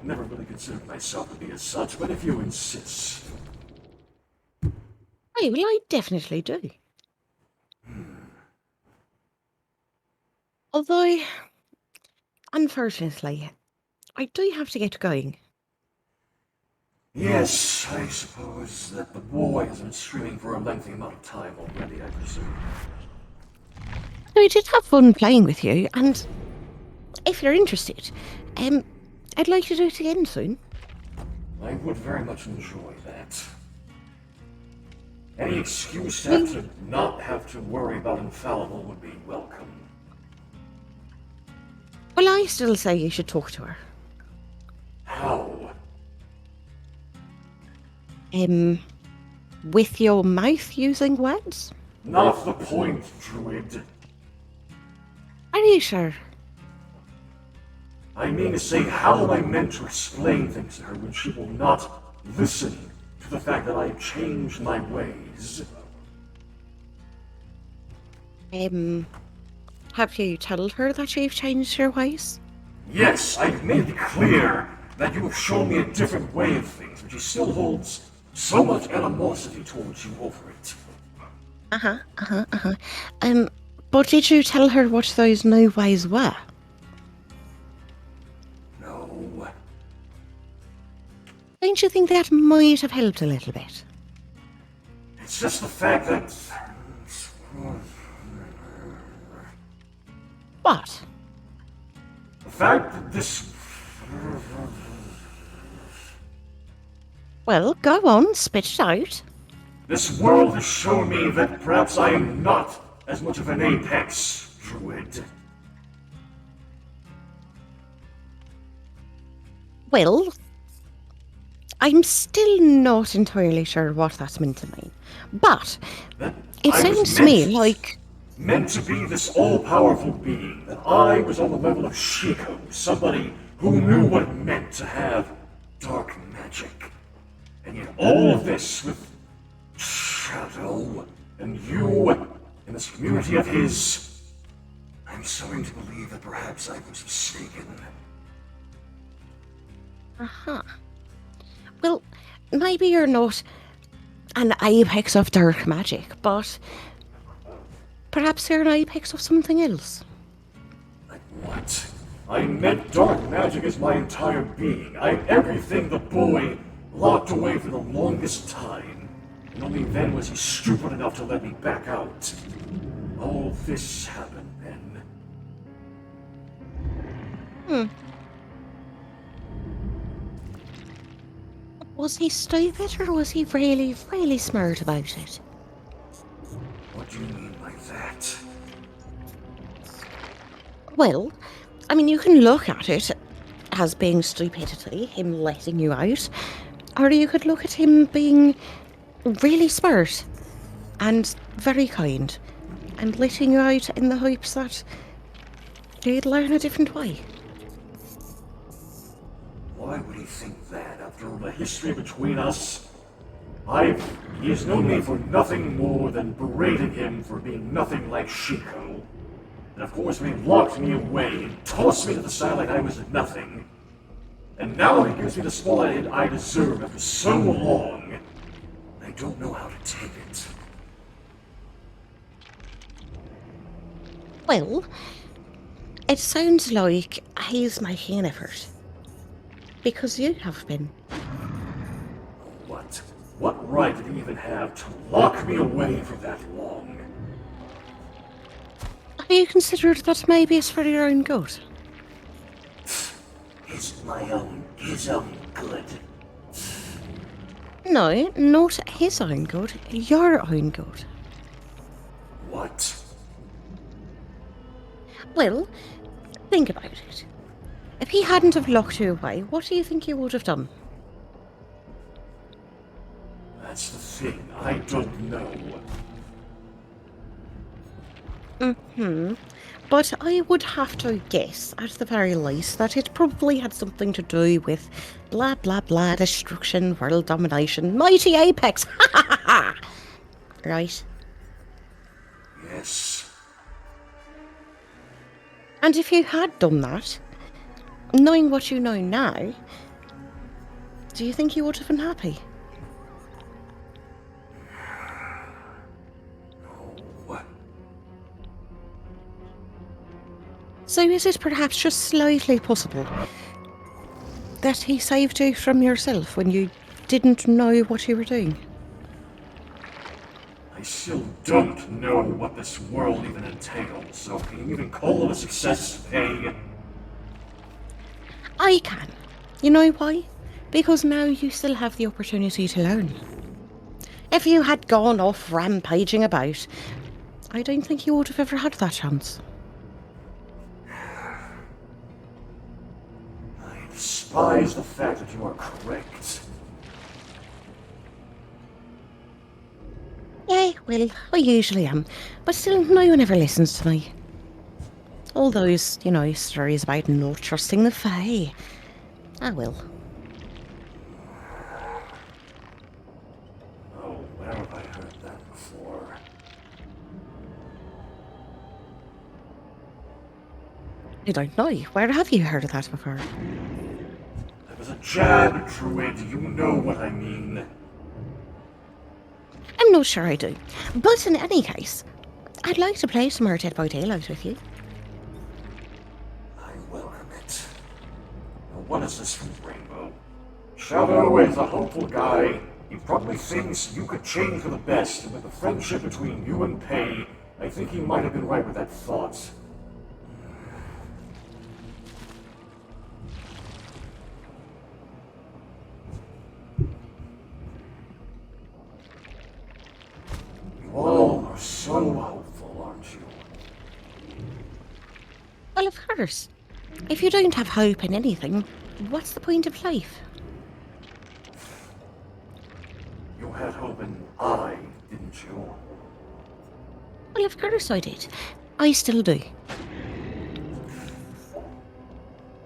Never really considered myself to be as such, but if you insist. Well, I definitely do. Although, unfortunately, I do have to get going. Yes, I suppose that the boy has been screaming for a lengthy amount of time already, I presume. I did have fun playing with you, and if you're interested, I'd like to do it again soon. I would very much enjoy that. Any excuse to not have to worry about Infallible would be welcome. Well, I still say you should talk to her. How? With your mouth using words? Not the point, Druid. Are you sure? I mean to say, how am I meant to explain things to her when she will not listen to the fact that I have changed my ways? Have you told her that you've changed your ways? Yes, I've made it clear that you have shown me a different way of things, but she still holds so much animosity towards you over it. But did you tell her what those new ways were? No. Don't you think that might have helped a little bit? It's just the fact that... What? The fact that this... Well, go on, spit it out. This world has shown me that perhaps I am not as much of an apex druid. Well, I'm still not entirely sure what that's meant to mean. But That it I was sounds to me meant- like... meant to be this all-powerful being, that I was on the level of Shiko, somebody who knew what it meant to have dark magic. And yet all of this with Shadow and you and this community of his, I'm starting to believe that perhaps I was mistaken. Well, maybe you're not an apex of dark magic, but perhaps you're an apex of something else. Like what? I meant dark magic is my entire being. I'm everything the boy locked away for the longest time. And only then was he stupid enough to let me back out. All this happened then. Was he stupid or was he really, really smart about it? What do you mean by that? Well, I mean, you can look at it as being stupidity, him letting you out, or you could look at him being really smart and very kind and letting you out in the hopes that you'd learn a different way. Why would he think that after all the history between us? He has known me for nothing more than berating him for being nothing like Shiko. And of course, when he locked me away and tossed me to the side like I was nothing. And now he gives me the spotlight I deserve after so long. I don't know how to take it. Well, it sounds like he's making an effort. Because you have been. What? What right did he even have to lock me away for that long? Have you considered that maybe it's for your own good? It's his own good. No, not his own good, your own good. What? Well, think about it. If he hadn't have locked you away, what do you think you would have done? That's the thing, I don't know. But I would have to guess, at the very least, that it probably had something to do with blah blah blah, destruction, world domination, mighty apex, ha ha ha ha! Right? Yes. And if you had done that, knowing what you know now, do you think you would have been happy? What? So is it perhaps just slightly possible that he saved you from yourself when you didn't know what you were doing? I still don't know what this world even entails, so can you even call it a success, Pae? I can. You know why? Because now you still have the opportunity to learn. If you had gone off rampaging about, I don't think you would have ever had that chance. I despise the fact that you are correct. Yeah, well, I usually am. But still, no one ever listens to me. All those, stories about not trusting the Fae. I will. Oh, where have I heard that before? I don't know. Where have you heard of that before? That was a jab, Druid. You know what I mean. I'm not sure I do. But in any case, I'd like to play some more Dead by Daylight with you. I welcome it. Now, what is this from Rainbow? Shadow is a hopeful guy. He probably thinks you could change for the best, and with the friendship between you and Pae, I think he might have been right with that thought. You all are so hopeful, aren't you? Well, of course. If you don't have hope in anything, what's the point of life? You had hope in I, didn't you? Well, of course I did. I still do.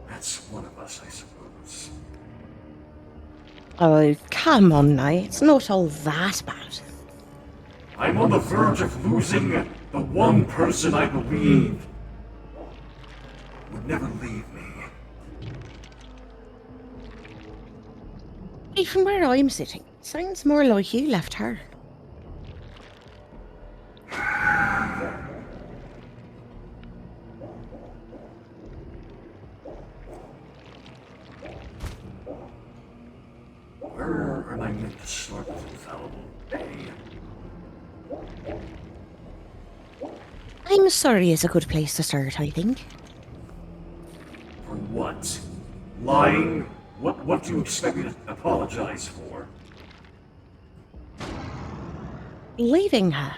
That's one of us, I suppose. Oh, come on now. It's not all that bad. I'm on the verge of losing the one person I believed would never leave me. Even where I'm sitting, sounds more like you left her. Where am I meant to start with infallible Pae? I'm sorry is a good place to start, I think. For what? Lying? What do you expect me to apologize for? Leaving her.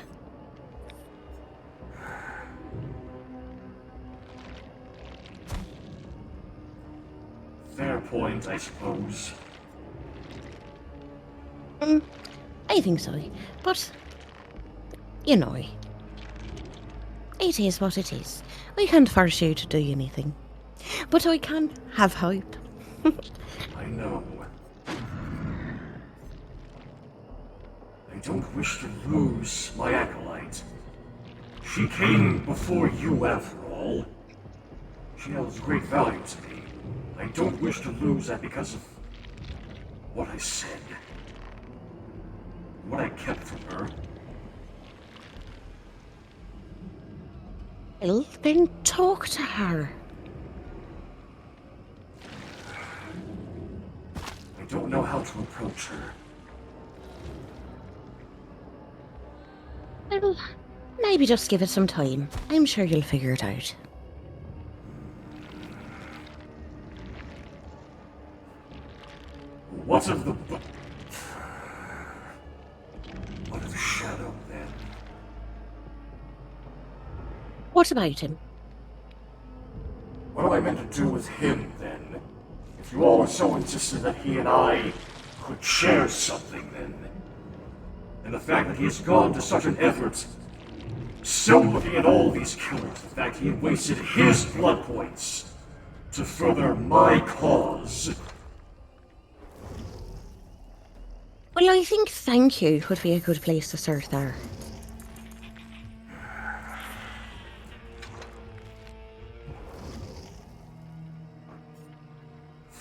Fair point, I suppose. I think so. But, it is what it is. I can't force you to do anything. But I can have hope. I know. I don't wish to lose my acolyte. She came before you, after all. She holds great value to me. I don't wish to lose that because of what I said. What I kept from her. Well, then talk to her. I don't know how to approach her. Well, maybe just give it some time. I'm sure you'll figure it out. What of the... What of Shadow, then? What about him? What am I meant to do with him, then? If you all are so insistent that he and I could share something, then... And the fact that he has gone to such an effort, still looking at all these killers, the fact he wasted his blood points to further my cause... Well, I think thank you would be a good place to start there.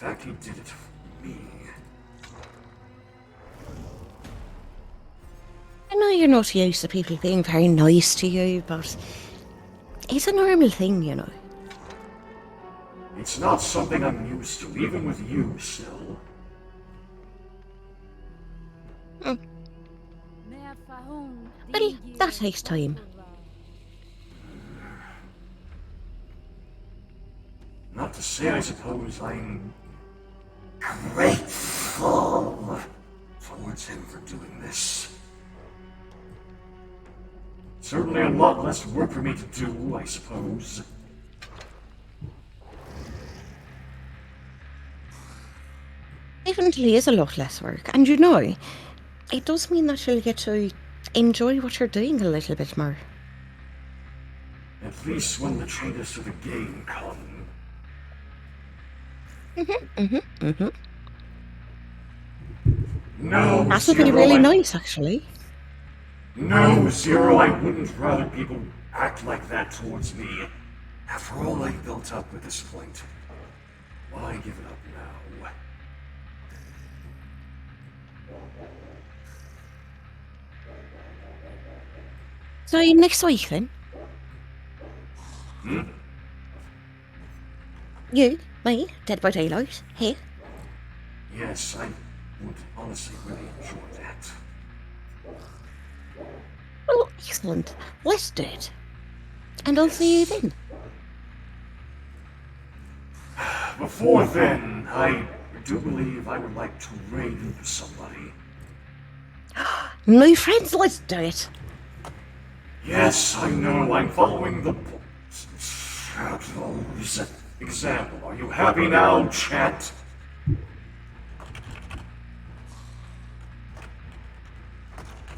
fact, he did it for me. I know you're not used to people being very nice to you, but it's a normal thing, you know. It's not something I'm used to, even with you still. Well, that takes time. Not to say, I suppose, I'm Grateful towards him for doing this. certainly a lot less work for me to do, I suppose. Definitely is a lot less work, and you know, it does mean that you'll get to enjoy what you're doing a little bit more. At least when the changes to the game come. No, That would be Zero, really nice, actually. No, Zero, I wouldn't rather people act like that towards me. After all I've built up at this point, Why give it up now? So next week then? You, me, Dead by Daylight, here. Yes, I would honestly really enjoy that. Well, excellent. Let's do it. And I'll see you then. Before then, I do believe I would like to raid somebody. New friends, let's do it. Yes, I know, I'm following the shadows. Example, are you happy now, chat?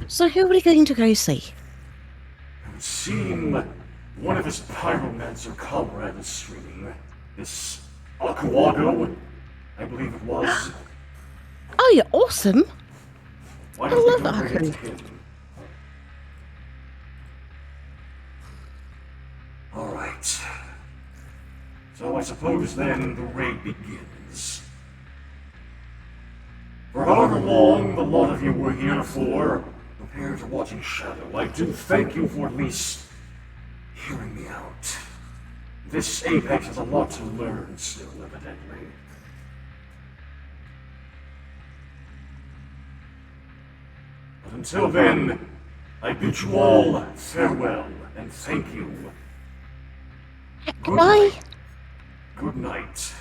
So who are we going to go see? It would seem one of his pyromancer comrades is streaming. This Akuago, I believe it was. Oh, you're awesome. Why I don't we love go raid Aku. him? alright. So I suppose then the raid begins. For however long the lot of you were here for, prepared to watching Shadow, I do thank you for at least hearing me out. This Apex has a lot to learn still, evidently. But until then, I bid you all farewell and thank you. Good Bye. night. Good night.